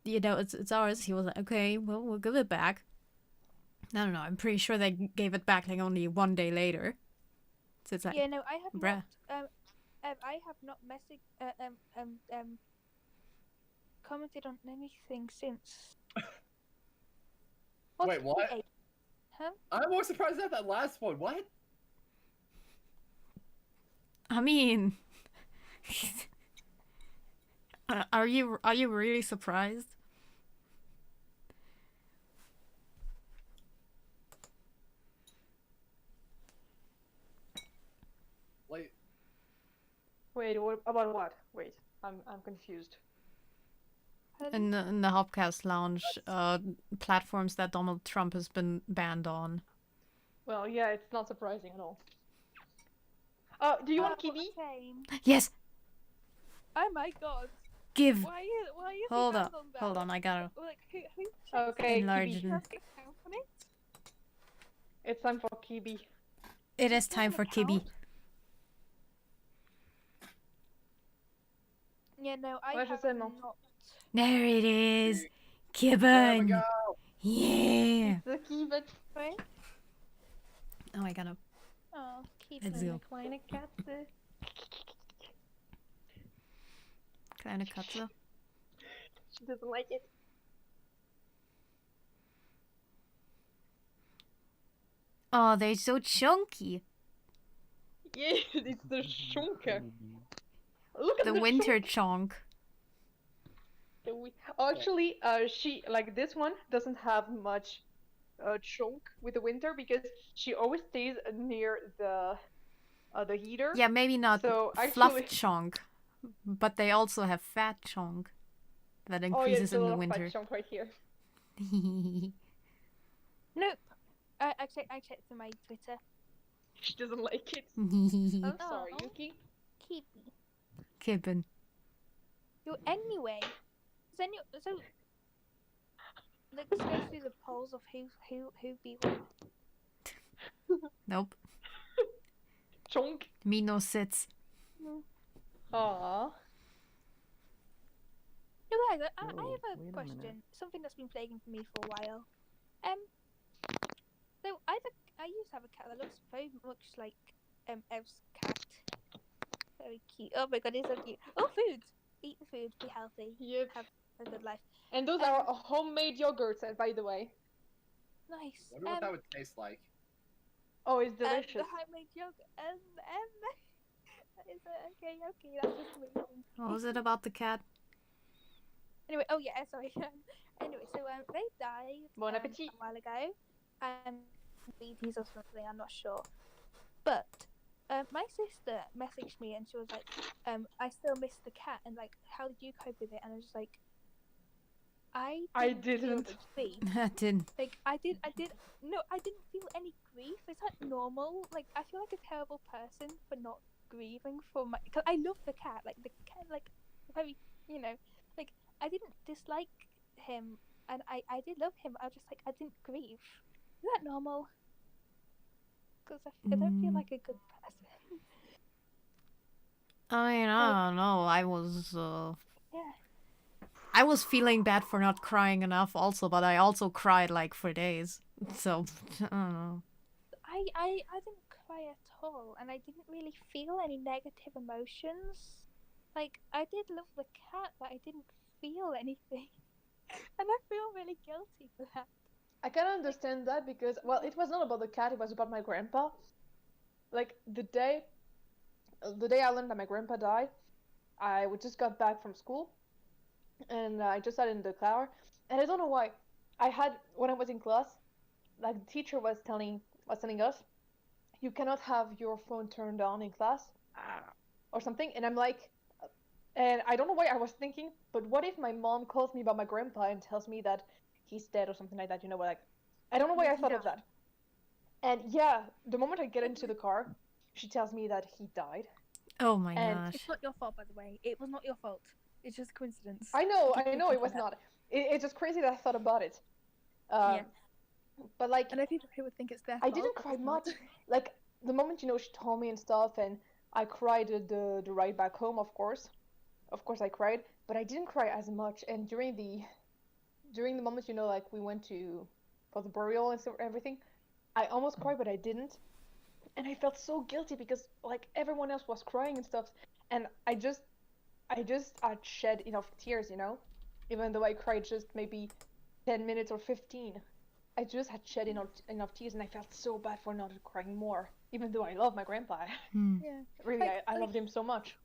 Speaker 3: you know, it's ours. He was like, okay, well, we'll give it back. I don't know. I'm pretty sure they gave it back like only 1 day later. So it's like,
Speaker 4: Yeah, no, I have
Speaker 3: bruh.
Speaker 4: not. I have not commented on anything since.
Speaker 1: Wait, what?
Speaker 4: 28? Huh?
Speaker 1: I'm more surprised at that last one. What?
Speaker 3: I mean, are you really surprised?
Speaker 1: Like,
Speaker 7: Wait, what about what? Wait, I'm confused.
Speaker 3: In the Hopcast Lounge, platforms that Donald Trump has been banned on.
Speaker 7: Well, yeah, it's not surprising at all. Do you want kiwi?
Speaker 4: Shame.
Speaker 3: Yes,
Speaker 4: Oh my god.
Speaker 3: give.
Speaker 4: Why is
Speaker 3: Hold
Speaker 4: he
Speaker 3: up,
Speaker 4: banned on that?
Speaker 3: hold on. I gotta
Speaker 4: Like who
Speaker 7: Okay,
Speaker 3: enlarge
Speaker 7: kiwi.
Speaker 3: it.
Speaker 4: has the account on it?
Speaker 7: It's time for kiwi.
Speaker 3: It is time for Kibby.
Speaker 4: Account? Yeah, no, I
Speaker 7: Where's
Speaker 4: have
Speaker 7: your signal?
Speaker 4: not.
Speaker 3: There it is,
Speaker 1: there we
Speaker 3: Kibben.
Speaker 1: go.
Speaker 3: Yeah.
Speaker 7: The kiwi.
Speaker 4: Right?
Speaker 3: Oh, I gotta.
Speaker 4: Oh, keep
Speaker 3: Let's
Speaker 4: it.
Speaker 3: go.
Speaker 7: Kleine Katze.
Speaker 3: Kleine Katze.
Speaker 7: She doesn't like it.
Speaker 3: Oh, they're so chunky.
Speaker 7: Yeah, it's the shunker. Look at
Speaker 3: The winter chunk.
Speaker 7: Actually, she like this one doesn't have much chunk with the winter because she always stays near the heater.
Speaker 3: Yeah, maybe not
Speaker 7: So
Speaker 3: fluff
Speaker 7: actually,
Speaker 3: chunk, but they also have fat chunk that
Speaker 7: oh yeah,
Speaker 3: increases
Speaker 7: there's a
Speaker 3: in
Speaker 7: lot
Speaker 3: the
Speaker 7: of
Speaker 3: winter.
Speaker 7: fat chunk right here.
Speaker 4: Nope. I checked on my Twitter.
Speaker 7: She doesn't like it. I'm sorry,
Speaker 4: Oh.
Speaker 7: Yuki.
Speaker 4: Keep me.
Speaker 3: Kibben.
Speaker 4: Yo, anyway, So let's go through the polls of who be what.
Speaker 3: Nope.
Speaker 7: Chonk.
Speaker 3: Me no sits.
Speaker 7: Aww.
Speaker 4: No, guys, I
Speaker 5: Whoa,
Speaker 4: have
Speaker 5: wait
Speaker 4: a
Speaker 5: a minute.
Speaker 4: question. Something that's been plaguing me for a while. So I used to have a cat that looks very much like Ev's cat. Very cute. Oh my god, he's so cute. Oh, food. Eat the food. Be healthy.
Speaker 7: Yep.
Speaker 4: Have a good life.
Speaker 7: And those are homemade yogurts, by the way.
Speaker 4: Nice.
Speaker 1: Wonder what that would taste like.
Speaker 7: Oh, it's delicious.
Speaker 4: The homemade yogurt. That is okay. That's just amazing.
Speaker 3: What was it about the cat?
Speaker 4: Anyway, oh yeah, sorry. Anyway, so they died
Speaker 7: Bon
Speaker 4: a
Speaker 7: appetit.
Speaker 4: while ago. Diabetes or something, I'm not sure. But my sister messaged me and she was like, I still miss the cat, and like, how did you cope with it? And I was just like, I didn't. feel grief.
Speaker 3: I didn't.
Speaker 4: Like I didn't feel any grief. Is that normal? Like I feel like a terrible person for not grieving for my. Cause I love the cat. Like the cat, like very, like I didn't dislike him, and I did love him. I was just like I didn't grieve. Is that normal? Because I don't feel like a good person.
Speaker 3: I mean, I don't know.
Speaker 4: Yeah.
Speaker 3: I was feeling bad for not crying enough also, but I also cried like for days. So, I don't know.
Speaker 4: I didn't cry at all, and I didn't really feel any negative emotions. Like, I did love the cat, but I didn't feel anything. And I feel really guilty for that.
Speaker 7: I can understand that because, well, it was not about the cat, it was about my grandpa. Like, the day I learned that my grandpa died, I just got back from school, and I just sat in the car, and I don't know why. When I was in class, like, the teacher was telling us, you cannot have your phone turned on in class, or something, and I'm like, and I don't know why I was thinking, but what if my mom calls me about my grandpa and tells me that he's dead or something like that, like, I don't know why I thought of that. And yeah, the moment I get into the car, she tells me that he died.
Speaker 3: Oh my gosh.
Speaker 4: It's not your fault, by the way. It was not your fault. It's just a coincidence.
Speaker 7: I know it was not. It's just crazy that I thought about it.
Speaker 4: Yeah.
Speaker 7: But like,
Speaker 4: and I think people would think it's their
Speaker 7: I
Speaker 4: fault.
Speaker 7: didn't cry much. Like, the moment, she told me and stuff, and I cried the ride back home, of course. Of course I cried, but I didn't cry as much. And during the moment, like, we went for the burial and everything, I almost cried, but I didn't. And I felt so guilty because, like, everyone else was crying and stuff, and I just had shed enough tears, even though I cried just maybe 10 minutes or 15. I just had shed enough tears, and I felt so bad for not crying more, even though I love my grandpa.
Speaker 4: Yeah.
Speaker 7: Really,
Speaker 4: Like-
Speaker 7: I loved him so much.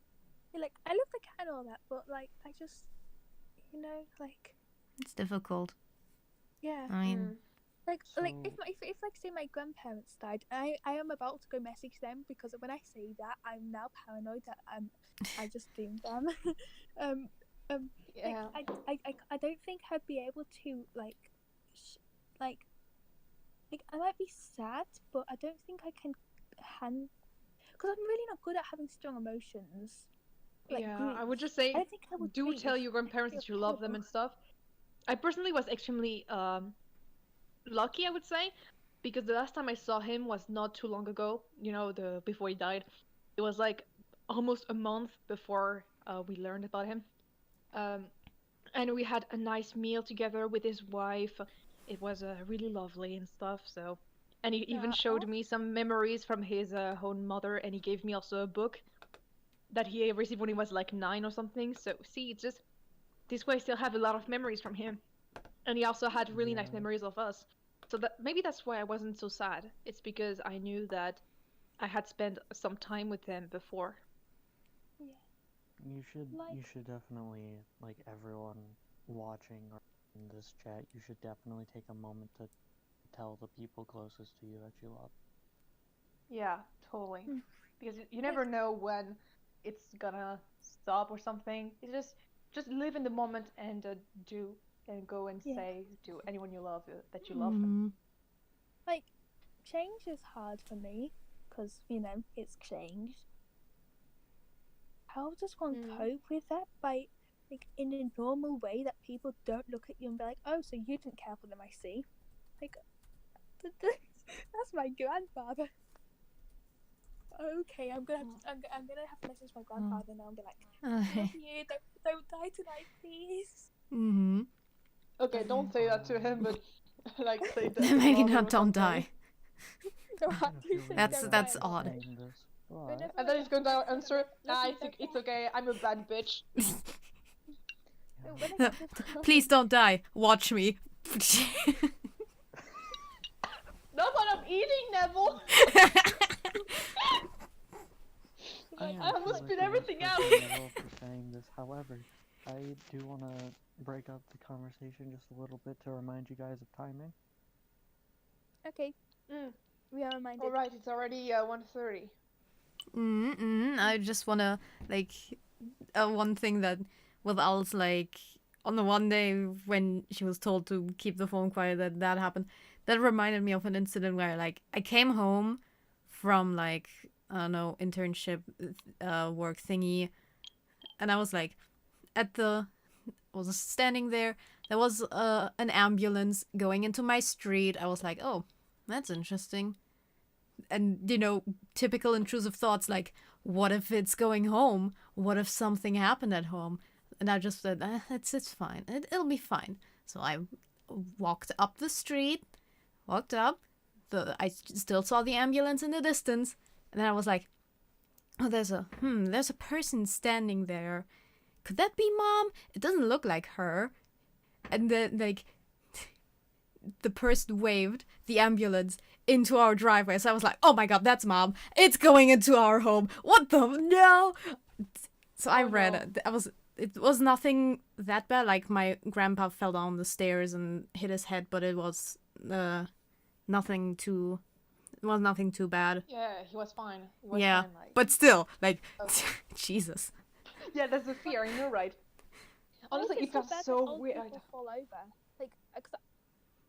Speaker 4: Yeah, like, I love the cat and all that, but, like, I just, like,
Speaker 3: It's difficult.
Speaker 4: yeah.
Speaker 3: I mean,
Speaker 4: Like, if
Speaker 5: So-
Speaker 4: like, say my grandparents died, I am about to go message them because when I say that, I'm now paranoid that I just doomed them.
Speaker 7: Yeah.
Speaker 4: Like, I don't think I'd be able to like I might be sad, but I don't think I can because I'm really not good at having strong emotions. Like,
Speaker 7: Yeah, I
Speaker 4: grief.
Speaker 7: would just say,
Speaker 4: I don't think I would
Speaker 7: do
Speaker 4: grieve.
Speaker 7: tell your grandparents that you love them and stuff. I personally was extremely lucky, I would say, because the last time I saw him was not too long ago. Before he died, it was like almost a month before we learned about him. And we had a nice meal together with his wife. It was really lovely and stuff. So, and he even showed me some memories from his own mother, and he gave me also a book that he received when he was like 9 or something. So, see, it's just this way I still have a lot of memories from him, and he also had really nice
Speaker 5: Yeah.
Speaker 7: memories of us. So maybe that's why I wasn't so sad. It's because I knew that I had spent some time with him before.
Speaker 5: You
Speaker 4: Like-
Speaker 5: should definitely, like, everyone watching or in this chat, you should definitely take a moment to tell the people closest to you that you love.
Speaker 7: Yeah, totally.
Speaker 4: Mm.
Speaker 7: Because you never know when it's gonna stop or something. It's just live in the moment and go and
Speaker 4: Yeah.
Speaker 7: say to anyone you love that you love them.
Speaker 4: Like, change is hard for me because it's change. How does one cope with that? By like in a normal way that people don't look at you and be like, "Oh, so you didn't care for them, I see." Like, that's my grandfather. Okay, I'm gonna have to message my grandfather now and be like, "I love you. Don't die tonight, please."
Speaker 3: Mm-hmm.
Speaker 7: Okay, don't say that to him, but like say that. To
Speaker 3: Maybe
Speaker 7: mommy
Speaker 3: not.
Speaker 7: or
Speaker 3: Don't
Speaker 7: something.
Speaker 3: die.
Speaker 4: No, I do say
Speaker 3: That's
Speaker 4: don't
Speaker 3: that's
Speaker 4: die.
Speaker 3: odd.
Speaker 4: Whenever
Speaker 7: And then
Speaker 4: I
Speaker 7: he's going to answer,
Speaker 4: Listen,
Speaker 7: it's okay, I'm a bad bitch.
Speaker 4: when I get to
Speaker 3: Please don't die. Watch me.
Speaker 7: Not what I'm eating, Nebel!
Speaker 5: I
Speaker 7: I almost spit everything out.
Speaker 5: For saying this. However, I do want to break up the conversation just a little bit to remind you guys of timing.
Speaker 4: Okay. We are reminded.
Speaker 7: Alright, it's already 1:30.
Speaker 3: I just wanna like one thing that with Alice, like on the one day when she was told to keep the phone quiet, that happened. That reminded me of an incident where like I came home from like I don't know internship work thingy, and I was like was standing there. There was an ambulance going into my street. I was like, oh, that's interesting. And you know, typical intrusive thoughts like, what if it's going home? What if something happened at home? And I just said, it's fine. It'll be fine. So I walked up the street, walked up. I still saw the ambulance in the distance, and then I was like, oh, there's a person standing there. Could that be Mom? It doesn't look like her. And then like the person waved the ambulance into our driveway. So I was like, oh my god, that's Mom. It's going into our home. What the no? So I read it. It was nothing that bad. Like my grandpa fell down the stairs and hit his head, but it was nothing too bad.
Speaker 7: Yeah, he was fine. He was
Speaker 3: Yeah,
Speaker 7: fine, like...
Speaker 3: but still, like, Jesus.
Speaker 7: Yeah, that's the fear, you're right. Honestly, it felt so weird.
Speaker 4: People fall over.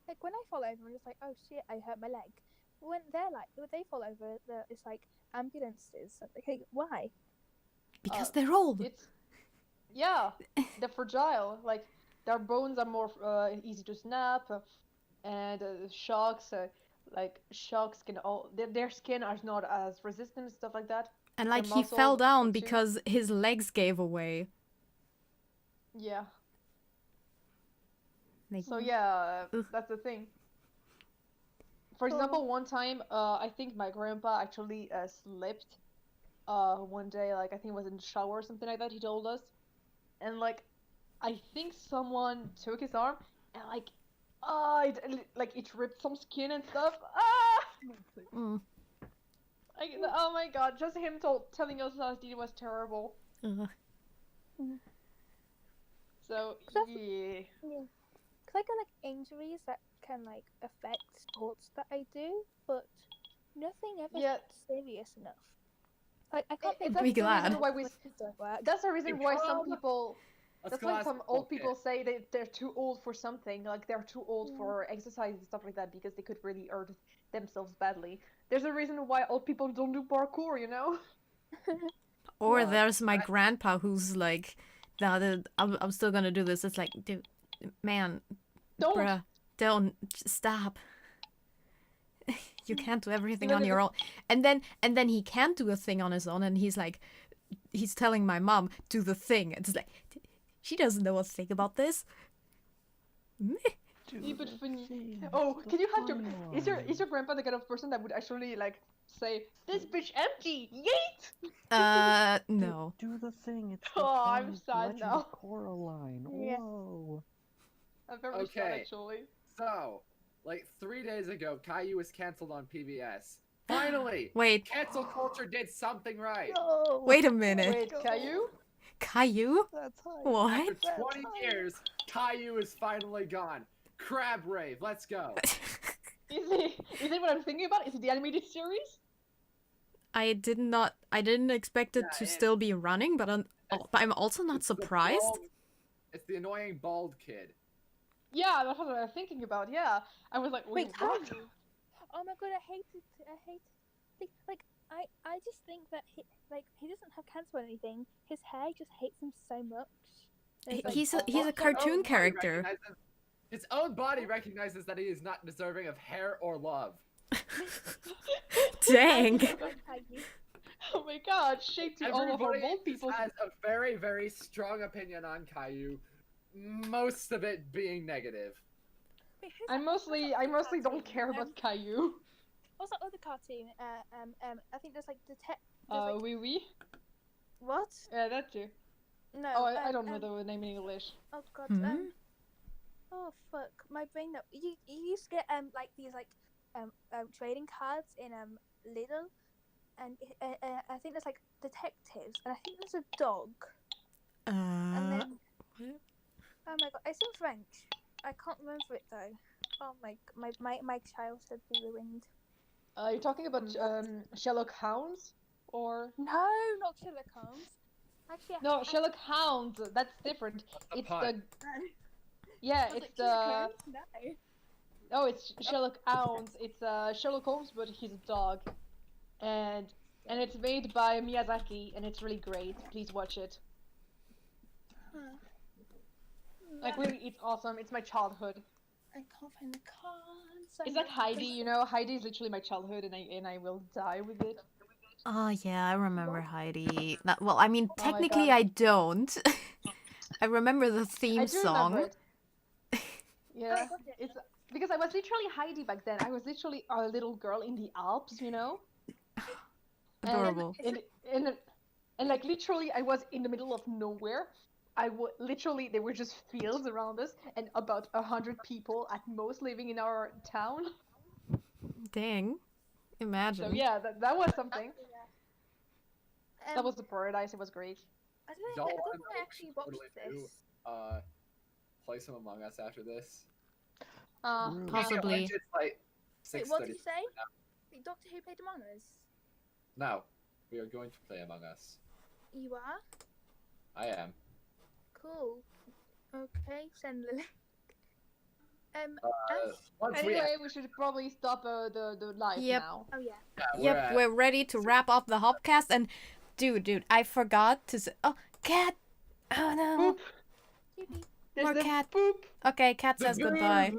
Speaker 4: Like when I fall over, I'm just like, oh shit, I hurt my leg. When they fall over, it's like ambulances. Okay, why?
Speaker 3: Because they're old.
Speaker 7: Yeah, they're fragile. Like their bones are more easy to snap, and shocks. Shocks can their skin is not as resistant and stuff like that.
Speaker 3: And like
Speaker 7: Their
Speaker 3: he fell
Speaker 7: muscles
Speaker 3: down
Speaker 7: too.
Speaker 3: because his legs gave away.
Speaker 7: Yeah.
Speaker 3: Like,
Speaker 7: So yeah, that's the thing. For example, one time, I think my grandpa actually slipped. One day, like I think it was in the shower or something like that. He told us, and like, I think someone took his arm and it ripped some skin and stuff. Ah! Oh my god! Just him telling us that it was terrible. So yeah.
Speaker 4: Cause I got like injuries that can like affect sports that I do, but nothing ever serious enough. Like I can't think.
Speaker 3: Be glad.
Speaker 7: That's the reason why some people. That's why some old people
Speaker 1: Okay.
Speaker 7: say they're too old for something. Like they're too old for exercise and stuff like that because they could really hurt themselves badly. There's a reason why old people don't do parkour, you know.
Speaker 3: Or there's my grandpa who's like, I'm still gonna do this. It's like, dude, man, bruh, don't stop. You can't do everything on your own. And then he can't do a thing on his own, and he's like, he's telling my mom, do the thing. It's like, she doesn't know what to think about this.
Speaker 7: Even funny. Oh, can you have is your grandpa the kind of person that would actually like say, this bitch empty, yeet?
Speaker 3: No.
Speaker 5: Do the thing. It's
Speaker 7: oh, I'm sad now.
Speaker 5: Coraline.
Speaker 4: Yeah.
Speaker 5: Whoa.
Speaker 7: I'm very sad actually.
Speaker 1: So, like 3 days ago, Caillou was cancelled on PBS. Finally!
Speaker 3: Wait.
Speaker 1: Cancel culture did something right.
Speaker 4: No.
Speaker 3: Wait a minute.
Speaker 7: Wait, Caillou?
Speaker 3: Caillou?
Speaker 6: That's hype.
Speaker 3: What?
Speaker 1: After 20 years, Caillou is finally gone. Crab Rave, let's go.
Speaker 7: Is it what I'm thinking about? Is it the animated series?
Speaker 3: I didn't expect it to still be running, but I'm also not surprised.
Speaker 1: It's the annoying bald kid.
Speaker 7: Yeah, that's what I was thinking about. Yeah, I was like, wait, what?
Speaker 4: Oh my god, I hate it. Like, I just think that he doesn't have cancer or anything. His hair just hates him so much. There's, like,
Speaker 3: He's a
Speaker 1: Also,
Speaker 3: cartoon
Speaker 1: own body
Speaker 3: character.
Speaker 1: recognizes- His own body recognizes that he is not deserving of hair or love.
Speaker 3: Dang.
Speaker 7: Oh my god, shade to all of our
Speaker 1: Everybody
Speaker 7: bold people.
Speaker 1: has a very, very strong opinion on Caillou, most of it being negative.
Speaker 4: Wait, who's
Speaker 7: I
Speaker 4: that-
Speaker 7: mostly don't
Speaker 4: cartoon?
Speaker 7: care about Caillou.
Speaker 4: What's that other cartoon? I think there's like like,
Speaker 7: Oui Oui.
Speaker 4: what?
Speaker 7: Yeah, that too.
Speaker 4: No.
Speaker 7: Oh, I don't know the name in English.
Speaker 4: Oh god.
Speaker 3: Hmm?
Speaker 4: Oh fuck, my brain. No, you used to get like these like trading cards in Lidl, and I think there's like detectives, and I think there's a dog, and then
Speaker 3: What?
Speaker 4: oh my god, it's in French. I can't remember it though. Oh my childhood be ruined.
Speaker 7: You're talking about Sherlock Hounds, or
Speaker 4: No, not Sherlock Holmes. Actually,
Speaker 7: no Sherlock Hounds? That's different. It's
Speaker 1: pun.
Speaker 7: yeah,
Speaker 4: I was
Speaker 7: it's
Speaker 4: like, Sherlock Holmes? No.
Speaker 7: oh, it's Sherlock Hounds. It's Sherlock Holmes, but he's a dog, and it's made by Miyazaki, and it's really great. Please watch it.
Speaker 4: Huh.
Speaker 7: Like really, it's awesome. It's my childhood.
Speaker 4: I can't find the cards.
Speaker 7: It's like Heidi, you know. Heidi is literally my childhood, and I will die with it.
Speaker 3: Oh yeah, I remember Heidi. Well, I mean,
Speaker 7: Oh my
Speaker 3: technically
Speaker 7: God.
Speaker 3: I don't. I remember the
Speaker 7: I
Speaker 3: theme
Speaker 7: do
Speaker 3: song.
Speaker 7: remember it. Yeah,
Speaker 4: got it.
Speaker 7: it's because I was literally Heidi back then. I was literally a little girl in the Alps, you know.
Speaker 3: Adorable.
Speaker 7: And like literally, I was in the middle of nowhere. Literally, there were just fields around us, and about 100 people at most living in our town.
Speaker 3: Dang. Imagine.
Speaker 7: So yeah, that was something.
Speaker 4: Yeah.
Speaker 7: That was the paradise. It was great.
Speaker 4: I don't
Speaker 1: Y'all
Speaker 4: think
Speaker 1: wanna
Speaker 4: I
Speaker 1: know what
Speaker 4: actually
Speaker 1: we
Speaker 4: watched
Speaker 1: totally do?
Speaker 4: this.
Speaker 1: Play some Among Us after this.
Speaker 3: Possibly.
Speaker 1: It's like
Speaker 4: Wait, what did
Speaker 1: 6:30.
Speaker 4: you say? Wait, Doctor Who played Among Us?
Speaker 1: No, we are going to play Among Us.
Speaker 4: You are?
Speaker 1: I am.
Speaker 4: Cool. Okay, send the link.
Speaker 1: Once
Speaker 7: Anyway, we should probably stop the live
Speaker 3: Yep.
Speaker 7: now.
Speaker 4: Oh yeah.
Speaker 3: Yep, we're ready to wrap up the Hopcast. And dude, I forgot to say. Oh, cat. Oh no.
Speaker 7: Boop.
Speaker 3: More
Speaker 7: There's a
Speaker 3: cat.
Speaker 7: boop.
Speaker 3: Okay, cat says goodbye.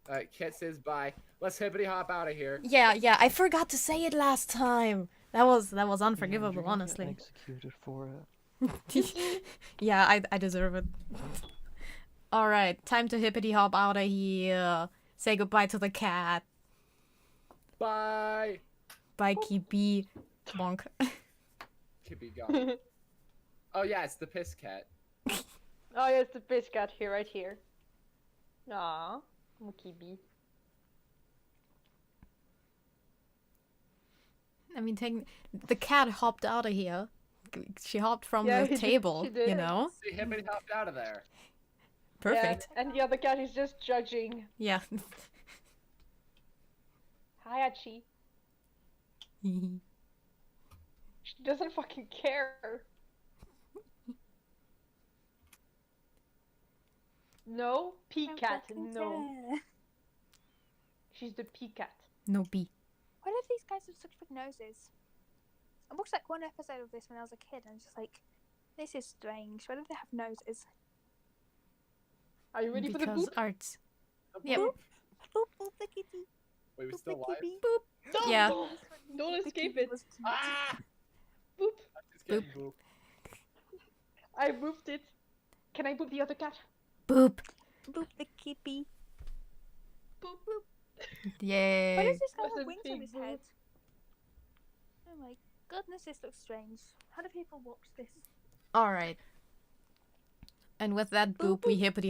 Speaker 1: Alright, Kit says bye. Let's hippity hop out of here.
Speaker 3: Yeah, I forgot to say it last time. That was unforgivable,
Speaker 6: You're gonna get
Speaker 3: honestly.
Speaker 6: executed for it.
Speaker 3: Yeah, I deserve it. Alright, time to hippity hop out of here. Say goodbye to the cat.
Speaker 1: Bye.
Speaker 3: Bye, Kippy. Bonk.
Speaker 1: Kippy gone. Oh yeah, it's the piss cat.
Speaker 7: Oh yeah, it's the fish cat here, right here. Aww, Mukibi.
Speaker 3: I mean, the cat hopped out of here. She hopped from
Speaker 7: Yeah,
Speaker 3: the table,
Speaker 7: she did.
Speaker 3: you know?
Speaker 1: See, hippity hopped out of there.
Speaker 3: Perfect.
Speaker 7: Yeah, and the other cat is just judging.
Speaker 3: Yeah.
Speaker 7: Hi, Achi. She doesn't fucking care. No, pea cat. No, she's the pea cat.
Speaker 3: No B.
Speaker 4: Why do these guys have such big noses? I watched like one episode of this when I was a kid, and I was just like, this is strange. Why do they have noses?
Speaker 7: Are you ready for the
Speaker 3: Because
Speaker 7: boop?
Speaker 3: arts.
Speaker 1: A
Speaker 3: Yep.
Speaker 1: boop.
Speaker 4: Boop boop the kitty.
Speaker 1: Wait, we
Speaker 4: Boop
Speaker 1: still
Speaker 4: the
Speaker 1: live?
Speaker 4: kitty.
Speaker 7: Don't,
Speaker 3: Yeah.
Speaker 7: don't
Speaker 4: The
Speaker 7: escape
Speaker 4: kitty
Speaker 7: it.
Speaker 4: was cute.
Speaker 1: Ah!
Speaker 7: Boop.
Speaker 1: I'm just getting boop.
Speaker 7: I booped it. Can I boop the other cat?
Speaker 3: Boop.
Speaker 4: Boop the kitty.
Speaker 7: Boop boop.
Speaker 4: Why
Speaker 3: Yay.
Speaker 4: does this guy
Speaker 7: That's
Speaker 4: have
Speaker 7: a
Speaker 4: wings on
Speaker 7: big
Speaker 4: his
Speaker 7: boop.
Speaker 4: head? Oh my goodness, this looks strange. How do people watch this?
Speaker 3: Alright. And with that boop, we hippity